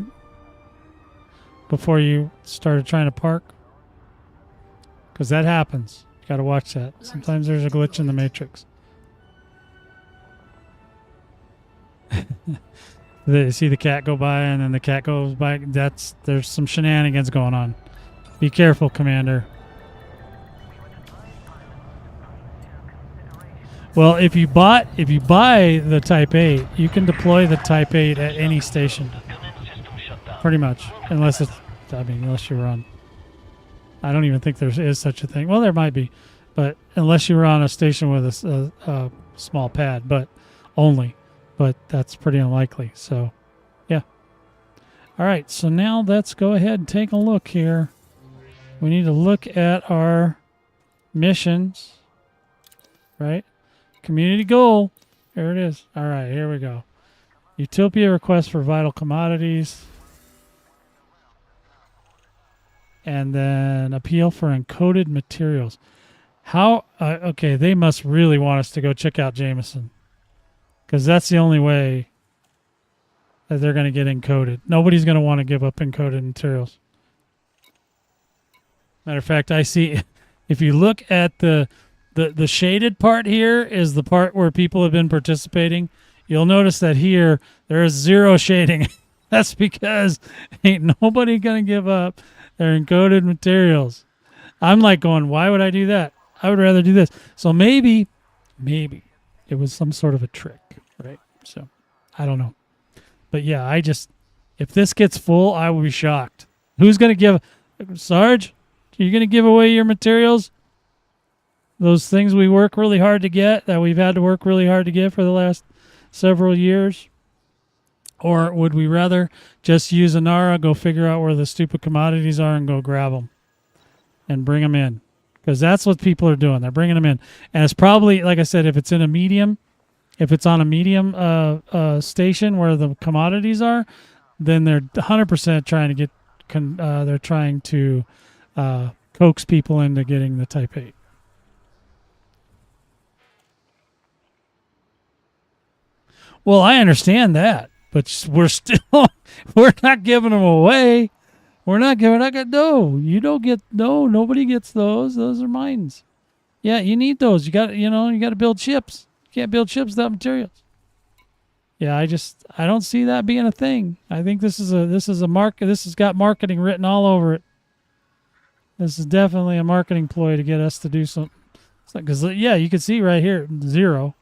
before you started trying to park? Because that happens. You got to watch that. Sometimes there's a glitch in the Matrix. See the cat go by and then the cat goes by. There's some shenanigans going on. Be careful, Commander. Well, if you buy the Type 8, you can deploy the Type 8 at any station. Pretty much. Unless you're on... I don't even think there is such a thing. Well, there might be. But unless you were on a station with a small pad, but only. But that's pretty unlikely. So, yeah. All right, so now let's go ahead and take a look here. We need to look at our missions, right? Community goal. There it is. All right, here we go. Utopia request for vital commodities. And then appeal for encoded materials. Okay, they must really want us to go check out Jameson. Because that's the only way that they're going to get encoded. Nobody's going to want to give up encoded materials. Matter of fact, I see, if you look at the shaded part here is the part where people have been participating. You'll notice that here there is zero shading. That's because ain't nobody going to give up their encoded materials. I'm like going, why would I do that? I would rather do this. So maybe it was some sort of a trick, right? So I don't know. But yeah, if this gets full, I will be shocked. Who's going to give, Sarge, are you going to give away your materials? Those things we work really hard to get, that we've had to work really hard to get for the last several years? Or would we rather just use Anara, go figure out where the stupid commodities are and go grab them and bring them in? Because that's what people are doing. They're bringing them in. And it's probably, like I said, if it's on a medium station where the commodities are, then they're 100% trying to get, they're trying to coax people into getting the Type 8. Well, I understand that, but we're not giving them away. Nobody gets those. Those are mines. Yeah, you need those. You got to build ships. You can't build ships without materials. Yeah, I don't see that being a thing. I think this is a market. This has got marketing written all over it. This is definitely a marketing ploy to get us to do something. Because yeah, you can see right here, zero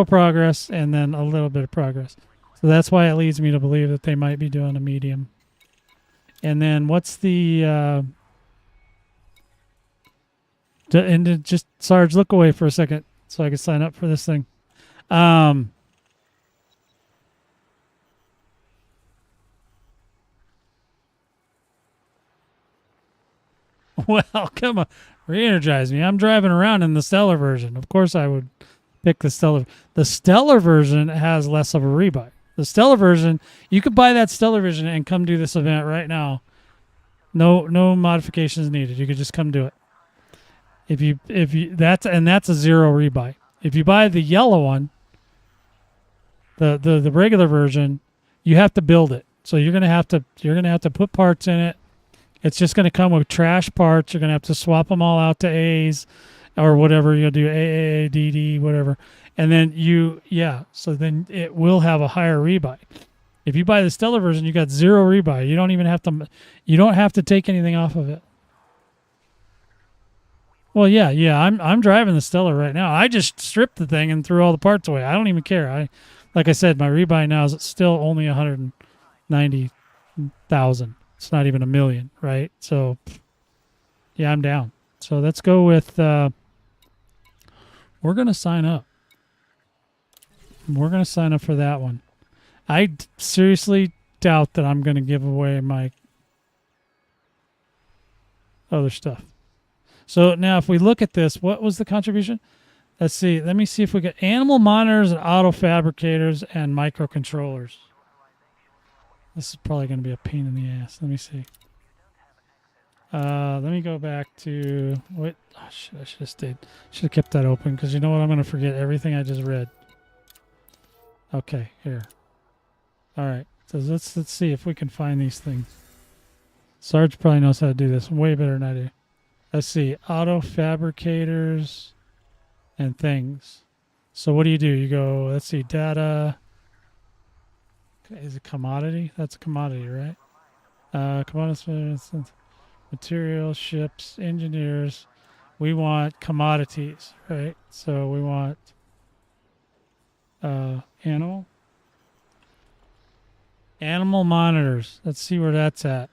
progress, and then a little bit of progress. So that's why it leads me to believe that they might be doing a medium. And then what's the just Sarge, look away for a second so I can sign up for this thing. Well, come on, re-energize me. I'm driving around in the Stellar version. Of course I would pick the Stellar. The Stellar version has less of a rebuy. The Stellar version, you could buy that Stellar version and come do this event right now. No modifications needed. You could just come do it. That's a zero rebuy. If you buy the yellow one, the regular version, you have to build it. So you're gonna have to put parts in it. It's just gonna come with trash parts. You're gonna have to swap them all out to A's or whatever you'll do, AAA, DD, whatever. And then so then it will have a higher rebuy. If you buy the Stellar version, you got zero rebuy. You don't have to take anything off of it. Well, yeah, I'm driving the Stellar right now. I just stripped the thing and threw all the parts away. I don't even care. Like I said, my rebuy now is still only 190,000. It's not even 1 million, right? So yeah, I'm down. So let's go with we're going to sign up. We're going to sign up for that one. I seriously doubt that I'm going to give away my other stuff. So now if we look at this, what was the contribution? Let's see. Let me see if we get animal monitors and auto fabricators and microcontrollers. This is probably going to be a pain in the ass. Let me see. Let me go back to... Wait. Oh, shit, I should have stayed. Should have kept that open because you know what? I'm going to forget everything I just read. Okay, here. All right. So let's see if we can find these things. Sarge probably knows how to do this way better than I do. Let's see. Auto fabricators and things. So what do? You go, let's see, data. Is it commodity? That's a commodity, right? Commodities, materials, ships, engineers. We want commodities, right? So we want animal monitors. Let's see where that's at.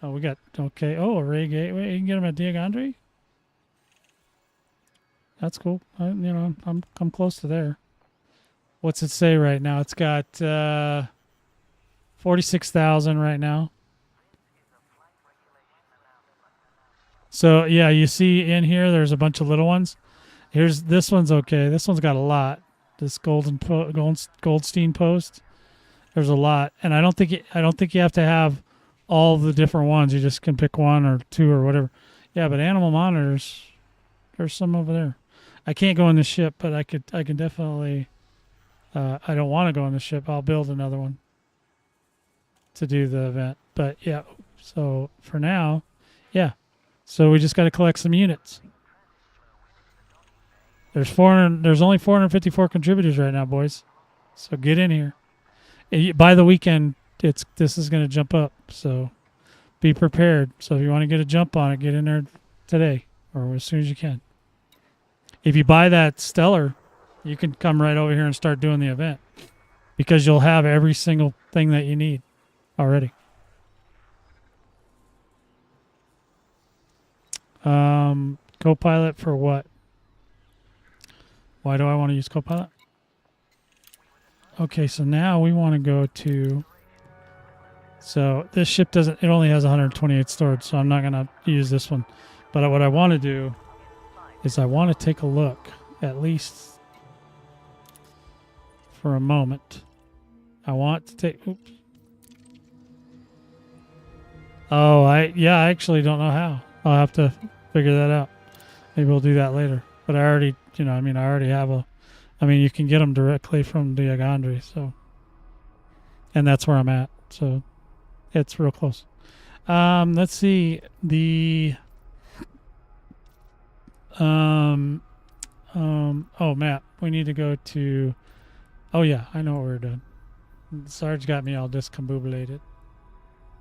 Oh, we got, okay. Oh, array gateway. You can get them at Diagondry? That's cool. I'm close to there. What's it say right now? It's got 46,000 right now. So yeah, you see in here, there's a bunch of little ones. This one's okay. This one's got a lot. This Goldstein post. There's a lot, and I don't think you have to have all the different ones. You just can pick one or two or whatever. Yeah, but animal monitors, there's some over there. I can't go in the ship, but I can definitely. I don't want to go on the ship. I'll build another one to do the event. But yeah, so for now, yeah. So we just got to collect some units. There's only 454 contributors right now, boys. So get in here. By the weekend, this is going to jump up. So be prepared. So if you want to get a jump on it, get in there today or as soon as you can. If you buy that Stellar, you can come right over here and start doing the event because you'll have every single thing that you need already. Copilot for what? Why do I want to use Copilot? Okay, so now we want to go to... So this ship doesn't... It only has 128 storage, so I'm not going to use this one. But what I want to do is I want to take a look, at least for a moment. I want to take... Oops. Oh, I actually don't know how. I'll have to figure that out. Maybe we'll do that later. But I already, I already have a... you can get them directly from Diagandri, so... And that's where I'm at, so... It's real close. Let's see. The... oh, map. We need to go to... Oh, yeah, I know what we're doing. Sarge got me all discombobulated.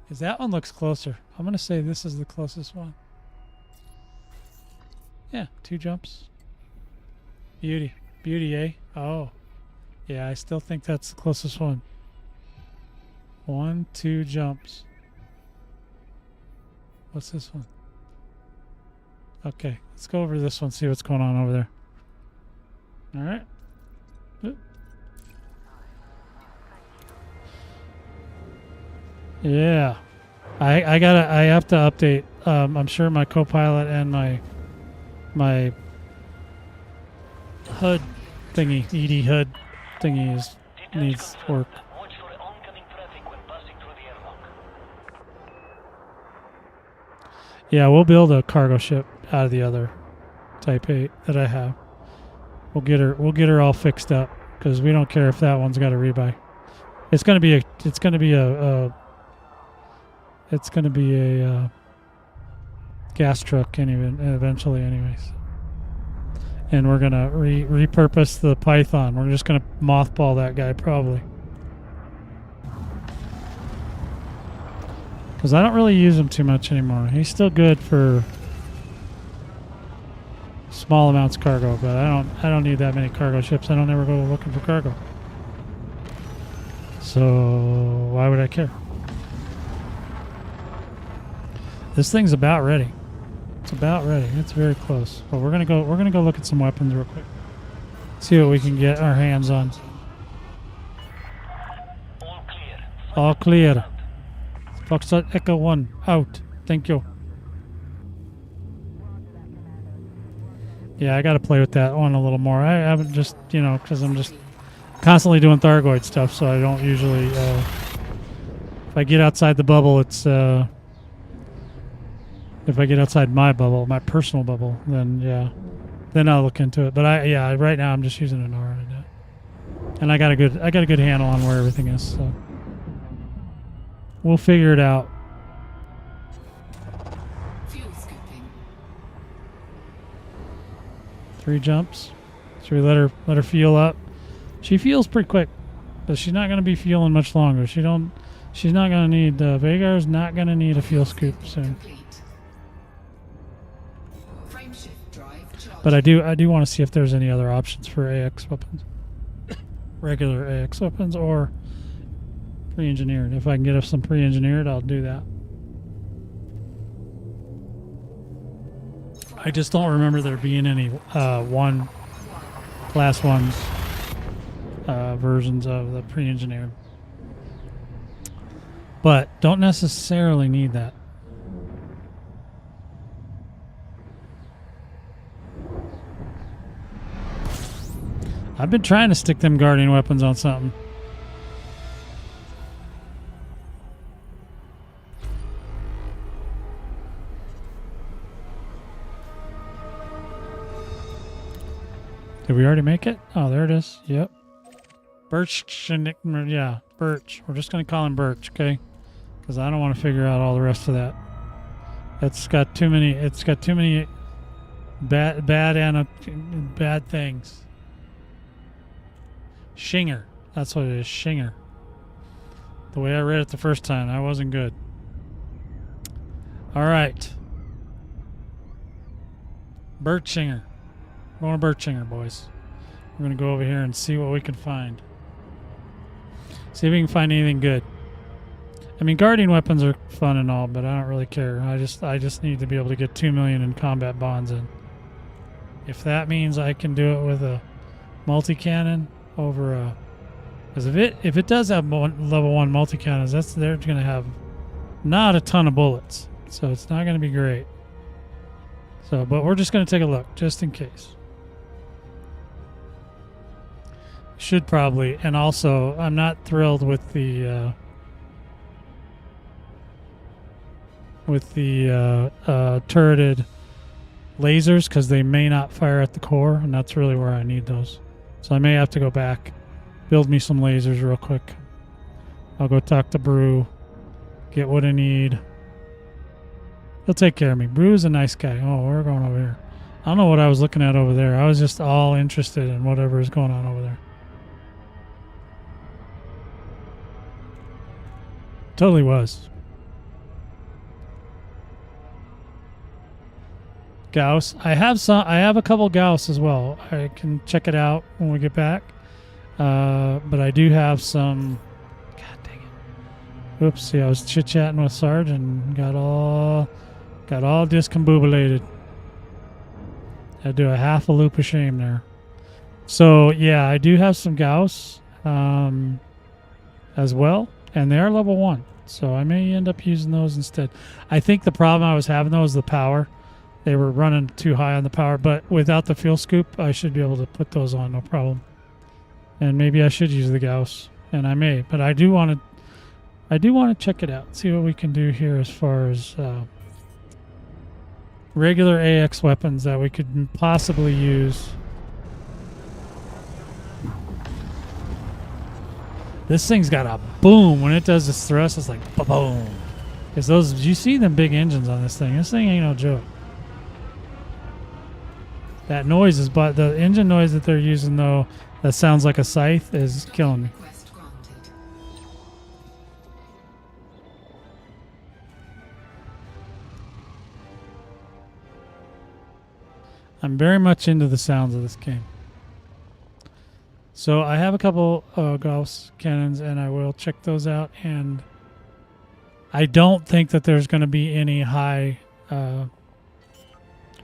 Because that one looks closer. I'm going to say this is the closest one. Yeah, 2 jumps. Beauty. Beauty, eh? Oh. Yeah, I still think that's the closest one. 1, 2 jumps. What's this one? Okay, let's go over this one, see what's going on over there. Alright. Yeah. I have to update. I'm sure my Copilot and my HUD thingy, ED HUD thingy needs work. Watch for oncoming traffic when passing through the airlock. Yeah, we'll build a cargo ship out of the other Type 8 that I have. We'll get her all fixed up because we don't care if that one's got a rebuy. It's gonna be a gas truck eventually anyways. And we're gonna repurpose the Python. We're just gonna mothball that guy probably. Because I don't really use him too much anymore. He's still good for small amounts of cargo, but I don't need that many cargo ships. I don't ever go looking for cargo. So why would I care? This thing's about ready. It's about ready. It's very close. But we're gonna go look at some weapons real quick. See what we can get our hands on. All clear. All clear. Foxtrot Echo 1 out. Thank you. Yeah, I got to play with that one a little more. I haven't just, because I'm just constantly doing Thargoid stuff, so I don't usually. If I get outside the bubble, it's. If I get outside my bubble, my personal bubble, then yeah, then I'll look into it. But right now I'm just using an aura, and I got a good handle on where everything is. So we'll figure it out. Fuel scooping. 3 jumps. Should we let her fuel up? She fuels pretty quick, but she's not going to be fueling much longer. She's not going to need. Vagar's not going to need a fuel scoop soon. Complete. Frameshift drive charged. But I do want to see if there's any other options for AX weapons, regular AX weapons, or pre-engineered. If I can get us some pre-engineered, I'll do that. I just don't remember there being any class 1 versions of the pre-engineered, but don't necessarily need that. I've been trying to stick them guardian weapons on something. Did we already make it? Oh, there it is. Yep. Birch, yeah, Birch. We're just going to call him Birch, okay? Because I don't want to figure out all the rest of that. It's got too many bad things. Shinger. That's what it is. Shinger. The way I read it the first time, that wasn't good. All right. Birchinger. Going to Birchinger, boys. We're going to go over here and see what we can find. See if we can find anything good. I mean, guardian weapons are fun and all, but I don't really care. I just need to be able to get 2 million in combat bonds in. If that means I can do it with a multi-cannon over a... Because if it does have level 1 multi-cannons, they're going to have not a ton of bullets. So it's not going to be great. So, but we're just going to take a look, just in case. Should probably, and also, I'm not thrilled with the turreted lasers, because they may not fire at the core, and that's really where I need those. So I may have to go back, build me some lasers real quick. I'll go talk to Brew, get what I need. He'll take care of me. Brew's a nice guy. Oh, we're going over here. I don't know what I was looking at over there. I was just all interested in whatever is going on over there. Totally was. Gauss. I have a couple Gauss as well. I can check it out when we get back. But I do have some. God dang it! Oops. See, I was chit chatting with Sarge and got all discombobulated. Had to do a half a loop of shame there. So yeah, I do have some Gauss as well, and they are level 1. So I may end up using those instead. I think the problem I was having though is the power. They were running too high on the power, but without the fuel scoop, I should be able to put those on, no problem. And maybe I should use the Gauss, and I may, but I do want to check it out, see what we can do here as far as regular AX weapons that we could possibly use. This thing's got a boom when it does this thrust. It's like boom. Because those, you see them big engines on this thing. This thing ain't no joke. That noise is, but the engine noise that they're using though, that sounds like a scythe, is killing me. Request granted. I'm very much into the sounds of this game. So I have a couple Gauss cannons, and I will check those out. And I don't think that there's going to be any high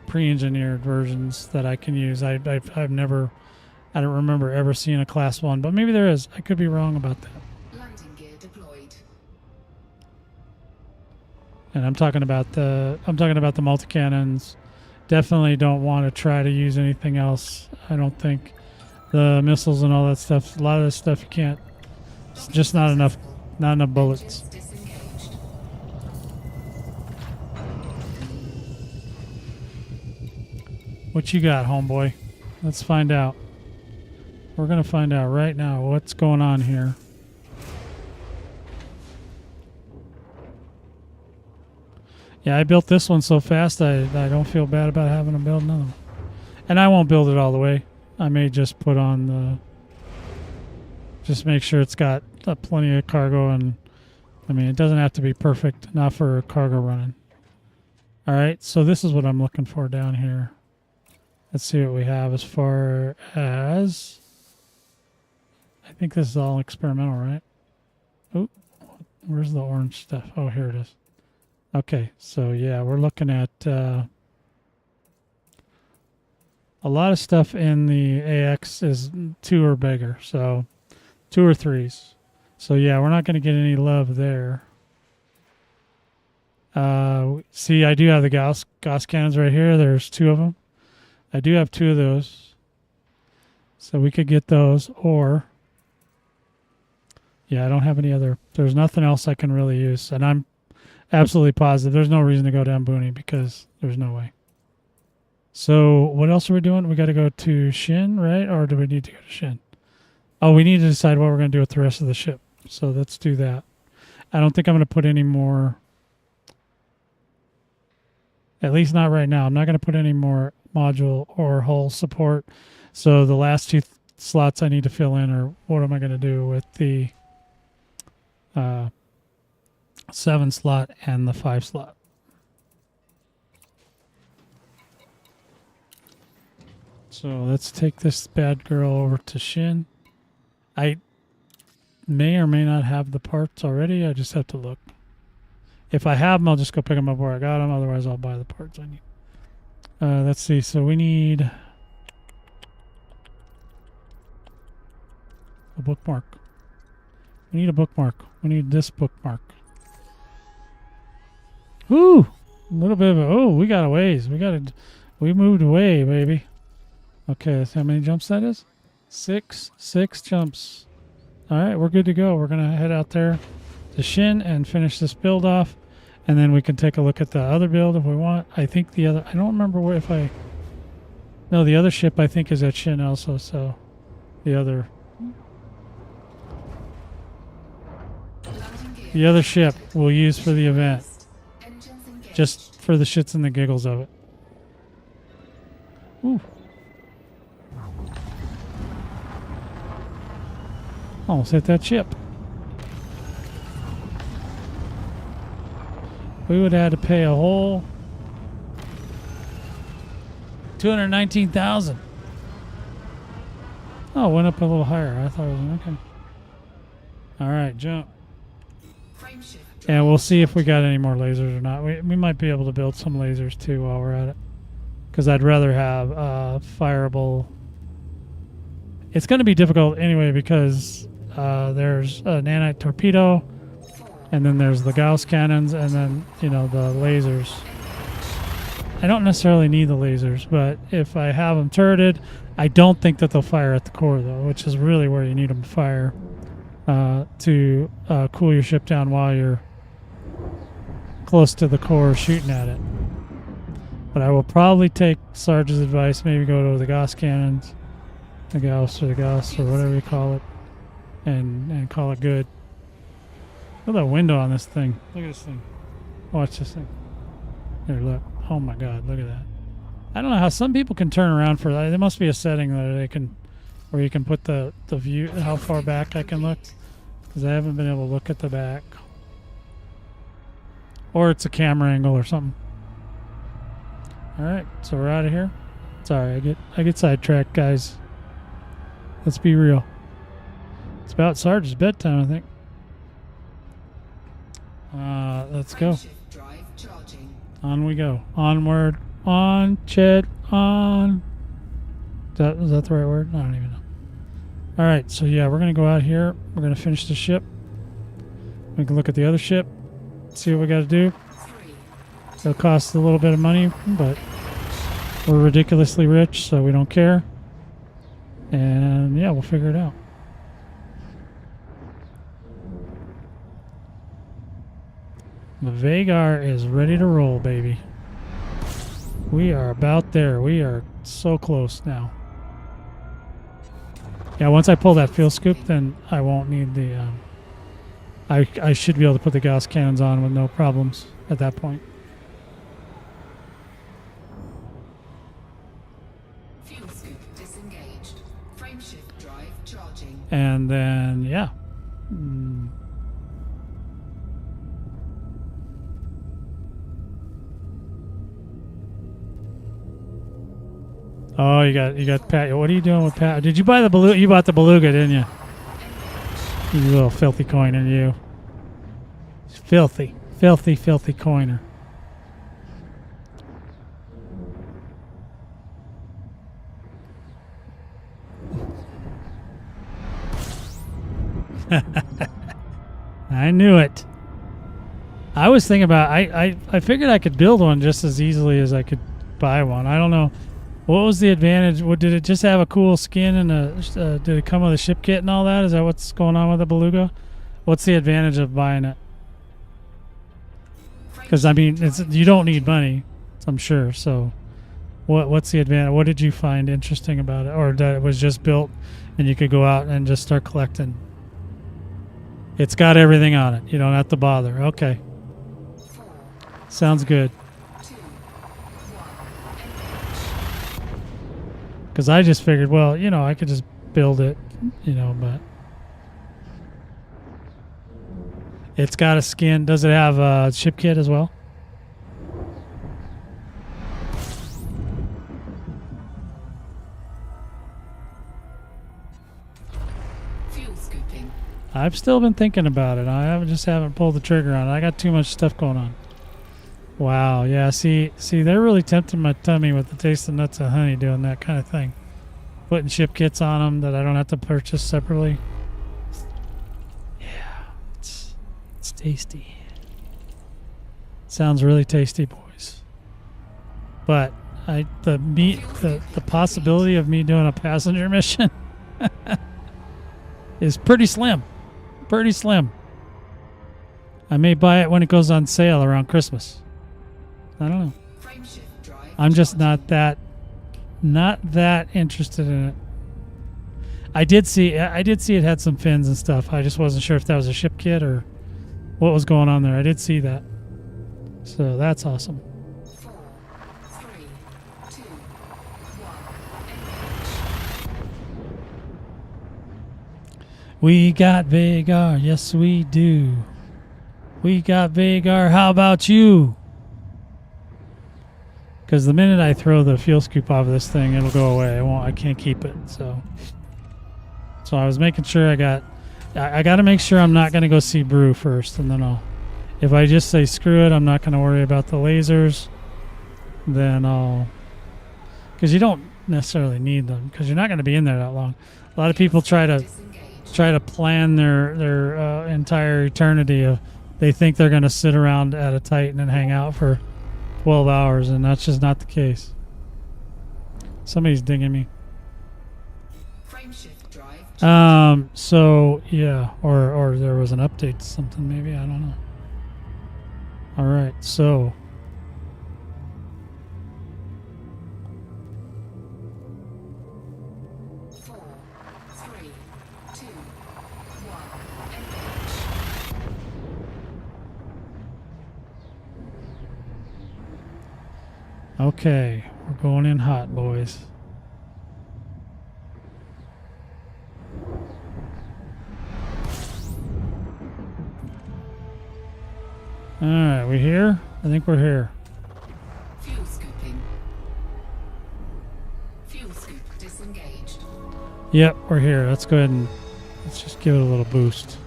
pre-engineered versions that I can use. I've never, I don't remember ever seeing a class 1, but maybe there is. I could be wrong about that. Landing gear deployed. And I'm talking about the multi-cannons. Definitely don't want to try to use anything else. I don't think the missiles and all that stuff. A lot of this stuff you can't. It's just not enough bullets. Engines disengaged. What you got, homeboy? Let's find out. We're gonna find out right now what's going on here. Yeah, I built this one so fast I don't feel bad about having to build another one. And I won't build it all the way. I may just put on the... Just make sure it's got plenty of cargo, and... I mean, it doesn't have to be perfect, not for cargo running. Alright, so this is what I'm looking for down here. Let's see what we have as far as... I think this is all experimental, right? Oh, where's the orange stuff? Oh, here it is. Okay, so yeah, we're looking at a lot of stuff in the AX is 2 or bigger, so 2 or 3s. So yeah, we're not going to get any love there. See, I do have the Gauss cannons right here. There's 2 of them. I do have 2 of those, so we could get those. Or yeah, I don't have any other. There's nothing else I can really use, and I'm absolutely positive there's no reason to go down Booney, because there's no way. So what else are we doing? We got to go to Shin, right? Or do we need to go to Shin? Oh, we need to decide what we're going to do with the rest of the ship. So let's do that. I don't think I'm going to put any more, at least not right now. I'm not going to put any more module or hull support. So the last 2 slots I need to fill in are what am I going to do with the 7 slot and the 5 slot. So let's take this bad girl over to Shin. I may or may not have the parts already. I just have to look. If I have them, I'll just go pick them up where I got them. Otherwise, I'll buy the parts I need. Let's see. So we need a bookmark. We need a bookmark. We need this bookmark. Woo! A little bit of a... Oh, we got a ways. We moved away, baby. Okay, that's how many jumps that is? 6 jumps. All right, we're good to go. We're going to head out there to Shin and finish this build off. And then we can take a look at the other build if we want. I think the other... I don't remember where if I... No, the other ship I think is at Shin also, so... The other... The other ship we'll use for the event. Just for the shits and the giggles of it. Ooh. Almost hit that ship. We would have had to pay a whole 219,000. Oh, it went up a little higher. I thought it was okay. All right, jump. And we'll see if we got any more lasers or not. We might be able to build some lasers too while we're at it. Because I'd rather have fireable. It's going to be difficult anyway because there's a nanite torpedo, and then there's the Gauss cannons, and then, you know, the lasers. I don't necessarily need the lasers, but if I have them turreted, I don't think that they'll fire at the core though, which is really where you need them to fire to cool your ship down while you're close to the core shooting at it. But I will probably take Sarge's advice, maybe go to the Gauss cannons, the Gauss or whatever you call it, and call it good. Look at that window on this thing. Look at this thing. Watch this thing. Here, look. Oh my God, look at that. I don't know how some people can turn around for that. There must be a setting that they can, where you can put the view, how far back I can look, because I haven't been able to look at the back. Or it's a camera angle or something. All right, so we're out of here. Sorry, I get sidetracked, guys. Let's be real. It's about Sarge's bedtime, I think. Let's go. On we go. Onward. On, Chet. On. Is that the right word? I don't even know. All right, so yeah, we're going to go out here. We're going to finish the ship. We can look at the other ship. See what we got to do. It'll cost a little bit of money, but we're ridiculously rich, so we don't care. And yeah, we'll figure it out. The Vagar is ready to roll, baby. We are about there. We are so close now. Yeah, once I pull that fuel scoop, then I won't need the... I should be able to put the Gauss cannons on with no problems at that point. Fuel scoop disengaged. Frameshift drive charging. And then, yeah. Oh, you got Pat. What are you doing with Pat? Did you buy the beluga? You bought the beluga, didn't you? You little filthy coiner, you. Filthy coiner. I knew it. I was thinking about I figured I could build one just as easily as I could buy one. I don't know. What was the advantage? What, did it just have a cool skin and did it come with a ship kit and all that? Is that what's going on with the Beluga? What's the advantage of buying it? Because I mean, you don't need money, I'm sure. So, what's the advantage? What did you find interesting about it, or that it was just built and you could go out and just start collecting? It's got everything on it. You don't have to bother. Okay, sounds good. Because I just figured, well, you know, I could just build it, you know, but it's got a skin. Does it have a ship kit as well? I've still been thinking about it. I haven't pulled the trigger on it. I got too much stuff going on. Wow, yeah, see, they're really tempting my tummy with the taste of nuts and honey, doing that kind of thing. Putting ship kits on them that I don't have to purchase separately. Yeah, it's tasty. Sounds really tasty, boys. But the possibility of me doing a passenger mission is pretty slim. Pretty slim. I may buy it when it goes on sale around Christmas. I don't know. I'm just not that interested in it. I did see it had some fins and stuff. I just wasn't sure if that was a ship kit or what was going on there. I did see that. So that's awesome. 4, 3, 2, 1, engage. We got Vagar. Yes, we do. We got Vagar. How about you? Because the minute I throw the fuel scoop off of this thing, it'll go away. I can't keep it. So I was making sure I got to make sure I'm not going to go see Brew first, and then if I just say screw it, I'm not going to worry about the lasers, then because you don't necessarily need them, because you're not going to be in there that long. A lot of people try to plan their entire eternity of, they think they're going to sit around at a Titan and hang out for 12 hours, and that's just not the case. Somebody's dinging me. Frameshift drive. So yeah, or there was an update to something, maybe, I don't know. All right, so Four, three, two, one, engage. okay, we're going in hot, boys. All right, we here? I think we're here. Fuel scooping. Fuel scoop disengaged. Yep, we're here. Let's go ahead and let's just give it a little boost.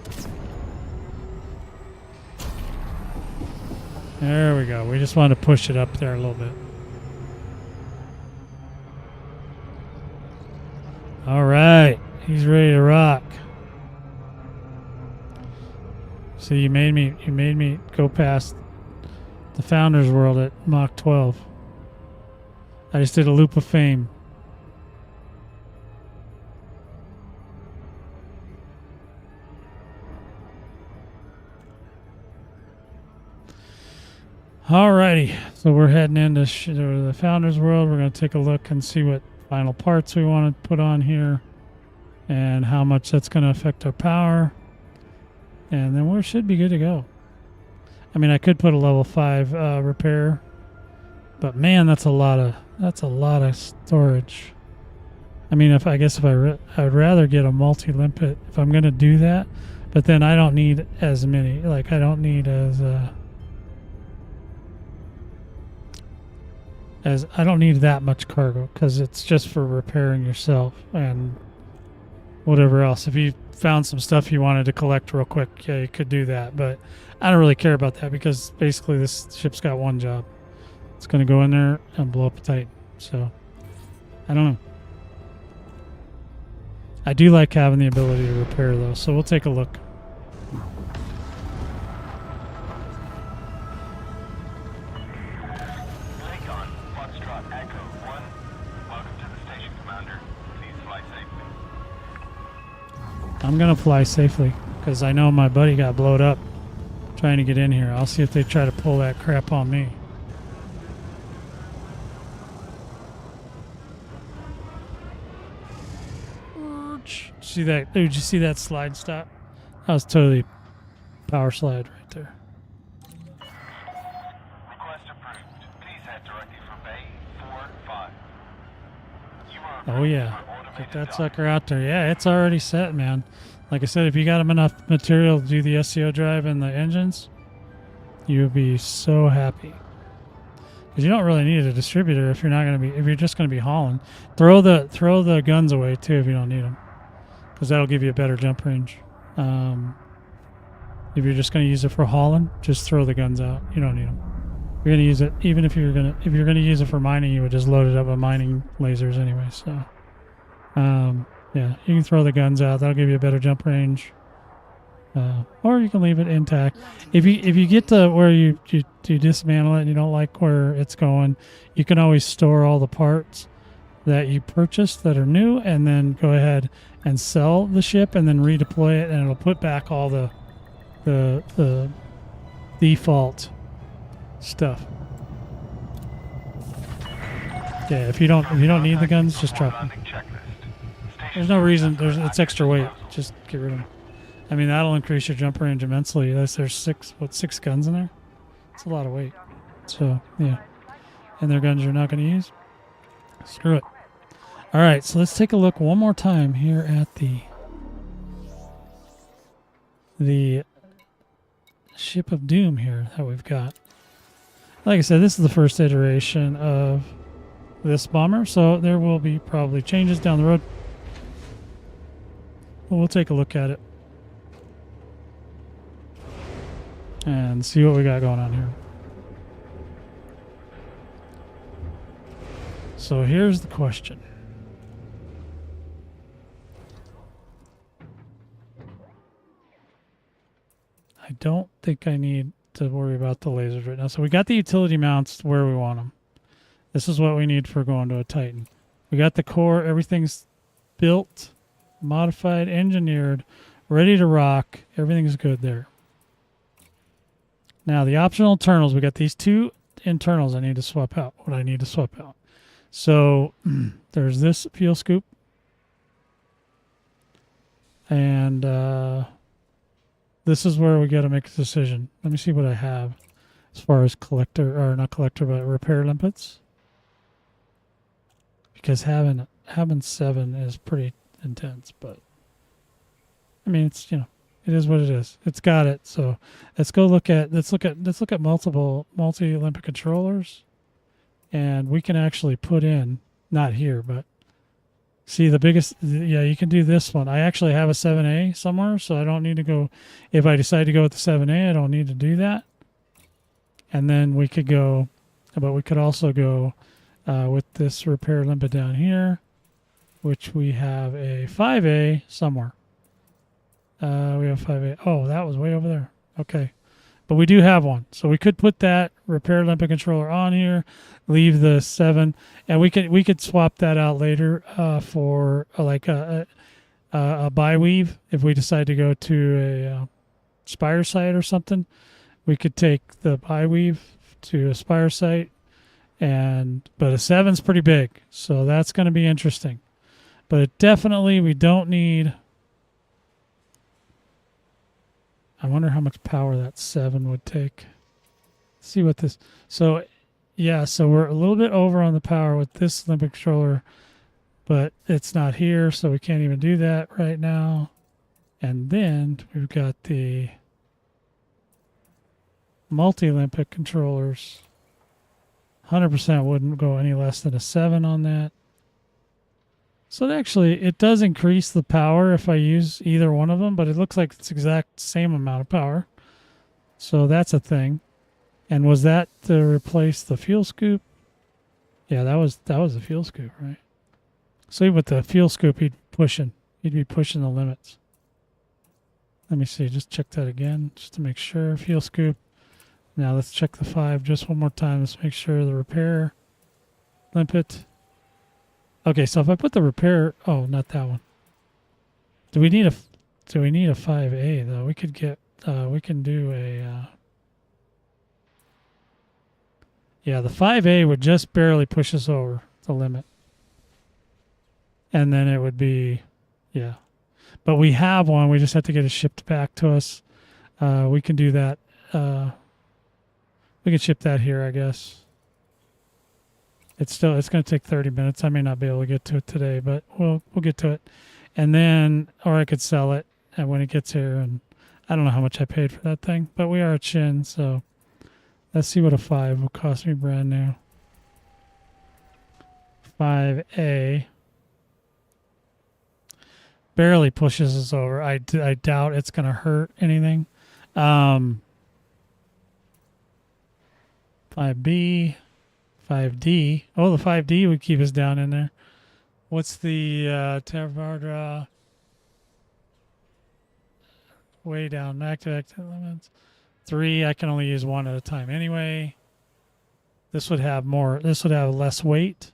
There we go. We just want to push it up there a little bit. All right, he's ready to rock. So you made me go past the Founders World at Mach 12. I just did a loop of fame. Alrighty, so we're heading into the Founders World. We're going to take a look and see what final parts we want to put on here and how much that's going to affect our power. And then we should be good to go. I mean, I could put a level 5 repair, but man, that's a lot of storage. I mean, I would rather get a multi-limpet if I'm going to do that, but then I don't need as many. Like, I don't need as I don't need that much cargo, because it's just for repairing yourself and whatever else. If you found some stuff you wanted to collect real quick, yeah, you could do that, but I don't really care about that, because basically this ship's got one job. It's going to go in there and blow up a Titan. So I don't know. I do like having the ability to repair though, so we'll take a look. Recon, Foxtrot Echo 1. Welcome to the station, Commander. Please fly safely. I'm going to fly safely, because I know my buddy got blowed up trying to get in here. I'll see if they try to pull that crap on me. See that? Did you see that slide stop? That was totally power slide right there. Request approved. Please head directly for Bay 4-5. You are Oh approved yeah, for automated get that dock. sucker out there. Yeah, it's already set, man. Like I said, if you got enough material to do the SCO drive and the engines, you'll be so happy. Because you don't really need a distributor if you're just gonna be hauling. Throw the guns away too if you don't need them, because that'll give you a better jump range. If you're just going to use it for hauling, just throw the guns out. You don't need them. You're going to use it, even if you're going to use it for mining, you would just load it up with mining lasers anyway. So, yeah, you can throw the guns out. That'll give you a better jump range. Or you can leave it intact. If you get to where you dismantle it and you don't like where it's going, you can always store all the parts that you purchased that are new, and then go ahead and sell the ship, and then redeploy it, and it'll put back all the default stuff. Yeah, if you don't need the guns, just drop them. There's no reason. It's extra weight. Just get rid of them. I mean, that'll increase your jump range immensely. There's six guns in there. It's a lot of weight. So yeah, and they're guns you're not going to use. Screw it. All right, so let's take a look one more time here at the Ship of Doom here that we've got. Like I said, this is the first iteration of this bomber, so there will be probably changes down the road. But we'll take a look at it and see what we got going on here. So here's the question. I don't think I need to worry about the lasers right now. So we got the utility mounts where we want them. This is what we need for going to a Titan. We got the core. Everything's built, modified, engineered, ready to rock. Everything's good there. Now the optional internals. We got these two internals I need to swap out. What I need to swap out. So there's this fuel scoop. And this is where we got to make a decision. Let me see what I have as far as collector, or not collector, but repair limpets. Because having 7 is pretty intense, but I mean, it's, you know, it is what it is. It's got it. So let's look at multiple multi-Olympic controllers, and we can actually put in, not here, but see the biggest, yeah, you can do this one. I actually have a 7A somewhere, so I don't need to go, if I decide to go with the 7A, I don't need to do that. And then we could go, but we could also go with this repair limpet down here, which we have a 5A somewhere. We have 5A. Oh, that was way over there. Okay. But we do have one. So we could put that repair limpet controller on here, leave the 7, and we could swap that out later for like a bi-weave. If we decide to go to a spire site or something, we could take the bi-weave to a spire site, but a 7's pretty big, so that's going to be interesting. But it definitely, we don't need. I wonder how much power that 7 would take. Let's see what this. So, yeah, so we're a little bit over on the power with this Olympic controller, but it's not here, so we can't even do that right now. And then we've got the multi-Olympic controllers. 100% wouldn't go any less than a 7 on that. So actually, it does increase the power if I use either one of them, but it looks like it's exact same amount of power. So that's a thing. And was that to replace the fuel scoop? Yeah, that was the fuel scoop, right? So with the fuel scoop, he'd be pushing the limits. Let me see, just check that again, just to make sure. Fuel scoop. Now let's check the 5 just one more time. Let's make sure the repair limpet. Okay, so if I put the repair, oh, not that one. Do we need a 5A though? We could get, we can do a, yeah, the 5A would just barely push us over the limit. And then it would be, yeah. But we have one, we just have to get it shipped back to us. We can do that, we can ship that here, I guess. It's going to take 30 minutes. I may not be able to get to it today, but we'll get to it. And then, or I could sell it and when it gets here. And I don't know how much I paid for that thing, but we are a chin, so let's see what a 5 will cost me brand new. 5A. barely pushes us over. I doubt it's going to hurt anything. 5B, 5D. Oh, the 5D would keep us down in there. What's the Thargoid? Way down. Active limits. 3. I can only use 1 at a time anyway. This would have more. This would have less weight.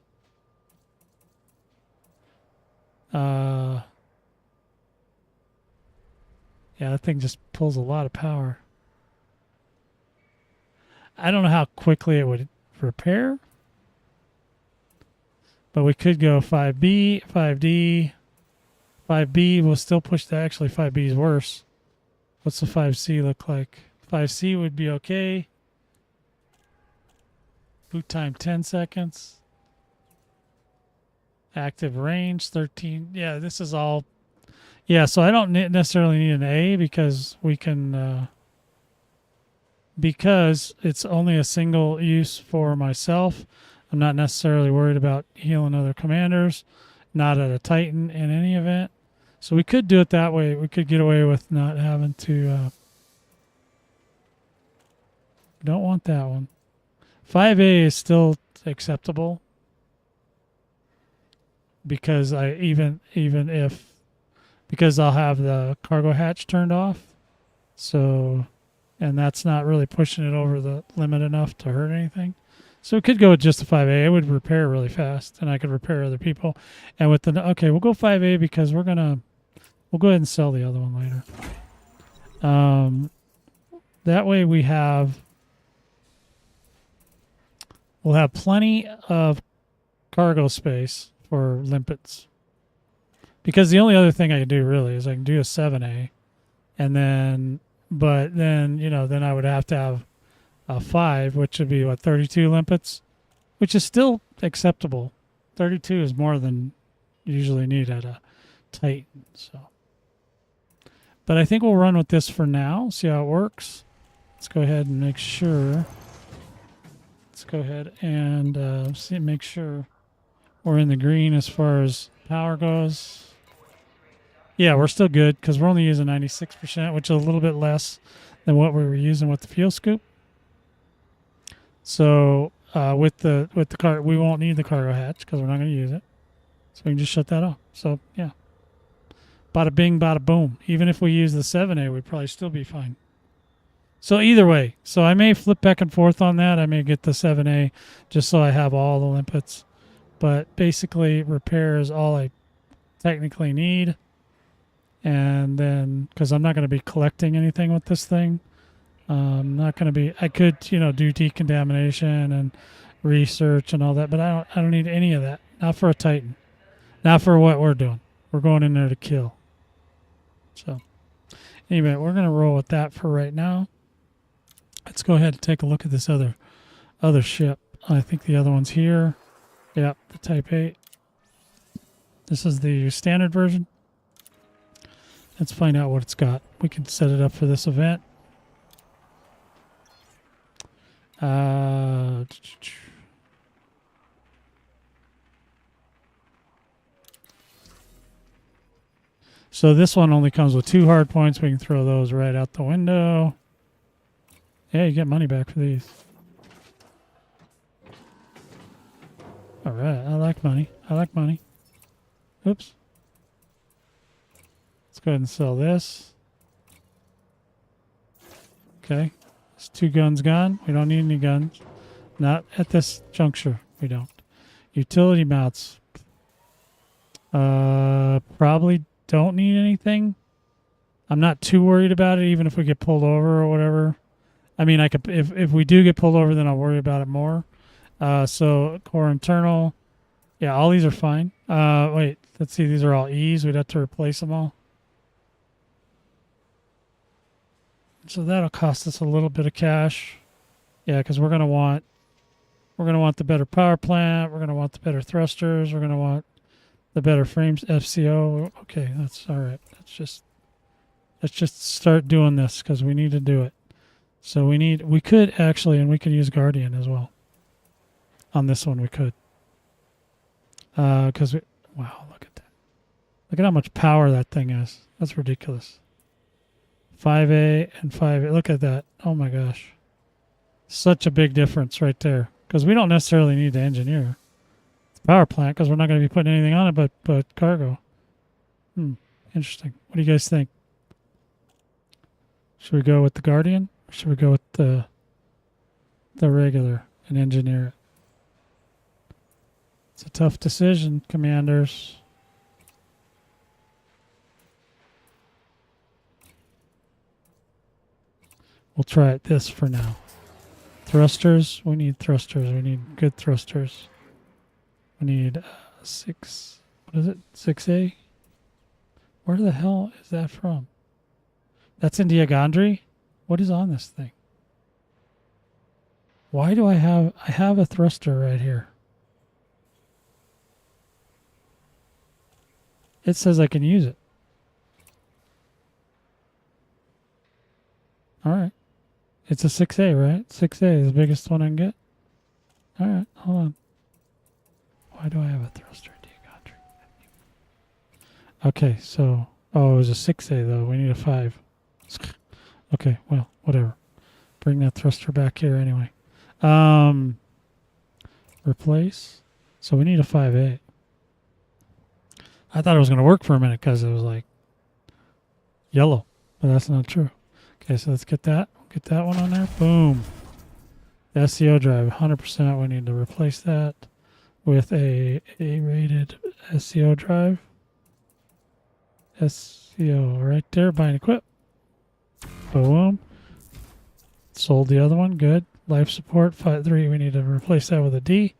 Yeah, that thing just pulls a lot of power. I don't know how quickly it would repair, but we could go 5B, 5D. 5B will still push that. Actually, 5B is worse. What's the 5C look like? 5C would be okay. Boot time 10 seconds. Active range 13. Yeah, this is all. Yeah, so I don't necessarily need an A because we can. Because it's only a single use for myself. I'm not necessarily worried about healing other commanders. Not at a Titan in any event. So we could do it that way. We could get away with not having to. Don't want that one. 5A is still acceptable. Because because I'll have the cargo hatch turned off. So, and that's not really pushing it over the limit enough to hurt anything. So we could go with just the 5A. It would repair really fast, and I could repair other people. And with the, okay, we'll go 5A because we'll go ahead and sell the other one later. That way we'll have plenty of cargo space for limpets. Because the only other thing I can do really is I can do a 7A, and then, but then, then I would have to have a 5, which would be 32 limpets, which is still acceptable. 32 is more than you usually need at a Titan. So, but I think we'll run with this for now. See how it works. Let's go ahead and make sure. Let's go ahead and make sure we're in the green as far as power goes. Yeah, we're still good because we're only using 96%, which is a little bit less than what we were using with the fuel scoop. So with the car, we won't need the cargo hatch because we're not going to use it. So we can just shut that off. So yeah, bada bing, bada boom. Even if we use the 7A, we'd probably still be fine. So either way, so I may flip back and forth on that. I may get the 7A just so I have all the limpets. But basically, repair is all I technically need. And then, because I'm not going to be collecting anything with this thing. I'm not going to be, I could, do decontamination and research and all that, but I don't need any of that. Not for a Titan. Not for what we're doing. We're going in there to kill. So, anyway, we're going to roll with that for right now. Let's go ahead and take a look at this other ship. I think the other one's here. Yep, the Type 8. This is the standard version. Let's find out what it's got. We can set it up for this event. So this one only comes with 2 hard points. We can throw those right out the window. Yeah, you get money back for these. All right, I like money. Oops. Let's go ahead and sell this. Okay. There's 2 guns gone. We don't need any guns. Not at this juncture. We don't. Utility mounts. Probably don't need anything. I'm not too worried about it, even if we get pulled over or whatever. I mean, I could if we do get pulled over, then I'll worry about it more. So core internal. Yeah, all these are fine. Wait, let's see. These are all E's. We'd have to replace them all. So that'll cost us a little bit of cash. Yeah, because we're gonna want the better power plant. We're gonna want the better thrusters. We're gonna want the better frames. FCO. Okay, that's all right. Let's just start doing this because we need to do it. So we could actually, and we could use Guardian as well. On this one, we could. Because wow, look at that. Look at how much power that thing is. That's ridiculous. 5A and 5A. Look at that. Oh my gosh. Such a big difference right there. Because we don't necessarily need to engineer the power plant because we're not going to be putting anything on it but cargo. Interesting. What do you guys think? Should we go with the Guardian? Or should we go with the regular and engineer it? It's a tough decision, commanders. We'll try it this for now. Thrusters. We need thrusters. We need good thrusters. We need 6. What is it? 6A? Where the hell is that from? That's in Diagandri? What is on this thing? Why do I have a thruster right here? It says I can use it. All right. It's a 6A, right? 6A is the biggest one I can get. All right, hold on. Why do I have a thruster in Diagandri? Okay, so... Oh, it was a 6A, though. We need a 5. Okay, well, whatever. Bring that thruster back here anyway. Replace. So we need a 5A. I thought it was going to work for a minute because it was like yellow, but that's not true. Okay, so let's get that. Get that one on there. Boom. The SCO drive, 100%. We need to replace that with a A-rated SCO drive. SCO right there. Buy and equip. Boom. Sold the other one. Good. Life support 5.3. We need to replace that with a D.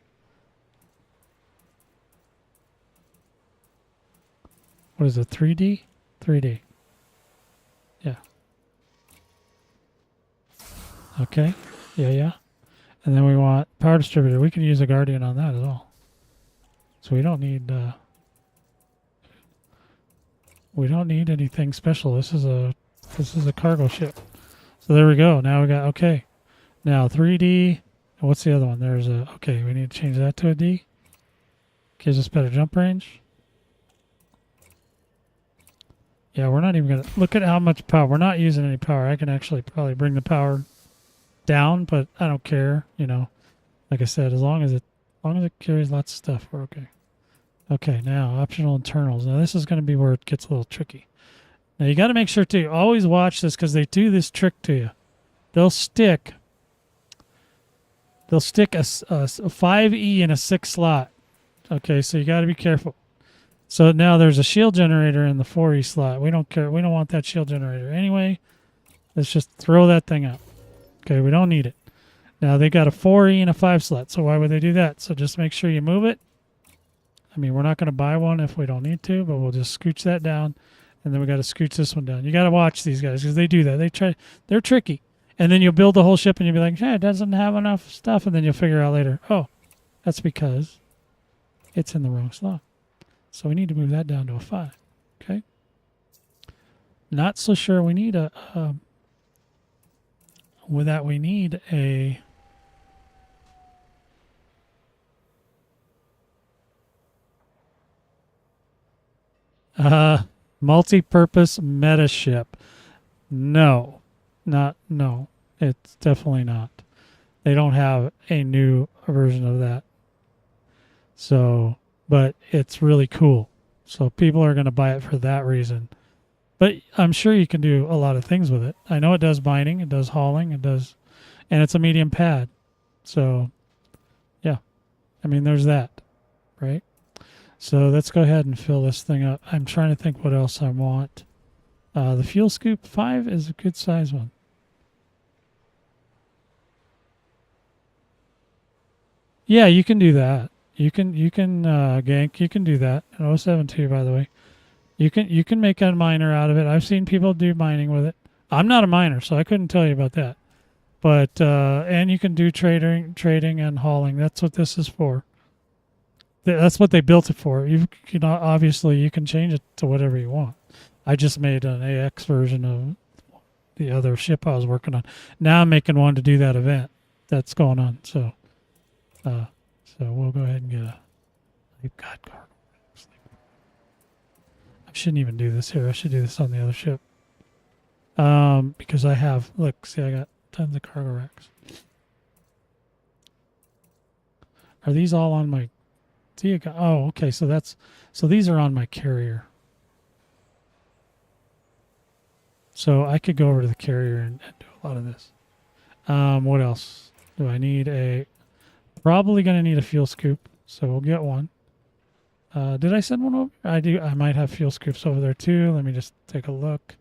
What is it? 3D? 3D. Yeah. Okay. Yeah. And then we want power distributor. We can use a Guardian on that as well. So we don't need anything special. This is a cargo ship. So there we go. Now we got okay. Now 3D. And what's the other one? There's a okay. We need to change that to a D. Gives us better jump range. Yeah, we're not even gonna look at how much power. We're not using any power. I can actually probably bring the power down, but I don't care. You know, like I said, as long as it carries lots of stuff, we're okay. Okay, now optional internals. Now this is going to be where it gets a little tricky. Now you got to make sure to always watch this because they do this trick to you. They'll stick a 5E in a 6 slot. Okay, so you got to be careful. So now there's a shield generator in the 4E slot. We don't care. We don't want that shield generator anyway. Let's just throw that thing out. Okay, we don't need it. Now they got a 4E and a 5 slot. So why would they do that? So just make sure you move it. I mean, we're not going to buy one if we don't need to, but we'll just scooch that down. And then we got to scooch this one down. You got to watch these guys because they do that. They're tricky. And then you'll build the whole ship and you'll be like, hey, it doesn't have enough stuff. And then you'll figure out later, oh, that's because it's in the wrong slot. So we need to move that down to a 5. Okay. Not so sure we need with that we need a multi-purpose meta ship. No. It's definitely not. They don't have a new version of that. So, but it's really cool. So people are going to buy it for that reason. But I'm sure you can do a lot of things with it. I know it does mining, it does hauling, and it's a medium pad. So, yeah. I mean, there's that, right? So let's go ahead and fill this thing up. I'm trying to think what else I want. The fuel scoop 5 is a good size one. Yeah, you can do that. You can gank. You can do that. An 072, by the way. You can make a miner out of it. I've seen people do mining with it. I'm not a miner, so I couldn't tell you about that. But and you can do trading and hauling. That's what this is for. That's what they built it for. You know, obviously you can change it to whatever you want. I just made an AX version of the other ship I was working on. Now I'm making one to do that event that's going on. So we'll go ahead and get a. We've got cargo. I shouldn't even do this here. I should do this on the other ship. Because I have, look, see, I got tons of cargo racks. Are these all on my, oh, okay, so these are on my carrier. So I could go over to the carrier and do a lot of this. What else? Do I need probably going to need a fuel scoop, so we'll get one. Did I send one over? I do. I might have fuel scoops over there too. Let me just take a look.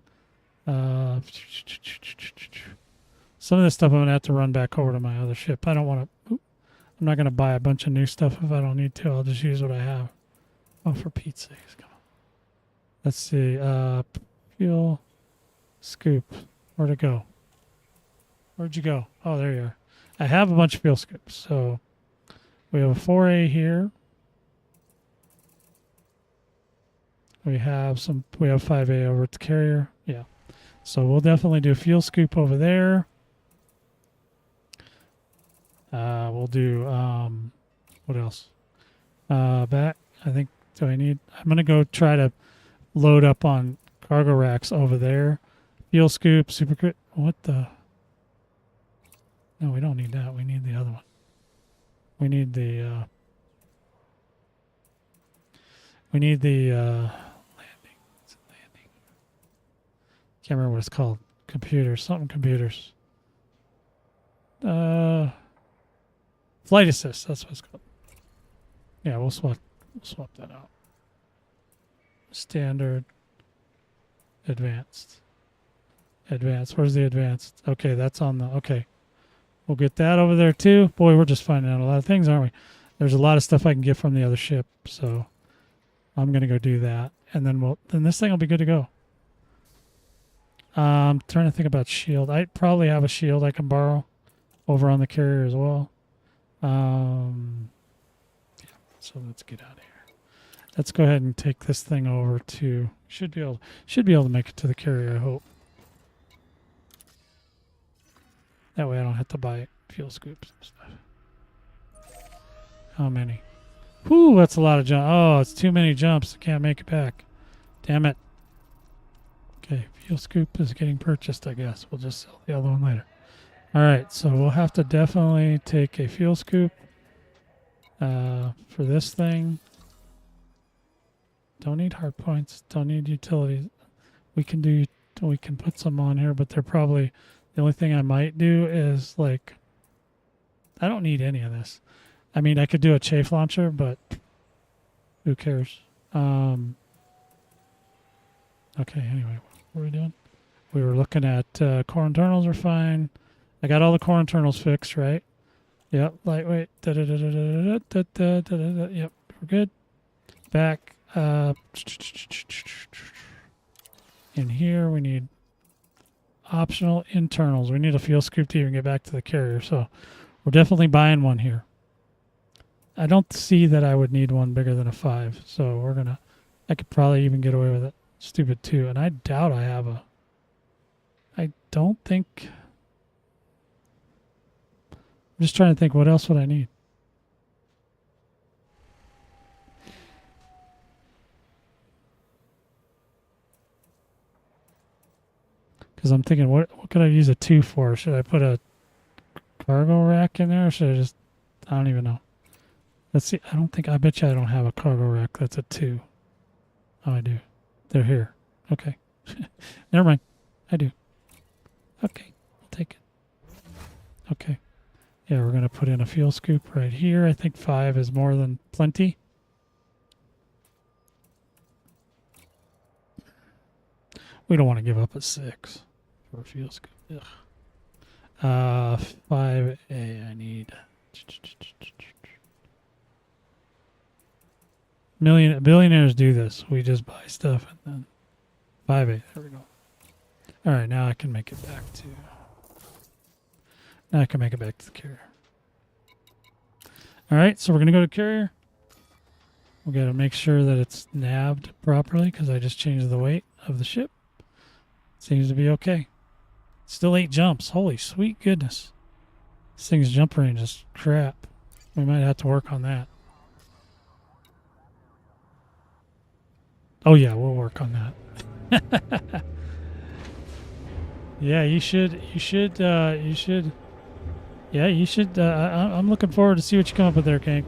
Some of this stuff I'm going to have to run back over to my other ship. I don't want to, I'm not going to buy a bunch of new stuff if I don't need to. I'll just use what I have. Oh, for Pete's sakes, come on. Let's see. Fuel scoop. Where'd it go? Where'd you go? Oh, there you are. I have a bunch of fuel scoops. So we have a 4A here. We have 5A over at the carrier. Yeah. So we'll definitely do a fuel scoop over there. We'll do, what else? Back, I think, I'm going to go try to load up on cargo racks over there. Fuel scoop, super crit. What the? No, we don't need that. We need the other one. We need the landing. Is it landing? Can't remember what it's called. Computers, something computers. Flight assist, that's what it's called. Yeah, we'll swap that out. Standard, advanced. Where's the advanced? Okay, that's on the, okay. We'll get that over there too. Boy, we're just finding out a lot of things, aren't we? There's a lot of stuff I can get from the other ship, so I'm gonna go do that, and then this thing will be good to go. I'm trying to think about shield. I probably have a shield I can borrow over on the carrier as well. Yeah, so let's get out of here. Let's go ahead and take this thing over to, should be able to make it to the carrier, I hope. That way I don't have to buy fuel scoops and stuff. How many? Whew, that's a lot of jumps. Oh, it's too many jumps. I can't make it back. Damn it. Okay, fuel scoop is getting purchased, I guess. We'll just sell the other one later. All right, so we'll have to definitely take a fuel scoop for this thing. Don't need hard points. Don't need utilities. We can put some on here, but they're probably, the only thing I might do is like, I don't need any of this. I mean, I could do a chafe launcher, but who cares? Okay, anyway, what are we doing? We were looking at core internals are fine. I got all the core internals fixed, right? Yep, lightweight. Yep, we're good. Back. In here, we need optional internals. We need a fuel scoop to even get back to the carrier, so we're definitely buying one here. I don't see that I would need one bigger than a 5, so I could probably even get away with it. Stupid 2, and I doubt I have I don't think. I'm just trying to think, what else would I need? Because I'm thinking, what could I use a 2 for? Should I put a cargo rack in there, or should I just, I don't even know. Let's see. I bet you I don't have a cargo rack that's a 2. Oh, I do. They're here. Okay. Never mind. I do. Okay. I'll take it. Okay. Yeah, we're going to put in a fuel scoop right here. I think 5 is more than plenty. We don't want to give up a 6 for a fuel scoop. Ugh. 5A I need. Billionaires do this. We just buy stuff and then 5A. There we go. All right, now I can make it back to. Now I can make it back to the carrier. All right, so we're gonna go to carrier. We got to make sure that it's nabbed properly because I just changed the weight of the ship. Seems to be okay. Still 8 jumps. Holy sweet goodness. This thing's jump range is crap. We might have to work on that. Oh yeah, we'll work work on that. Yeah, you should. Yeah, you should. I'm looking forward to see what you come up with there, King.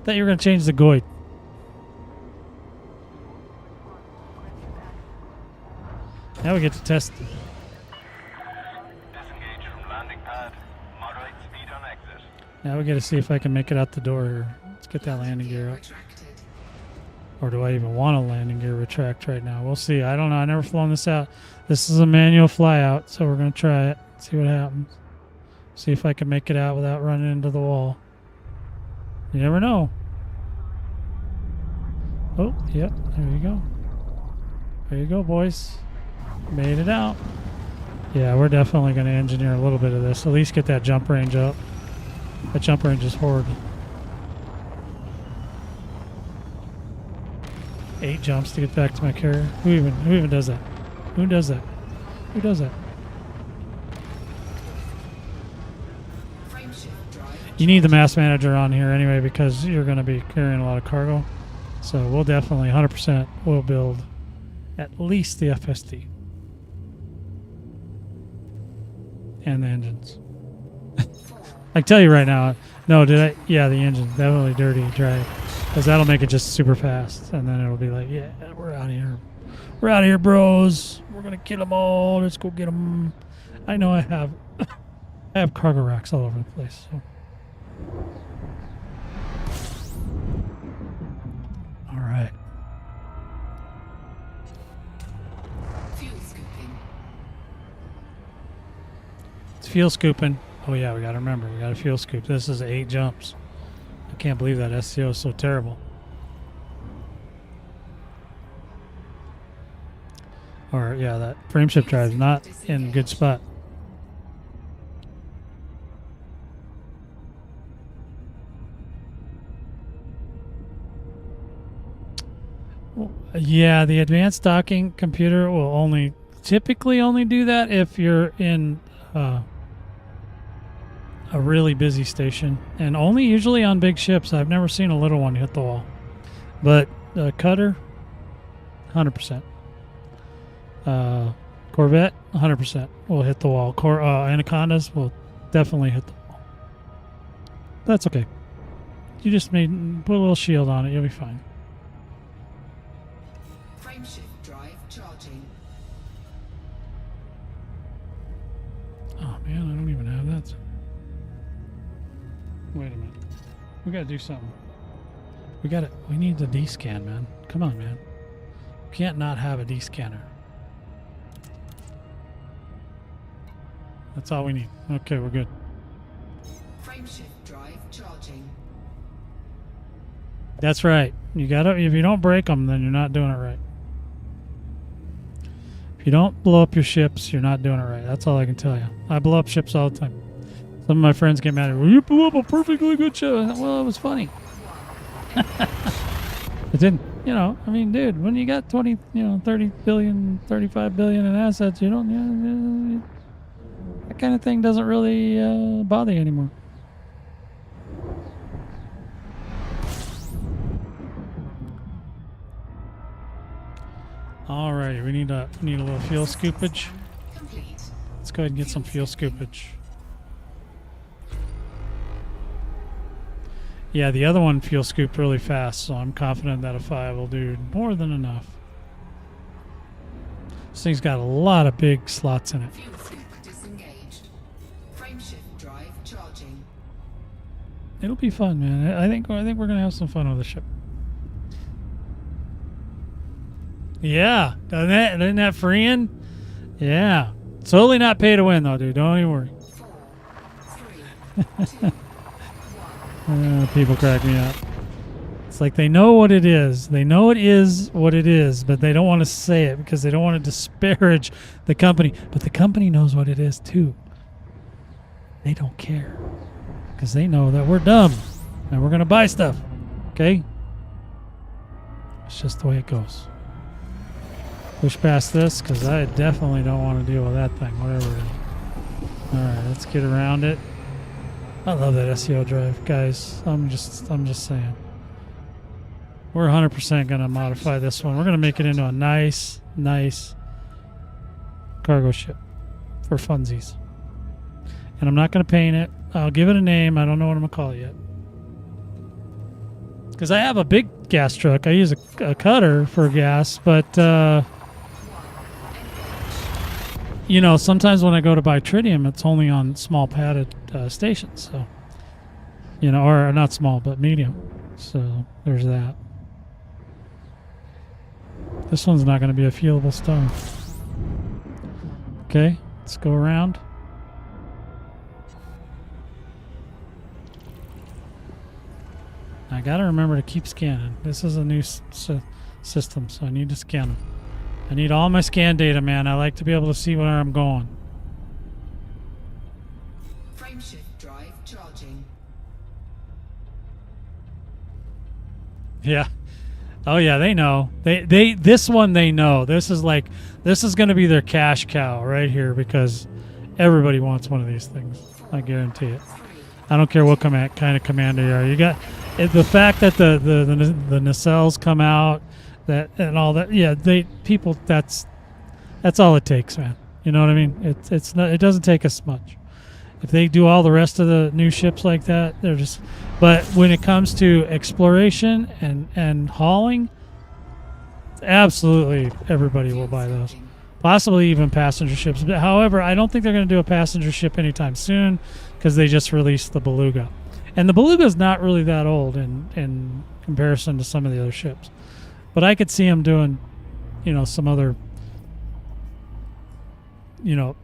Thought you were gonna change the Goid. Now we get to test. Disengage from landing pad. Moderate speed on exit. Now we got to see if I can make it out the door here. Let's get that landing gear up. Retracted. Or do I even want a landing gear retract right now? We'll see. I don't know. I never flown this out. This is a manual fly out, so we're going to try it. See what happens. See if I can make it out without running into the wall. You never know. Oh, yep. There you go. There you go, boys. Made it out. Yeah, we're definitely going to engineer a little bit of this. At least get that jump range up. That jump range is horrible. 8 jumps to get back to my carrier. Who even does that? Who does that? Who does that? Frameshift drive. You need the mass manager on here anyway because you're going to be carrying a lot of cargo. So we'll definitely 100% will build at least the FSD and the engines. I can tell you right now. No, did I? Yeah, the engine definitely dirty, dry, because that'll make it just super fast, and then it'll be like, yeah, we're out of here. We're out of here, bros. We're gonna kill them all. Let's go get them. I know I have cargo racks all over the place. So. All right. Fuel scooping. It's fuel scooping. Oh yeah, we gotta remember, we gotta fuel scoop. This is 8 jumps. I can't believe that SCO is so terrible. Or yeah, that frameshift drive is not in a good spot. Well, yeah, the advanced docking computer will typically only do that if you're in a really busy station, and only usually on big ships. I've never seen a little one hit the wall, but cutter 100%, Corvette 100% will hit the wall. Anacondas will definitely hit the wall. That's okay. You just put a little shield on it, you'll be fine. Frameshift drive charging. Oh man, I don't even have that. Wait a minute. We gotta do something. We need the D-scan, man. Come on, man. We can't not have a D-scanner. That's all we need. Okay, we're good. Frameshift drive charging. That's right. You gotta, if you don't break them, then you're not doing it right. If you don't blow up your ships, you're not doing it right. That's all I can tell you. I blow up ships all the time. Some of my friends get mad at me. Well, you blew up a perfectly good ship. Well, it was funny. It didn't, I mean, dude, when you got 30 billion, 35 billion in assets, you don't, that kind of thing doesn't really bother you anymore. Alrighty, we need a little fuel scoopage. Complete. Let's go ahead and get some fuel scoopage. Yeah, the other one fuel scooped really fast, so I'm confident that a 5 will do more than enough. This thing's got a lot of big slots in it. Fuel scoop disengaged. Frameshift drive charging. It'll be fun, man. I think we're gonna have some fun with the ship. Yeah, isn't that Fearion? Yeah, totally not pay to win though, dude. Don't even worry. 4, 3, 2, People crack me up. It's like they know what it is. They know it is what it is, but they don't want to say it because they don't want to disparage the company. But the company knows what it is too. They don't care because they know that we're dumb and we're going to buy stuff. Okay? It's just the way it goes. Push past this because I definitely don't want to deal with that thing, whatever it is. Alright, let's get around it. I love that SEO drive, guys. I'm just saying. We're 100% going to modify this one. We're going to make it into a nice cargo ship for funsies. And I'm not going to paint it. I'll give it a name. I don't know what I'm going to call it yet. Because I have a big gas truck. I use a cutter for gas, but, you know, sometimes when I go to buy tritium, it's only on small padded stations. So, you know, or not small, but medium. So there's that. This one's not going to be a fuelable stone. Okay, let's go around. I got to remember to keep scanning. This is a new system, so I need to scan them. I need all my scan data, man. I like to be able to see where I'm going. Frameshift drive charging. Yeah. Oh yeah, they know. This one they know. This is going to be their cash cow right here because everybody wants one of these things. I guarantee it. I don't care what kind of commander you are. You got the fact that the nacelles come out, that and all that. Yeah, that's all it takes, man. You know what I mean? It's not. It doesn't take us much. If they do all the rest of the new ships like that, they're just. But when it comes to exploration and hauling, absolutely everybody will buy those. Possibly even passenger ships. But however, I don't think they're going to do a passenger ship anytime soon because they just released the Beluga. And the Beluga is not really that old in comparison to some of the other ships. But I could see them doing, you know, some other, you know,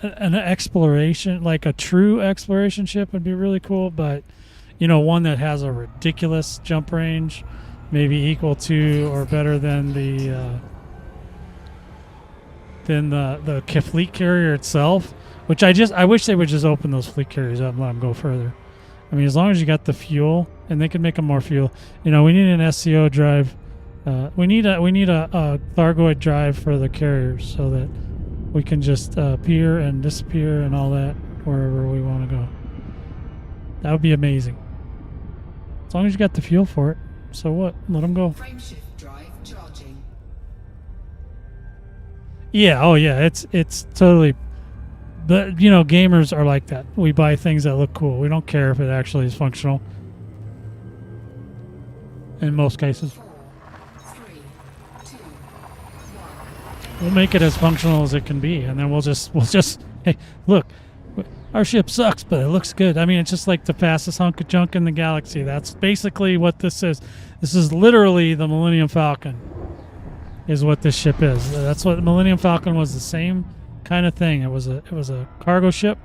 an exploration, like a true exploration ship would be really cool, but you know, one that has a ridiculous jump range, maybe equal to or better than the fleet carrier itself, which I wish they would just open those fleet carriers up and let them go further. I mean, as long as you got the fuel, and they can make them more fuel. You know, we need an SCO drive. We need a Thargoid drive for the carriers so that we can just appear and disappear and all that wherever we want to go. That would be amazing. As long as you got the fuel for it. So what? Let them go. Frameshift drive charging. Yeah. Oh yeah. It's totally. But you know, gamers are like that. We buy things that look cool. We don't care if it actually is functional. In most cases. 4, 3, 2, 1. We'll make it as functional as it can be, and then we'll just hey, look, our ship sucks, but it looks good. I mean, it's just like the fastest hunk of junk in the galaxy. That's basically what this is. This is literally the Millennium Falcon, is what this ship is. That's what the Millennium Falcon was. The same kind of thing. It was a cargo ship,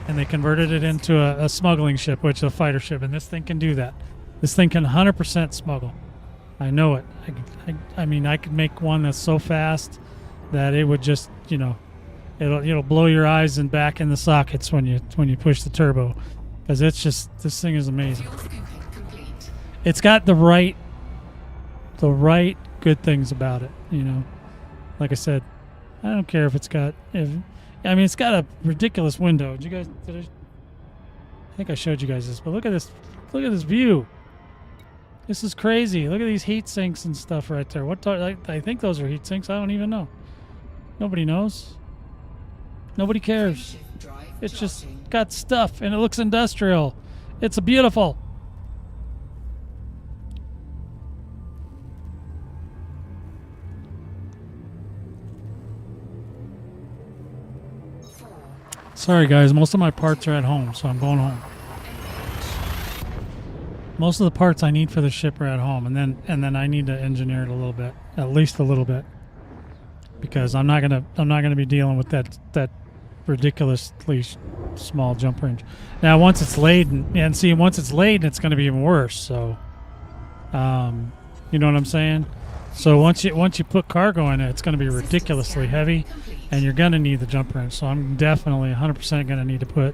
and they converted it into a smuggling ship, which is a fighter ship, and this thing can do that. This thing can 100% smuggle. I know it. I mean, I could make one that's so fast that it would just, you know, it'll blow your eyes and back in the sockets when you push the turbo, because it's just, this thing is amazing. Fuel scooping complete. It's got the right good things about it, you know. Like I said, I don't care if it's got it's got a ridiculous window. I think I showed you guys this, but look at this view. This is crazy. Look at these heat sinks and stuff right there. I think those are heat sinks. I don't even know. Nobody knows. Nobody cares. Frameshift drive It's just charging. got stuff and it looks industrial. It's beautiful. Sorry guys, most of my parts are at home, so I'm going home. Most of the parts I need for the ship are at home, and then I need to engineer it a little bit, at least a little bit, because I'm not gonna be dealing with that ridiculously small jump range. Now once it's laden, once it's laden, it's gonna be even worse. So, you know what I'm saying? So once you put cargo in it, it's gonna be ridiculously heavy, and you're gonna need the jump range. So I'm definitely 100% gonna need to put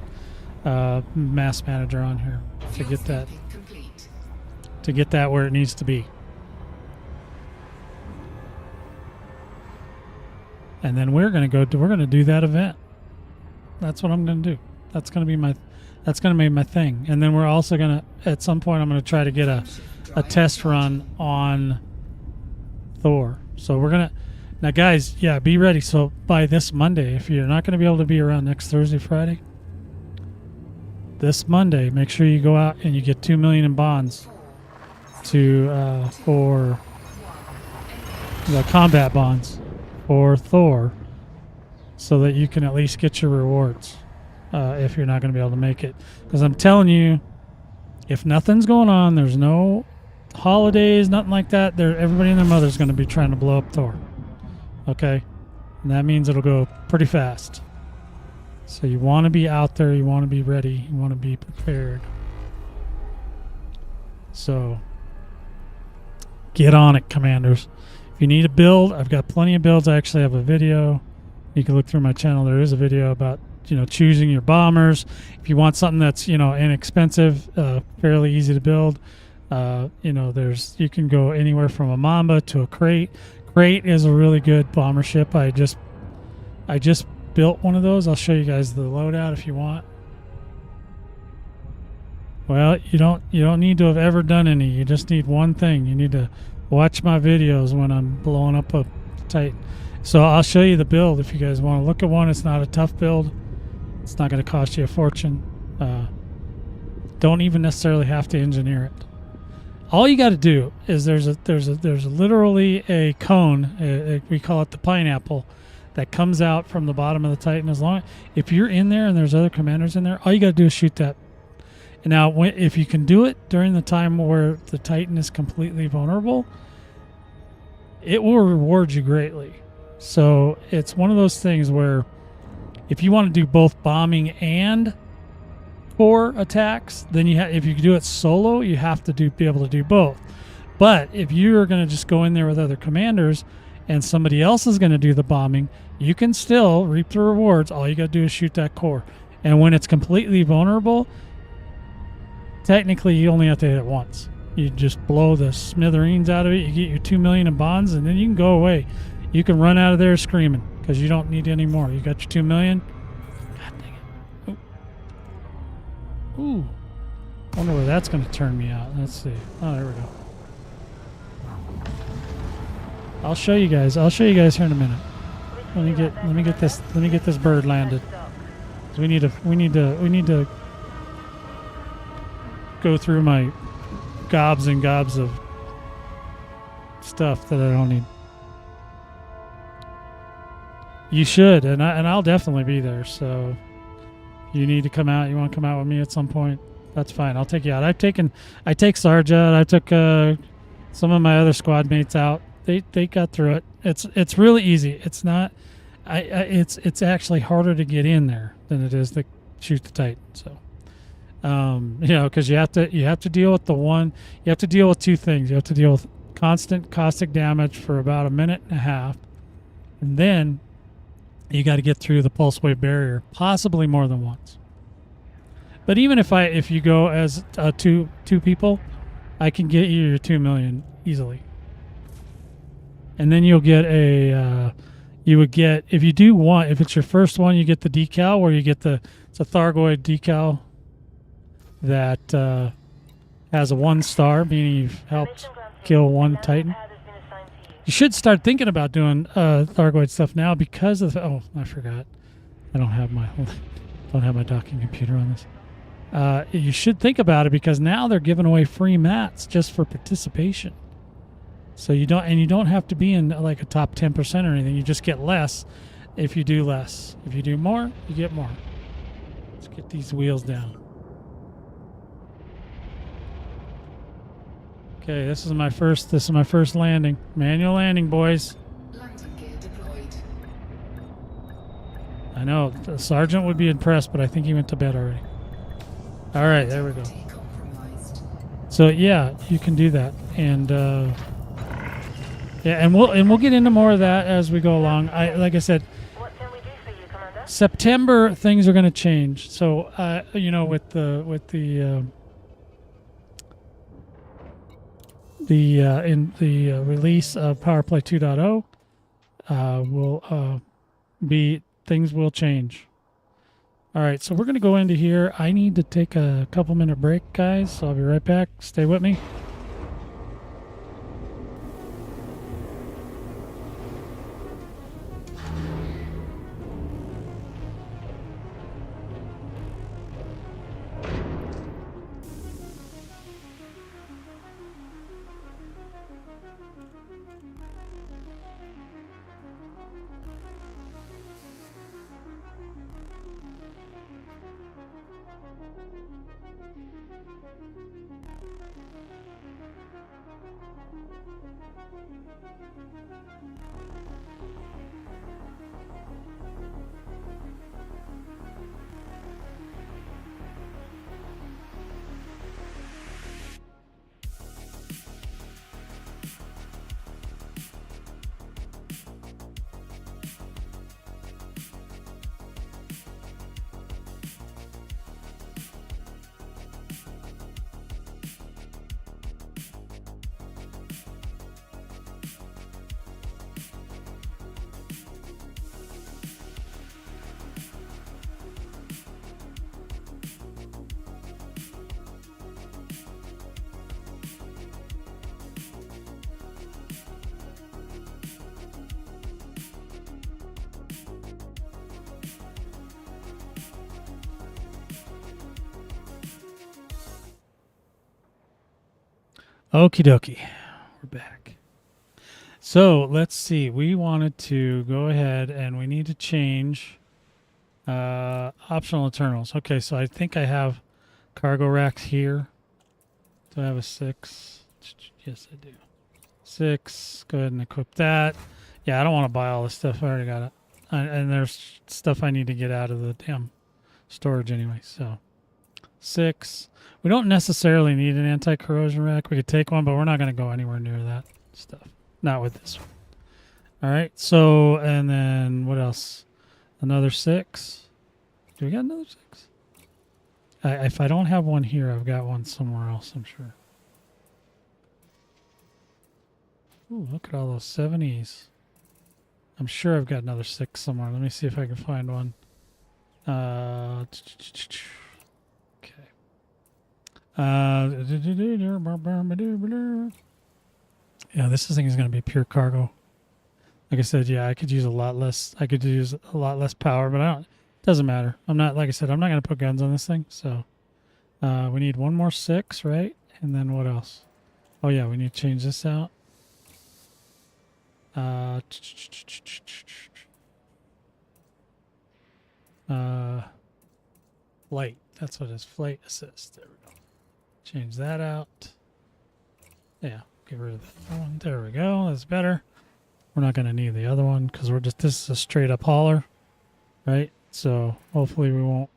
mass manager on here to Fuel get that. scooping complete. To get that where it needs to be. And then we're going to do that event. That's what I'm going to do. That's going to be my thing. And then we're also going to, at some point, I'm going to try to get a test run on Thor. So we're gonna now, guys. Yeah, be ready. So by this Monday, if you're not gonna be able to be around next Thursday, Friday, this Monday, make sure you go out and you get 2 million in bonds for the combat bonds for Thor, so that you can at least get your rewards if you're not going to be able to make it. Because I'm telling you, if nothing's going on, there's no holidays, nothing like that, everybody and their mother's going to be trying to blow up Thor. Okay? And that means it'll go pretty fast. So you want to be out there, you want to be ready, you want to be prepared. So get on it, commanders. If you need a build, I've got plenty of builds. I actually have a video. You can look through my channel. There is a video about, choosing your bombers. If you want something that's, inexpensive, fairly easy to build, you can go anywhere from a Mamba to a Crate. Crate is a really good bomber ship. I just built one of those. I'll show you guys the loadout if you want. Well, you don't need to have ever done any. You just need one thing. You need to watch my videos when I'm blowing up a Titan. So I'll show you the build if you guys want to look at one. It's not a tough build. It's not going to cost you a fortune. Don't even necessarily have to engineer it. All you got to do is there's literally a cone. We call it the pineapple, that comes out from the bottom of the Titan. If you're in there and there's other commanders in there, all you got to do is shoot that. And now, if you can do it during the time where the Titan is completely vulnerable, it will reward you greatly. So it's one of those things where if you want to do both bombing and core attacks, then if you do it solo, you have to be able to do both. But if you're going to just go in there with other commanders and somebody else is going to do the bombing, you can still reap the rewards. All you got to do is shoot that core. And when it's completely vulnerable, technically you only have to hit it once. You just blow the smithereens out of it. You get your 2 million in bonds, and then you can go away. You can run out of there screaming because you don't need any more. You got your 2 million. God dang it. Ooh. Wonder where that's going to turn me out. Let's see. Oh, there we go. I'll show you guys. I'll show you guys here in a minute. Let me get this bird landed. We need to go through my gobs and gobs of stuff that I don't need. You should, and I'll definitely be there. So you need to come out. You want to come out with me at some point? That's fine. I'll take you out. I take Sarge out. I took some of my other squad mates out. They got through it. It's really easy. It's not. It's actually harder to get in there than it is to shoot the Titan. So, because you have to deal with you have to deal with two things. You have to deal with constant caustic damage for about a minute and a half, and then you got to get through the pulse wave barrier, possibly more than once. But even if you go as two people, I can get you your 2 million easily. And then you'll get if you do one, if it's your first one, you get the decal where it's a Thargoid decal that has a 1 star, meaning you've helped kill one Titan. You should start thinking about doing Thargoid stuff now because of I forgot. I don't have my docking computer on this. You should think about it because now they're giving away free mats just for participation. So you don't have to be in like a top 10% or anything. You just get less if you do less. If you do more, you get more. Let's get these wheels down. Okay, this is my first landing. Manual landing, boys. Landing gear deployed. I know the sergeant would be impressed, but I think he went to bed already. All right, there we go. Compromised. So yeah, you can do that, and yeah, and we'll get into more of that as we go along. Like I said, What can we do for you, Commander? September things are going to change. So with the release of PowerPlay 2.0, things will change. All right, so we're going to go into here. I need to take a couple minute break, guys. So I'll be right back. Stay with me. Okie dokie. We're back. So let's see. We wanted to go ahead and we need to change optional internals. Okay, so I think I have cargo racks here. Do I have a 6? Yes, I do. 6. Go ahead and equip that. Yeah, I don't want to buy all this stuff. I already got it. And there's stuff I need to get out of the damn storage anyway. So 6. We don't necessarily need an anti-corrosion rack. We could take one, but we're not going to go anywhere near that stuff. Not with this one. All right. So, and then what else? Another 6. Do we got another 6? If I don't have one here, I've got one somewhere else, I'm sure. Ooh, look at all those 70s. I'm sure I've got another 6 somewhere. Let me see if I can find one. Okay. Yeah, this thing is going to be pure cargo. Like I said, yeah, I could use a lot less. I could use a lot less power, but I don't. Doesn't matter. I'm not, like I said, I'm not going to put guns on this thing. So we need one more 6, right? And then what else? Oh yeah, we need to change this out. Flight. That's what it is. Flight assist. There we go. Change that out. Yeah, get rid of that one. There we go. That's better. We're not going to need the other one because we're just, this is a straight up hauler, right? So hopefully we won't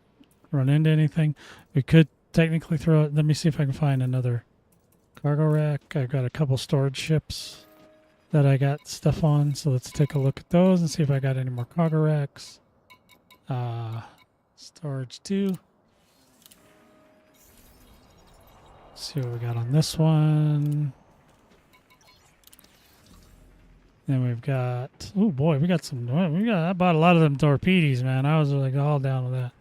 run into anything. We could technically throw it. Let me see if I can find another cargo rack. I've got a couple storage ships that I got stuff on. So let's take a look at those and see if I got any more cargo racks. Storage 2. See what we got on this one. Then we've got, oh boy, we got some, I bought a lot of them torpedoes, man. I was like all down with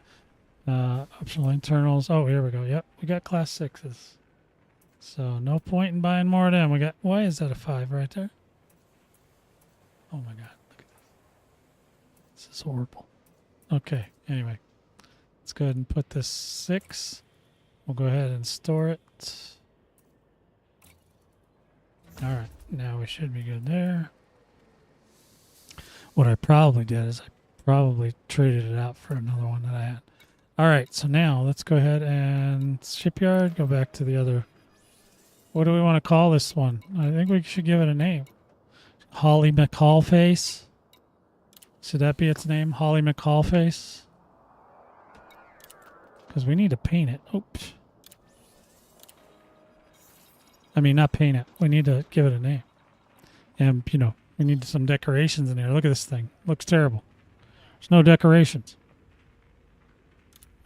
that. Optional internals. Oh, here we go. Yep, we got class 6s. So no point in buying more of them. We got, why is that a 5 right there? Oh my God, look at this. This is horrible. Okay, anyway, let's go ahead and put this 6. We'll go ahead and store it. All right, now we should be good there. What I probably did is I probably traded it out for another one that I had. All right, so now let's go ahead and shipyard, go back to the other. What do we want to call this one? I think we should give it a name. Holly McCallface. Should that be its name? Holly McCallface? Because we need to paint it. Oops. I mean, not paint it. We need to give it a name. And, you know, we need some decorations in here. Look at this thing. Looks terrible. There's no decorations.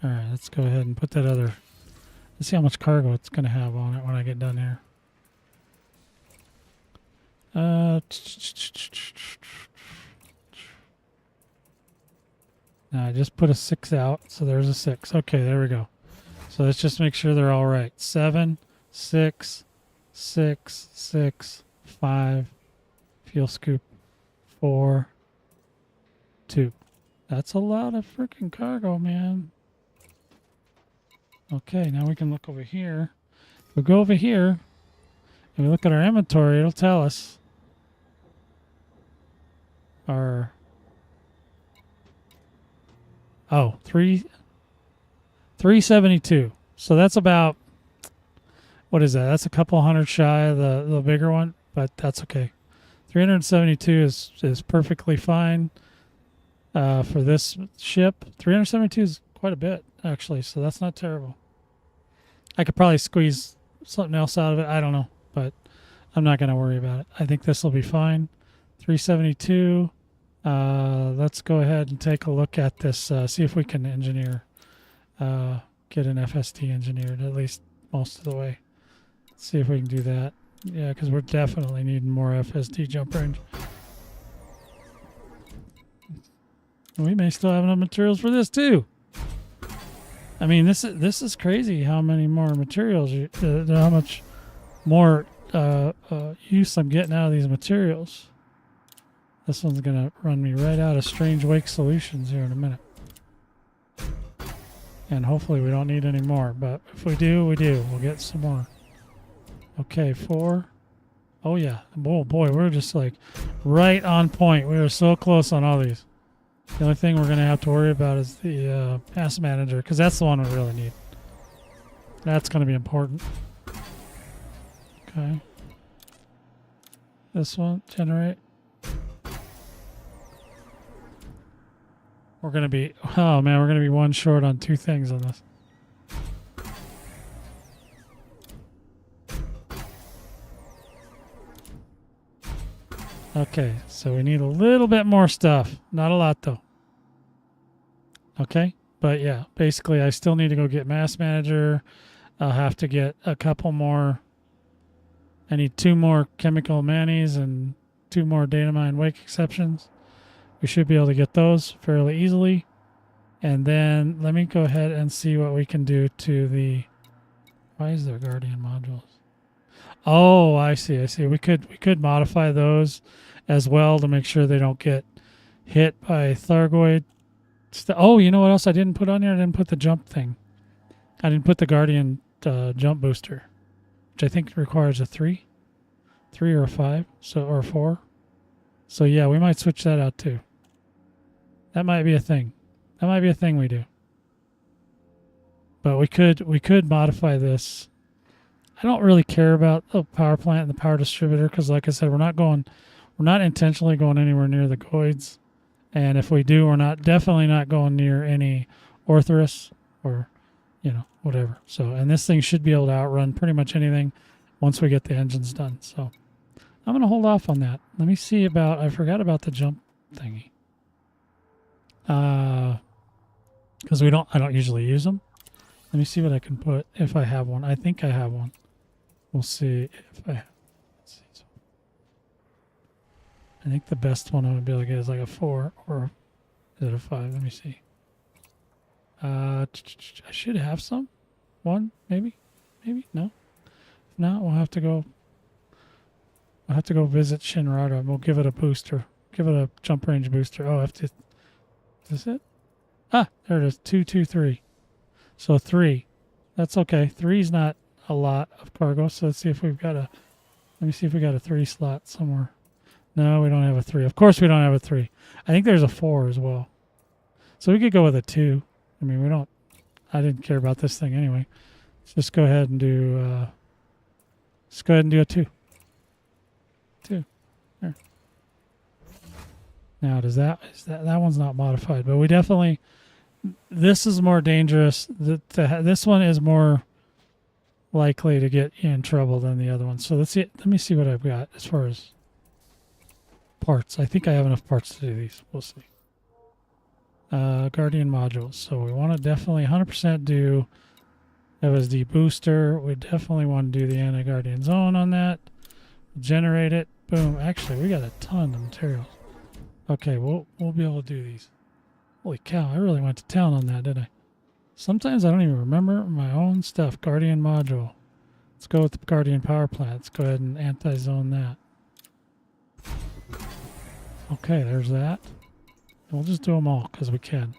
All right, let's go ahead and put that other. Let's see how much cargo it's going to have on it when I get done here. Now I just put a 6 out, so there's a 6. Okay, there we go. So let's just make sure they're all right. 7, 6, 6, 6, 5. Fuel scoop 4, 2. That's a lot of freaking cargo, man. Okay, now we can look over here. If we go over here and we look at our inventory, it'll tell us our 372. So that's about, what is that? That's a couple hundred shy of the bigger one, but that's okay. 372 is perfectly fine for this ship. 372 is quite a bit, actually, so that's not terrible. I could probably squeeze something else out of it. I don't know, but I'm not going to worry about it. I think this will be fine. 372. Let's go ahead and take a look at this, see if we can engineer, get an FST engineered at least most of the way. Let's see if we can do that. Yeah, because we're definitely needing more FSD jump range. We may still have enough materials for this too. I mean, this is crazy how many more materials, how much more use I'm getting out of these materials. This one's going to run me right out of Strange Wake Solutions here in a minute. And hopefully we don't need any more, but if we do, we do. We'll get some more. Okay, 4. Oh yeah. Oh boy, we're just like right on point. We are so close on all these. The only thing we're going to have to worry about is the pass manager, because that's the one we really need. That's going to be important. Okay. This one, generate. We're going to be, oh man, we're going to be one short on 2 things on this. Okay, so we need a little bit more stuff. Not a lot though. Okay, but yeah, basically I still need to go get Mass Manager. I'll have to get a couple more. I need 2 more chemical manis and 2 more data mine wake exceptions. We should be able to get those fairly easily. And then let me go ahead and see what we can do to the... Why is there Guardian modules? Oh, I see. I see. We could modify those as well to make sure they don't get hit by Thargoid. Oh, you know what else I didn't put on here? I didn't put the jump thing. I didn't put the Guardian jump booster, which I think requires a 3 or a 5, so or a 4. So yeah, we might switch that out too. That might be a thing. That might be a thing we do. But we could modify this. I don't really care about the power plant and the power distributor because, like I said, we're not intentionally going anywhere near the Goids, and if we do, we're definitely not going near any Orthrus or, whatever. So, and this thing should be able to outrun pretty much anything once we get the engines done. So, I'm gonna hold off on that. Let me see about. I forgot about the jump thingy. Because I don't usually use them. Let me see what I can put if I have one. I think I have one. We'll see if I have. Let's see. So I think the best one I would be able to get is like a 4 or is it a 5? Let me see. I should have some. 1, maybe? Maybe? No? If not, we'll have to go visit Shinrada and we'll give it a booster. Give it a jump range booster. Oh, I have to. Is this it? Ah, there it is. 2, 2, 3. So 3. That's okay. 3 is not a lot of cargo. So let's see if we've got a. Let me see if we got a 3 slot somewhere. No, we don't have a 3. Of course we don't have a 3. I think there's a 4 as well. So we could go with a 2. I mean, we don't. I didn't care about this thing anyway. Let's just go ahead and do. Let's go ahead and do a 2. 2. There. Now, that one's not modified, but we definitely. This is more dangerous. This one is more likely to get you in trouble than the other one. So let's see. Let me see what I've got as far as parts. I think I have enough parts to do these. We'll see. Guardian modules. So we want to definitely 100% do FSD booster. We definitely want to do the anti-guardian zone on that. Generate it. Boom. Actually, we got a ton of materials. Okay, we'll be able to do these. Holy cow, I really went to town on that, didn't I? Sometimes I don't even remember my own stuff. Guardian module. Let's go with the Guardian power plant. Let's go ahead and anti-zone that. Okay, there's that. We'll just do them all because we can.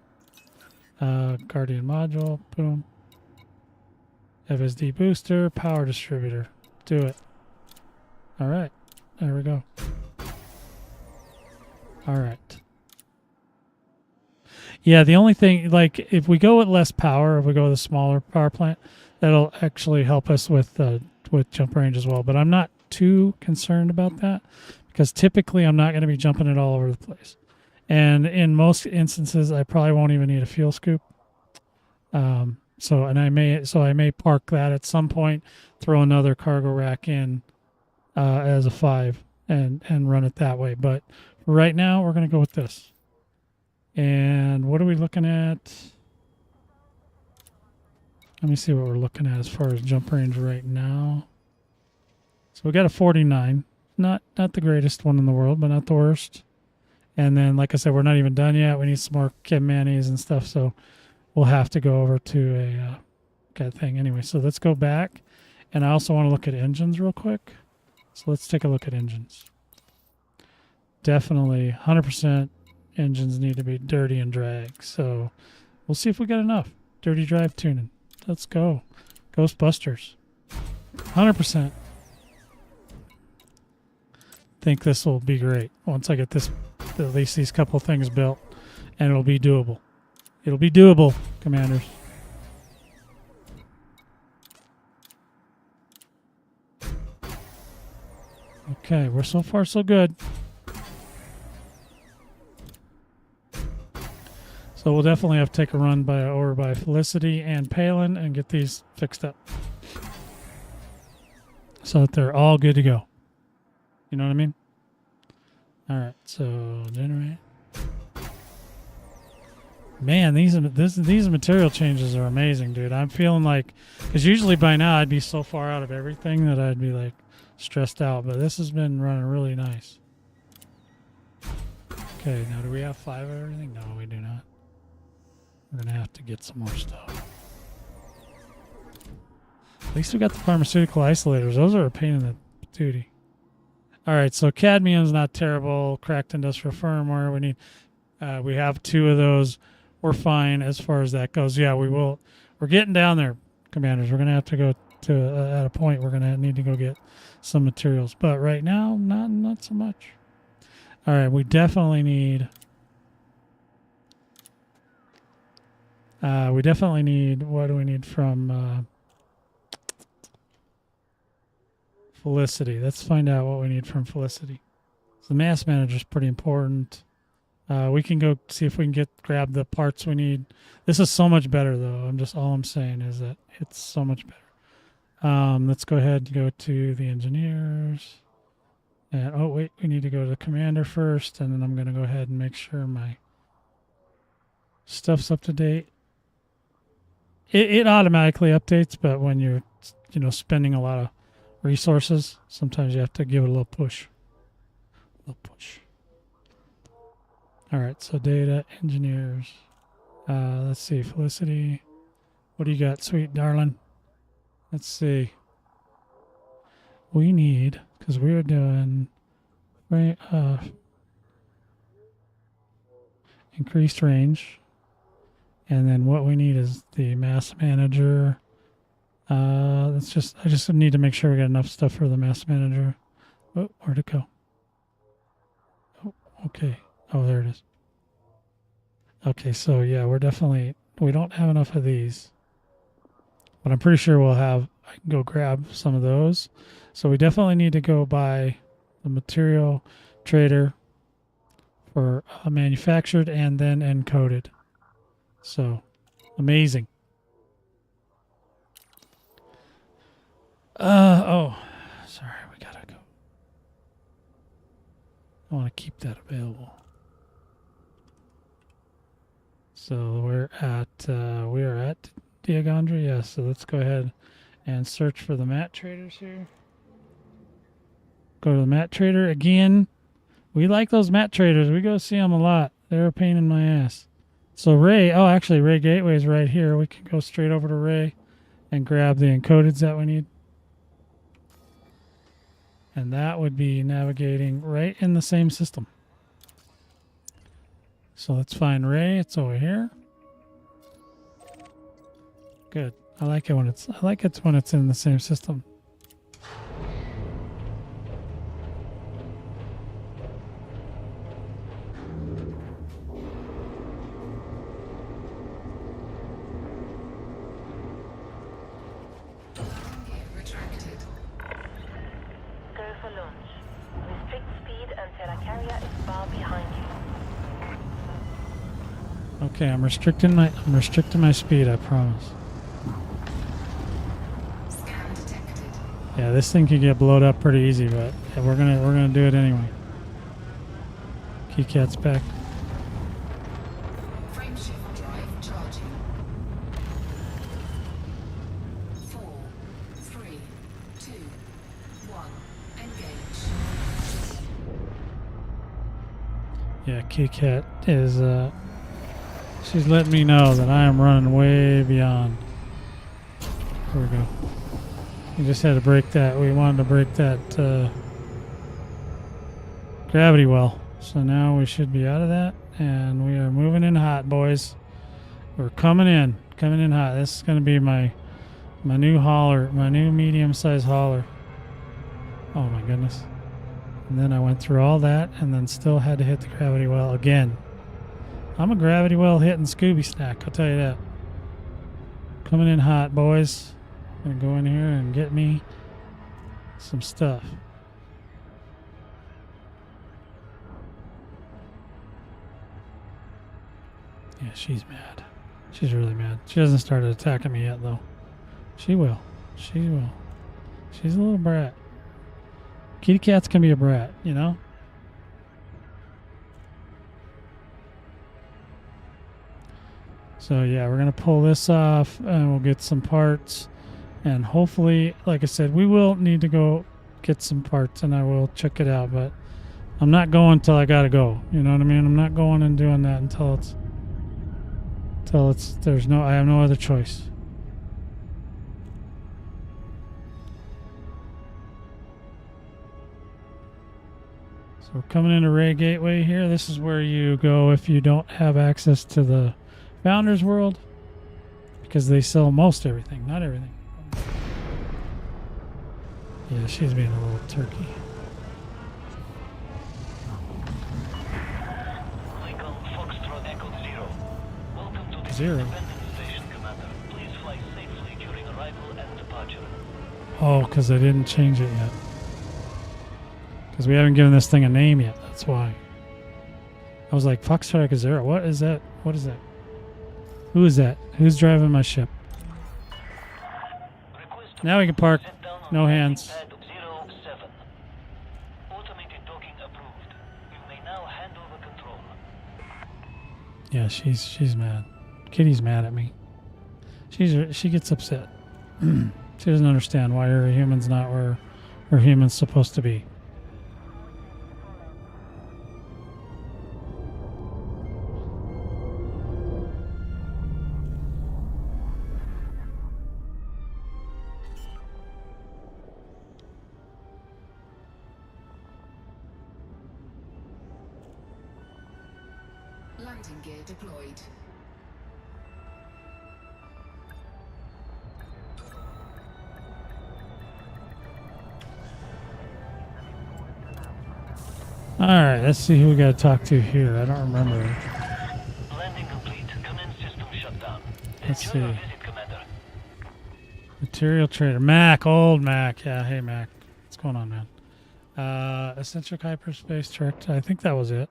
Guardian module. Boom. FSD booster. Power distributor. Do it. All right. There we go. All right. Yeah, the only thing, like, if we go with less power, if we go with a smaller power plant, that'll actually help us with jump range as well. But I'm not too concerned about that because typically I'm not going to be jumping it all over the place. And in most instances, I probably won't even need a fuel scoop. So I may park that at some point, throw another cargo rack in as a 5 and run it that way. But right now, we're going to go with this. And what are we looking at? Let me see what we're looking at as far as jump range right now. So we got a 49. Not the greatest one in the world, but not the worst. And then, like I said, we're not even done yet. We need some more chem manis and stuff, so we'll have to go over to a thing anyway. So let's go back. And I also want to look at engines real quick. So let's take a look at engines. Definitely 100%. Engines need to be dirty and drag. So we'll see if we got enough. Dirty drive tuning. Let's go. Ghostbusters. 100%. think this will be great once I get this, at least these couple things built, and it'll be doable. It'll be doable, commanders. Okay, we're so far so good. So we'll definitely have to take a run over by Felicity and Palin and get these fixed up, so that they're all good to go. You know what I mean? All right, so generate. Man, these material changes are amazing, dude. I'm feeling like, because usually by now I'd be so far out of everything that I'd be like stressed out, but this has been running really nice. Okay, now do we have 5 of everything? No, we do not. We're gonna have to get some more stuff. At least we got the pharmaceutical isolators. Those are a pain in the patootie. All right, so cadmium's not terrible. Cracked industrial firmware. We have 2 of those. We're fine as far as that goes. Yeah, we will. We're getting down there, commanders. We're gonna have to go to at a point. We're gonna need to go get some materials, but right now, not so much. All right, we definitely need. We definitely need. What do we need from Felicity? Let's find out what we need from Felicity. So the mass manager is pretty important. We can go see if we can grab the parts we need. This is so much better, though. All I'm saying is that it's so much better. Let's go ahead and go to the engineers. And oh wait, we need to go to the commander first, and then I'm going to go ahead and make sure my stuff's up to date. It automatically updates, but when you're spending a lot of resources, sometimes you have to give it a little push. All right, so data engineers. Let's see, Felicity. What do you got, sweet darling? Let's see. We need, because we are doing increased range. And then what we need is the mass manager. I just need to make sure we got enough stuff for the mass manager. Oh, where'd it go? Oh, okay. Oh, there it is. Okay, so yeah, we don't have enough of these. But I'm pretty sure I can go grab some of those. So we definitely need to go buy the material trader for manufactured and then encoded. So, amazing. Oh, sorry, we gotta go. I want to keep that available. So we are at Diagondra, yeah. So let's go ahead and search for the mat traders here. Go to the mat trader again. We like those mat traders. We go see them a lot. They're a pain in my ass. So Ray, actually Ray Gateway is right here. We can go straight over to Ray and grab the encodeds that we need. And that would be navigating right in the same system. So let's find Ray. It's over here. Good. I like it when it's in the same system. Okay, I'm restricting my speed, I promise. Scan detected. Yeah, this thing could get blowed up pretty easy, but we're gonna do it anyway. Keycat's back. Frameshift drive charging. 4, 3, 2, 1. Engage. Yeah, Keycat is she's letting me know that I am running way beyond. There we go. We just had to break that. We wanted to break that gravity well. So now we should be out of that, and we are moving in hot, boys. We're coming in hot. This is going to be my new hauler, my new medium-sized hauler. Oh my goodness. And then I went through all that and then still had to hit the gravity well again. I'm a gravity well hitting Scooby snack, I'll tell you that. Coming in hot, boys. Gonna go in here and get me some stuff. Yeah, she's mad. She's really mad. She hasn't started attacking me yet, though. She will. She will. She's a little brat. Kitty cats can be a brat, you know? So, yeah, we're going to pull this off, and we'll get some parts. And hopefully, like I said, we will need to go get some parts, and I will check it out. But I'm not going till I got to go. You know what I mean? I'm not going and doing that until it's... I have no other choice. So we're coming into Ray Gateway here. This is where you go if you don't have access to the Founders World, because they sell most everything, not everything. Yeah, she's being a little turkey. Zero. Oh, because I didn't change it yet. Because we haven't given this thing a name yet. That's why. I was like, Foxtrot Zero. What is that? What is that? Who is that? Who's driving my ship? Now we can park. No hands. Yeah, she's mad. Kitty's mad at me. She gets upset. She doesn't understand why her human's not where her human's supposed to be. Landing gear deployed. Alright, let's see who we gotta talk to here. I don't remember. Landing complete. Command system shut down. Let's Enjoy see. your visit, Commander. Material trader. Mac, old Mac. Yeah, hey Mac. What's going on, man? Eccentric hyperspace direct. I think that was it.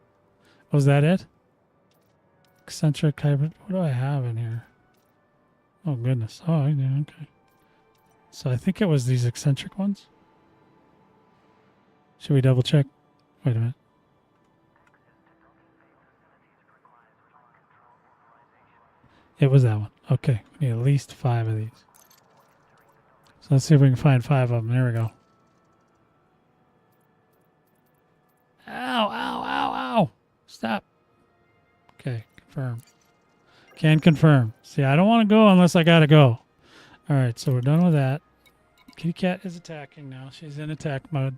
Was that it? Eccentric hyper. What do I have in here? Oh, goodness. Oh, yeah, okay. So I think it was these eccentric ones. Should we double check? Wait a minute. It was that one. Okay. We need at least 5 of these. So let's see if we can find 5 of them. There we go. Ow, ow, ow, ow. Stop. Okay. Confirm. Can confirm. See, I don't want to go unless I got to go. All right. So we're done with that. Kitty cat is attacking now. She's in attack mode.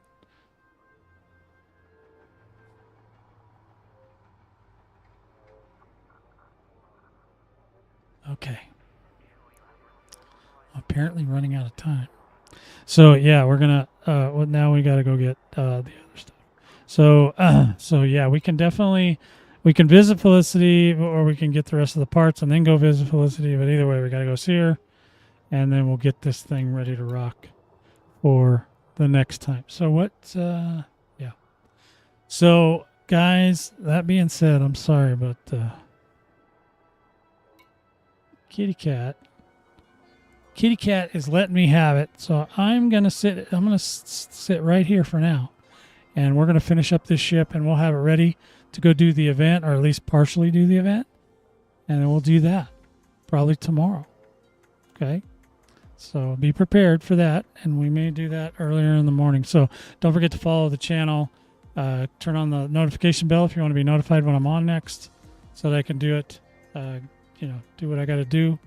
Okay. Apparently running out of time. So yeah, we're gonna. Well, now we got to go get the other stuff. So yeah, we can visit Felicity, or we can get the rest of the parts and then go visit Felicity. But either way, we got to go see her, and then we'll get this thing ready to rock for the next time. So what? Yeah. So guys, that being said, I'm sorry, but. Kitty cat is letting me have it, so I'm gonna sit right here for now, and we're gonna finish up this ship, and we'll have it ready to go do the event, or at least partially do the event, and then we'll do that probably tomorrow. Okay, so be prepared for that, and we may do that earlier in the morning. So don't forget to follow the channel, turn on the notification bell if you want to be notified when I'm on next, so that I can do it. Do what I got to do.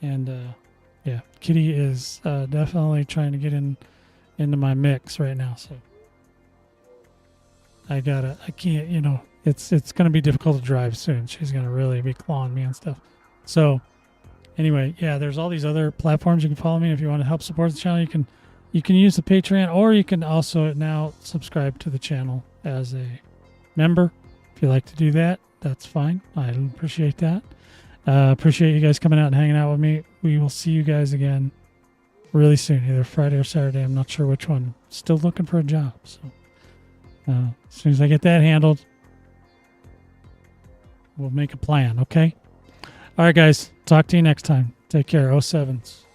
And, yeah, Kitty is definitely trying to get into my mix right now. So I can't, it's going to be difficult to drive soon. She's going to really be clawing me and stuff. So anyway, yeah, there's all these other platforms you can follow me. If you want to help support the channel, you can you can use the Patreon, or you can also now subscribe to the channel as a member. If you like to do that, that's fine. I appreciate that. Appreciate you guys coming out and hanging out with me. We will see you guys again really soon, either Friday or Saturday. I'm not sure which one. Still looking for a job. So as soon as I get that handled, we'll make a plan, okay? All right, guys. Talk to you next time. Take care. 07s.